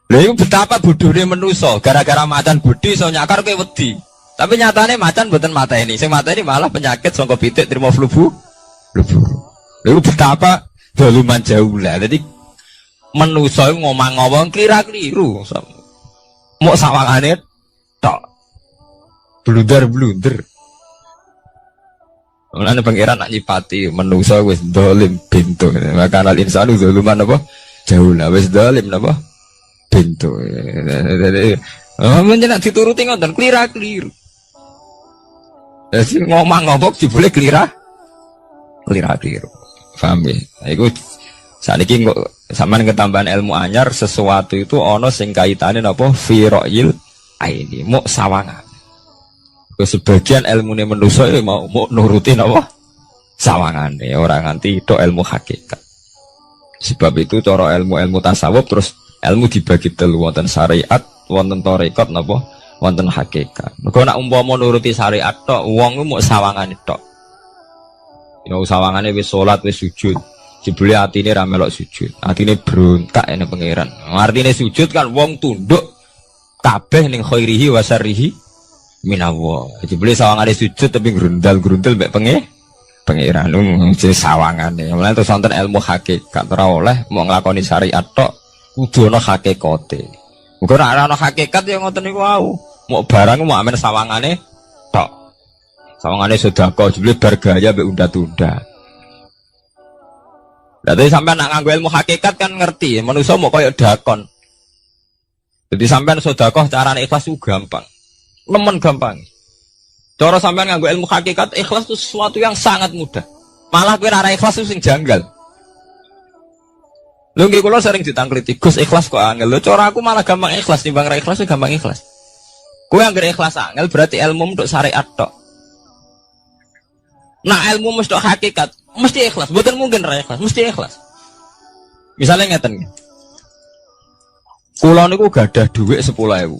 Lha iku betapa bodhone manusa gara-gara macan bodhi iso nyakar kowe wedi. Tapi nyatane macan mboten mateni. Sing mateni malah penyakit saka pitik terima flu burung. Lalu betapa daluman jauh lah. Jadi manusa ngomong-ngomong kira-keliru. Mau sawangane tok. Blunder. Mulane pangeran nak nyipati manusa wis zalim bento. Maka al insanu zaluman apa? Jauh lah wis zalim napa? Bento. Menjenak dituruti ngoten kira-keliru. Jadi ngomong-ngomong boleh keliru. Paham ya? Iku saniki sampean ketambahan ilmu anyar sesuatu itu ana sing kaitane napa fi ra'yil aini mau sawangan. Sebagian ilmune manusa mau nuruti napa sawangane ora nganti tok ilmu hakikat. Sebab itu cara ilmu tasawuf terus ilmu dibagi telu, wonten syariat, wonten tarekat napa wonten hakikat. Mergo nek umpama nuruti syariat tok wong mau sawangane tok. Ya sawangane wis salat wis sujud. Jebule atine ra melok sujud. Atine berontak ene pangeran. Artine sujud kan wong tunduk kabeh ning khairihi wa syarrihi minallah. Jebule sawangane sujud tapi grundal-grundal mek pangeran jenenge sawangane. Mulane terus wonten ilmu hakikat ora oleh mau nglakoni syariat tok kudu ana hakikate. Muga ora ana hakikat ya ngoten niku wau. Mau barang mau amen sawangane tok. Sawangane sedekah jebule bar gaya mbek unda-tunda. Dadi sampean nak nganggo ilmu hakikat kan ngerti, manusa mau koyo dakon. Jadi sampean sedekah carane ikhlas ku gampang. Nemen gampang. Cara sampean nganggo ilmu hakikat ikhlas itu sesuatu yang sangat mudah. Malah kowe ora ikhlas itu sing janggal. Lho nggih kula sering ditangkliti, Gus ikhlas kok angel. Lho cara aku malah gampang ikhlas timbang ra ikhlas gampang ikhlas. Kowe anggere ikhlas angel berarti ilmu untuk syariat tok. Nah ilmu mesti hakikat, mesti ikhlas. Bukan mungkin ra ikhlas, mesti ikhlas. Misalnya ngeten. Kula niku gadah dhuwit 10.000.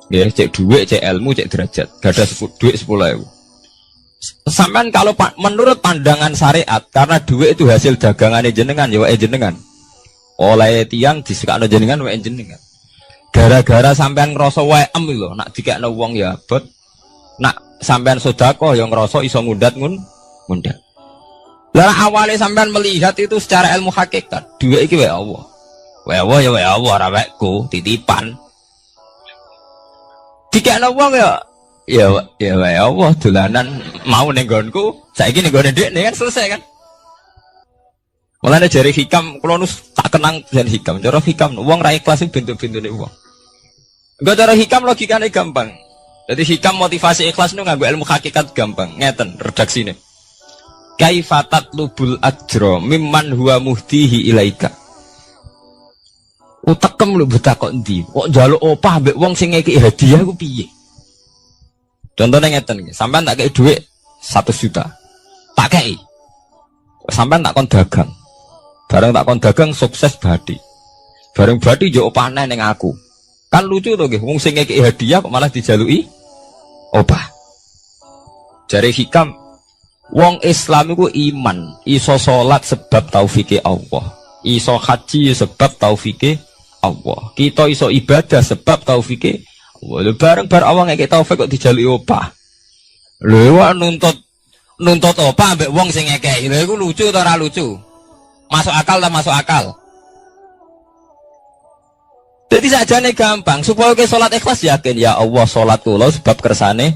Nggih, cek dhuwit, cek ilmu, cek derajat. Gadah dhuwit 10.000. Sampean kalau menurut pandangan syariat, karena dhuwit itu hasil dagangane jenengan, ya wae jenengan. Oleh tiyang disekakno jenengan wae jenengan. Gara-gara sampean ngrasa waem lho, nak dikekno wong ya abot. Nak sampean sedekah yang ngerasa iso ngundat ngundat. Lah awalnya sampean melihat itu secara ilmu hakikat, dhuwit iki wae Allah. Wae Allah ya wae Allah ora wekku, titipan. Dikekno wong ya wae Allah dolanan mau ning nggonku, saiki ning nggone dekne kan selesai kan. Mulane jare hikam kula nu tak kenang jan hikam. Cara hikam wong ra ikhlas bentuk-bentune wong. Enggak cara hikam logikane gampang. Jadi hikam motivasi ikhlas itu nganggo ilmu hakikat gampang. Ngeten redaksine. Kaifatat lubul ajro mimman huwa muhtihi ilaika. Utekem lu betakok endi? Kok njaluk opah mbek wong sing ngeki hadiah ku piye? Contohnya ngeten iki, sampean tak kei dhuwit 1 juta. Tak kei. Sampean tak kon dagang. Bareng tak kon dagang sukses badi. Bareng badi yo opah ning aku. Kan lucu to nggih, wong sing ngeki hadiah kok malah dijaluki opah. Jare hikam, wong Islam iku iman, iso salat sebab taufike Allah, iso haji sebab taufike Allah. Kita iso ibadah sebab taufike Allah. Lho bareng-bareng Allah ngeki taufik kok dijaluki opah. Lho wak nuntut opah ambek wong sing ngekeki. Lho iku lucu ta ora lucu? Masuk akal ta masuk akal? Jadi sajane gampang supaya ke salat ikhlas yakin ya Allah salat kula sebab kersane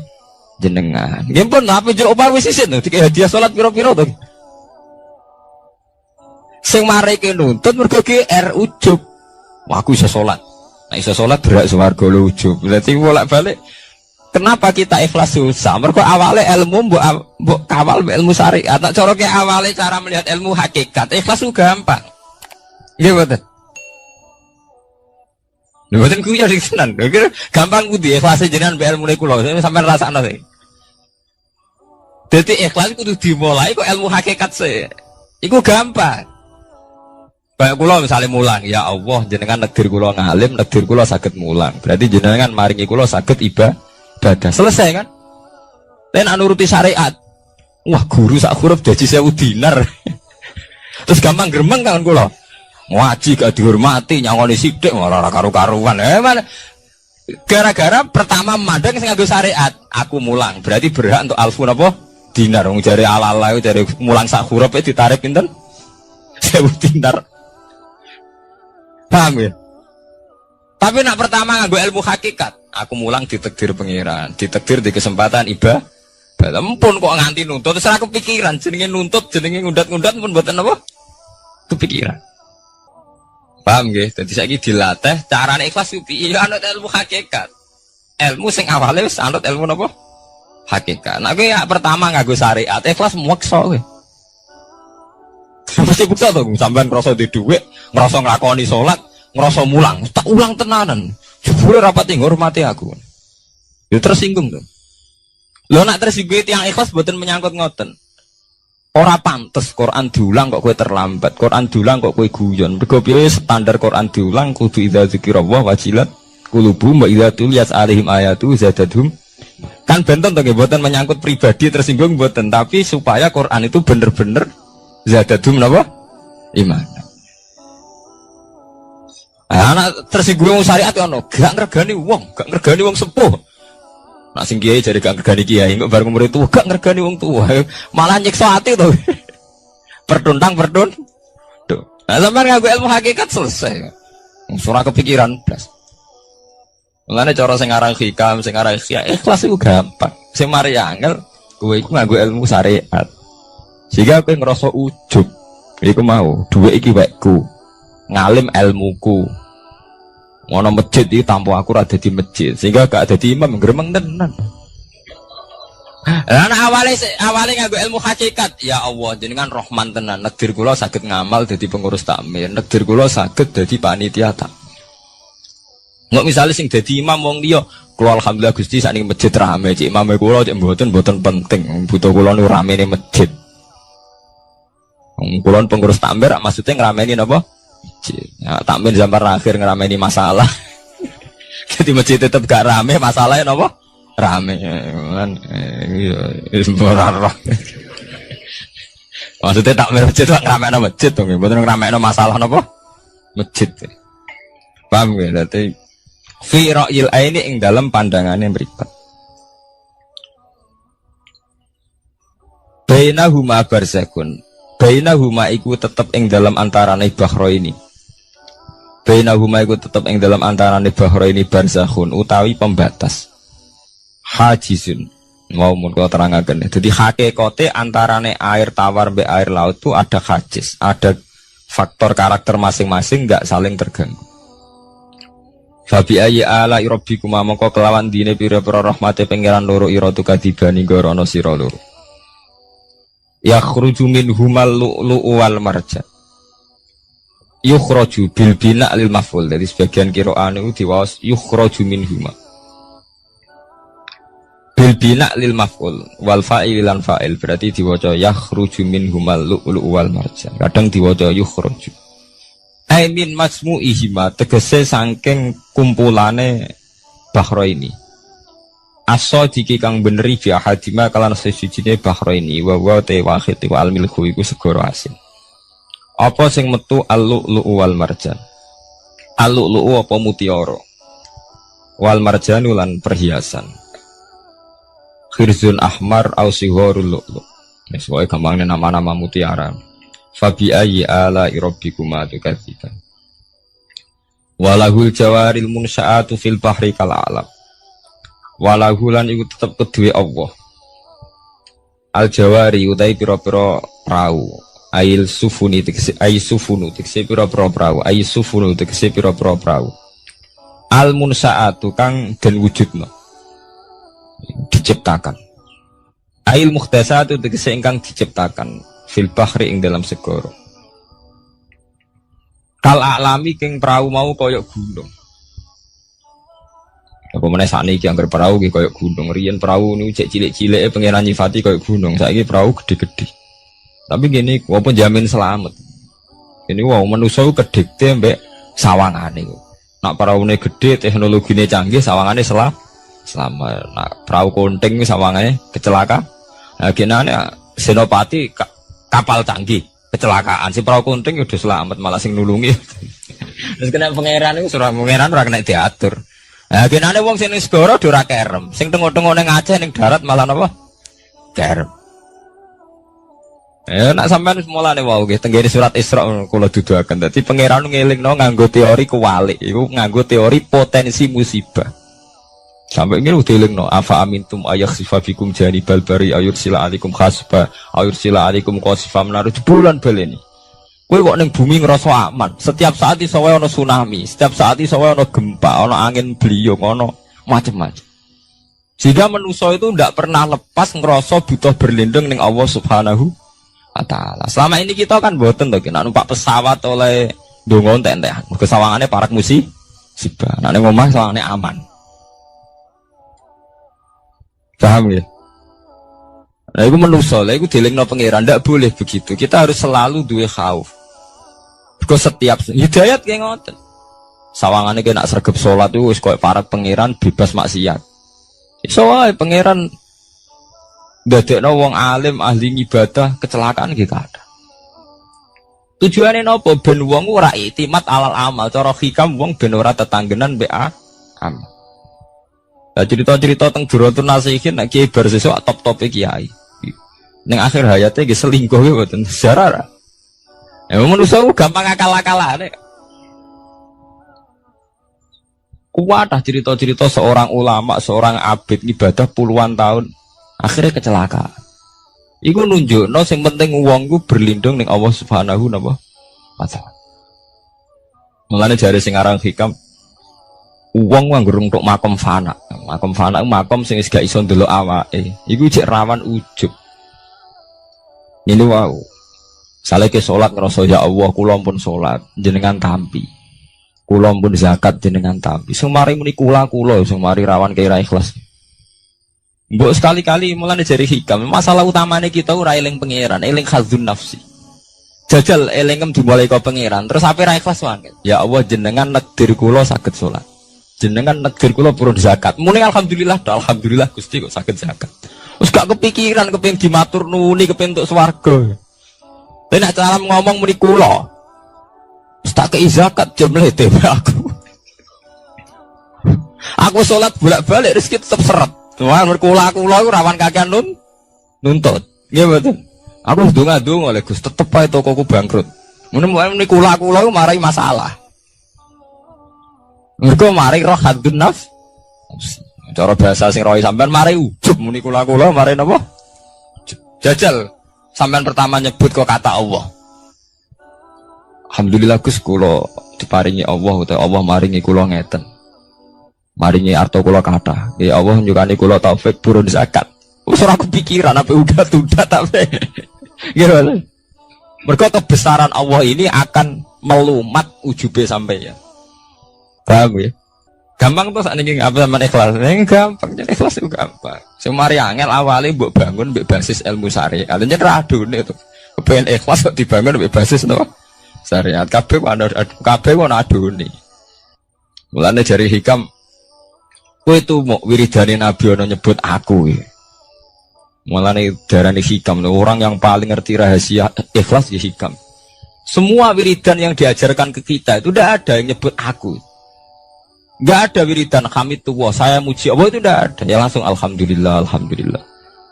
jenengan. Nggih pun apa njur opah wis isin to dikek hadiah salat pira-pira to. Sing mareke nuntut mergo GR ujub. Wah aku iso salat. Nek iso salat berak swarga lho ujub. Berarti bolak-balik kenapa kita ikhlas susah? Mergo awale ilmu mbok kawal ilmu syariat. Nek cara ke awale cara melihat ilmu hakikat ikhlas ku gampang. Nggih mboten. Lha mboten ku ya tenan. Gampang ku di ikhlas jenengan mbek ilmu kula sampean rasakno sih. Dadi ikhlas kudu dimulai kok ilmu hakikat sih. Iku gampang. Kayak kula misalnya mulang, ya Allah jenengan negdir kula ngalim, negdir kula saged mulang. Berarti jenengan maringi kula saged ibadah. Selesai kan? Len nuruti syariat. Wah, guru sak huruf dadi 1000 dinar. Terus gampang gremeng kan kula. Ngaji gak dihormati, nyangoni sithik ora karu-karuan. Mana? Gara-gara pertama mandang sing nganggo syariat, aku mulang. Berarti berhak untuk alfun apa? Dinar. Wong jare ala-ala jare mulang sak huruf ditarik pinten? 1000 dinar. Paham ya? Tapi nak pertama nganggo ilmu hakikat, aku mulang ditakdir pengiran, ditakdir di kesempatan ibadah. Ampun kok nganti nuntut, terus aku kepikiran jenenge nuntut, jenenge ngundat-ngundat pun mboten apa? Kepikiran. Paham nggih? Dadi saiki dilatih carane ikhlas piye anut ilmu hakikat. Ilmu sing awale wis anut ilmu napa? Hakikat. Nah kowe ya pertama nganggo syariat, ikhlas meksa kowe. Mesti bukti to sampean ngrasa di dhuwit, ngrasa nglakoni salat, ngrasa mulang, tak ulang tenanan. Jebule rapati ngurmati aku. Ya tersinggung tuh. Lo nak tersinggung yang ikhlas buatan menyangkut ngoten. Ora pantes Quran diulang kok kowe terlambat. Quran diulang kok kowe guyon. Mergo piye standar Quran diulang kudu idza dzikrullah wajilat qulubuhum wa idza tuliyat alaihim ayatu zadadhum. Kan benten to nggih mboten menyangkut pribadi tersinggung mboten, tapi supaya Quran itu bener-bener zadadhum napa? Iman. Anak tersinggung syariat ono, gak ngergani wong sepuh. Nak sing kiai jadi gak ngergani kiai, kok bareng murid tua gak ngergani wong tua, malah nyiksa hati tuh. Tuh. Nah, sampean nganggo ilmu hakikat selesai. Surah kepikiran blas. Mulane cara sing aran hikam, sing aran ikhlas iku gampang. Sing mari angel kowe iku nganggo ilmu syariat. Sehingga kowe ngerasa ujug. Iku mau, dhuwit iki wekku. Ngalim ilmuku. Ngono masjid iki tanpa aku ora dadi masjid, sehingga gak dadi imam gremeng tenan. Lah awale nganggo ilmu hakikat, ya Allah jenengan Rahman tenan. Negdir kula saged ngamal dadi pengurus takmir, negdir kula saged dadi panitia tak. Nggak misalnya sing dadi imam wong liya, kula alhamdulillah Gusti sakniki masjid rame, cik imame kula cik mboten penting, butuh kula niku ramene masjid. Kula pengurus takmir maksudnya ngrameni napa? Ya, takmir zaman akhir ngerameni masalah. Jadi masjid tetap gak rame, masalahnya apa? Rame kan. Maksudnya takmir masjid itu ngerameni masjid dong, betul ngerameni masalah apa? Masjid. Paham ya? Berarti fi ra'yil aini ing dalam pandangannya mripat. Bainahuma barzakun. Bainahuma iku tetep ing dalam antarane bahro ini. Bainahuma iku tetep ing dalam antarane bahro ini barzakhun utawi pembatas. Hajizun. Mau mun kula terangaken. Jadi hakikate antarane air tawar be air laut itu ada hajiz, ada faktor karakter masing-masing enggak saling terganggu. Fabi ayyi ala rabbikum mongko kelawan dine pira-pira rahmate pangeran loro ira tu kadibani gorono sira loro. Yakhruju minhumal lu'lu'u wal marjan. Yukhraju bil bina' lil maf'ul. Jadi sebagian qira'an itu diwaos yukhraju minhuma. Bil bina' lil maf'ul wal fa'il lan fa'il berarti diwaca yakhruju minhumal lu'lu'u wal marjan. Kadang diwaca yukhraju. Ai min masmu'ihima tegese saking kumpulane bahro ini. Aso jiki kang beneri bi ahadima kalan sesujine bahro ini wa te wahid wa al milku iku segoro asin. Apa sing metu al-lu'lu'u wal marjan? Al-lu'lu'u apa mutiara? Wal marjanu lan perhiasan. Khirzun ahmar au sigharul lu'lu'. Wis wae gampangnya nama-nama mutiara. Fabi ayyi ala rabbikuma tukadziban. Walahul jawaril munsya'atu fil bahri kal alam. Walahulan iku tetep kedue Allah. Al jawari utai pira-pira prau. Ail sufuni tegese ai sufunu tegese pira-pira prau. Ai sufunu tegese pira-pira prau. Al munsaatu kang den wujudna. Diciptakan. Ail mukhtasatu tegese ingkang diciptakan fil bahri ing dalam segara. Kal alami king prau mau koyok gunung. Apa meneh sakniki anggere perahu ki koyo gunung. Riyen perahu niku cek cilik-cilike pangeran nyifati koyo gunung. Saiki perahu gede-gede. Tapi gini, apa jamin selamat. Ini wow manusa ku kedikte mbek sawangane ku. Nak peraune gede, teknologine canggih, sawangane selamat. Nak perahu konting sawangane kecelakaan. Nah genane senopati kapal canggih, kecelakaan. Si perahu konting udah selamat malah sing nulungi. Terus kena pangeran iku surah pangeran ora kena diatur. Nah, genane wong sing ning segara ora kerem, sing tengok-tengok ning Aceh ning darat malah napa? Kerem. Nak sampean mulane wae nggih tenggene surat Isra kula duduhaken. Dadi pangeran ngelingno nganggo teori kewalik, iku nganggo teori potensi musibah. Sampai ngene dilingno afa amintum ayakhsifa bikum janibal bari ayursila alaikum khasba ayursila alaikum qasifa menaru bulan baleni. Kowe kok ning bumi ngerasa aman. Setiap saat iso wae ana tsunami, setiap saat iso wae ana gempa, ana angin beliung, ana macam-macam. Sehingga manusia itu tidak pernah lepas ngerasa butuh berlindung ning Allah Subhanahu wa taala. Selama ini kita kan boten to nek numpak pesawat oleh ndonga entek-entekan. Mergo sawangane parak musibah. Nah ning omah sawangane aman. Paham ya? Nah itu manusia, lah itu dilingno pangeran, ndak boleh begitu. Kita harus selalu duwe khauf. Because setiap hidayat kayak ngoten. Sawangane kena sregep salat itu wis koyo para pangeran bebas maksiat. Iso wae pangeran ndadekno wong alim ahli ibadah kecelakaan gitu ada. Tujuannya nopo ben wong ora itimat alal amal, cara hikam wong ben ora tetanggenan mbek amal. Lah cerita-cerita teng Durratun Nasihin nek kiai bar sesuk top-tope kiai. Ning akhir hayate nggih selingkuh nggih mboten sejarah. Ya manusa gampang akal-akalane. Kuatah cerita-cerita seorang ulama, seorang abid ibadah puluhan tahun akhirnya kecelakaan. Iku nunjukno sing penting wong ku berlindung ning Allah Subhanahu wa taala. Mulane jare sing aran hikam wong nganggo untuk makom fana. Makom fana makom sing wis gak iso ndelok awake. Iku cek rawan ujub. Ini wow. Sale ke salat ngrasa ya Allah kula pun salat jenengan tampi. Kula pun zakat jenengan tampi. Sing mari muni kula sing mari rawan kira ikhlas. Mbok sekali-kali mulane jari hikam. Masalah utamane kita ora eling pangeran, eling khazun nafsi. Jajal elingem dimulai ka pangeran, terus ape ra ikhlas wae. Ya Allah jenengan nekdir kula saged salat. Jenengan negeri kula purun zakat. Muni alhamdulillah Gusti kok saged zakat. Wis gak kepikiran kepengin dimatur nuni kepengin entuk swarga. Tapi nek cara ngomong muni kula. Wis tak kei zakat jemle dhewe aku. Aku salat bolak-balik rezeki tetep seret. Wah, kula iku rawan kakean nuntut. Nggih mboten. Aku ndonga-ndonga oleh Gus tetep ae tokoku bangkrut. Muni kula marai masalah. Mergo mari roh hadun nafs. Cara bahasa sing rohi sampean mari ujub muni kula mari napa? Jajal sampean pertama nyebut kok kata Allah. Alhamdulillah Gus kula diparingi Allah utawa Allah maringi kula ngeten. Maringi arto kula kathah. Ya Allah nyukani kula taufik purun zakat. Wis ora kepikiran apa udah tapi. Gimana? Mergo kebesaran Allah ini akan melumat ujube sampai ya. Paham ya? Gampang tuh saat ini apa sama ikhlas? Ini gampang, jadi ikhlas itu gampang. Semari angel awalnya buat bangun basis ilmu syariat. Alanya radun itu. Kepengen ikhlas kok dibangun basis no syariat. Kabeh wana aduni. Mulane jari hikam. Kowe itu mau wiridane Nabi ono nyebut aku. Mulane darane hikam. Orang yang paling ngerti rahasia ikhlas ya hikam. Semua wiridan yang diajarkan ke kita itu tidak ada yang nyebut aku. Gak ada wiridan hamidullah saya muji Allah itu tidak ada. Ya langsung alhamdulillah.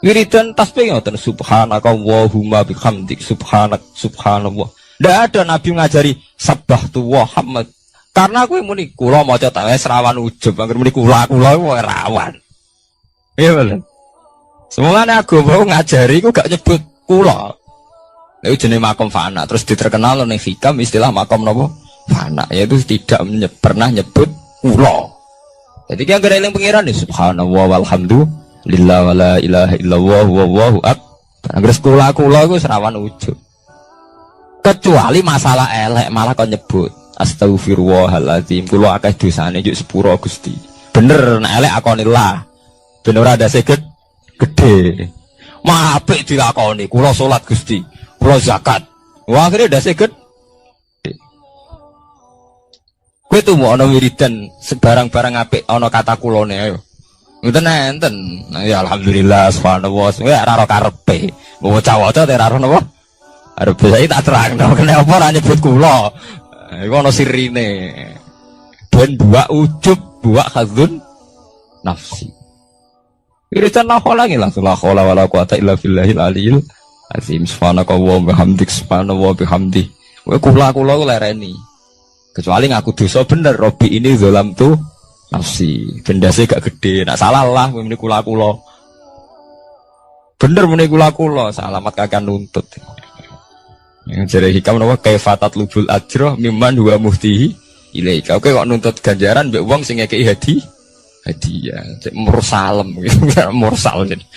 Wiridan tasbih ngoten subhanaka wallahumma bihamdik subhanallah. Tidak ada Nabi ngajari sabbahtu wa hamd. Karena aku muni kula maca ta wis rawan ujub angger muni kula rawan. Iya bener. Semuanya agama ngajari ku gak nyebut kula. Lha jenenge makom fana terus diterkenal ning hikam istilah makom napa? Fana yaitu tidak pernah nyebut kula. Jadi yang gara eling pangeran nih subhanallah walhamdulillah wala ilaha illallah wallahu akbar. Angger kula iku serawan ujub. Kecuali masalah elek malah kon nyebut astagfirullahaladzim kula akeh dosane juk sepuro Gusti. Bener nek elek akonillah. Ben ora ada seged gede. Mah apik dilakoni kula salat Gusti, kula zakat. Wah akhirnya ada seged kowe tuh mau ana wiridan sebarang-barang apik ana kata kulone ayo. Ngoten enten. Ya alhamdulillah subhanallah. Ya ora ora karepe. Waca-waca ora ora napa? Arep saya tak terangno kenapa ora nyebut kula. Iku ana sirine. Ben dua ujub, dua khazun nafsi. Wiridan la khola nggih langsung la khola wala quwata illa billahil aliyil azim. Subhanaka wa bihamdik subhanallah bihamdi. Kowe kula lereni. Kecuali ngaku dosa bener Robi ini zolam tuh nafsi benda saya gak gede nak salah lah muni kula bener muni kula salamat kakak nuntut yang jadi hikam nawa kaifatat lubul ajroh mimman huwa muhtihi ilaika oke kok nuntut ganjaran mbek wong sing ngekeki hadiah mursalem mursal jadi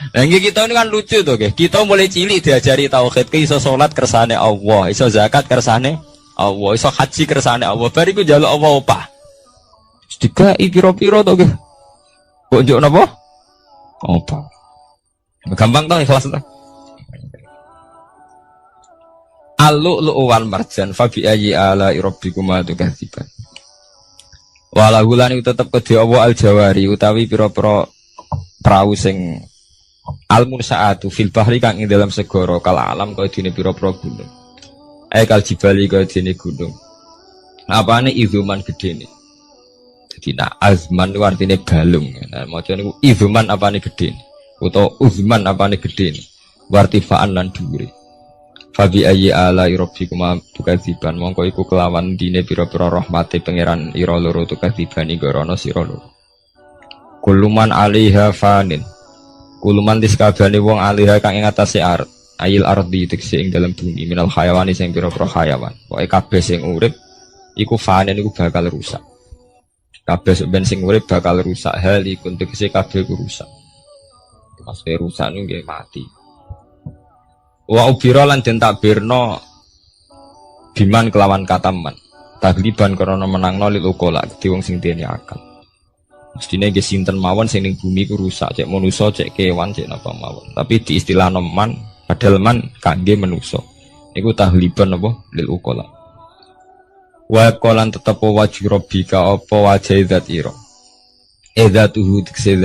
nah kita ini kan lucu tuh kita mulai cilik diajari tauhid iso salat kersane Allah iso zakat kersane Allah, iso haji kersane Allah, bariku jaluk Allah opah. Dikai piro-piro to ge. Kok njuk napa? Apa? Gampang to ikhlas to. Al-lu'lu'u wal marjan fa bi ayyi ala rabbikuma tukadziban. Walahulani tetep kedhe apa al-jawari utawi pira-pira prau sing al-munsaatu fil bahri kang ing dalam segara kal alam kaya dene pira-pira gunung. Kal jibali kaya dene gunung. Apane izuman gedene. Dadi nak azman ku artine balung. Nah maca niku izuman apane gedene utawa uzman apane gedene. Wartifaan lan dhuwure. Fabi ayyi ala rabbikuma tukadziban mongko iku kelawan dine pira-pira rahmate pangeran ira loro tukadziban igorono sira loro. Kuluman alaiha fanin. Kuluman diskabane wong alaiha kang ing atase art. Ayil ardi tekse ing dalam bumi minal hayawani sing pira-pira hayawan. Pokoke kabeh sing urip iku fanin iku bakal rusak. Kabeh sing urip bakal rusak halikun tekse kabeh ku rusak. Maksudnya rusak niku nggih mati. Wa ubira lan den takbirno biman kelawan kataman tagliban karena menangno lil ukola di wong sing dene akal mestine nggih sinten mawon sing ning bumi ku rusak cek manusa cek kewan cek napa mawon tapi di istilah man padahal man kangge manusa niku tagliban apa lil ukola wa qalan tetep wajib rabbika apa wajah zat ira edzatuhu tikse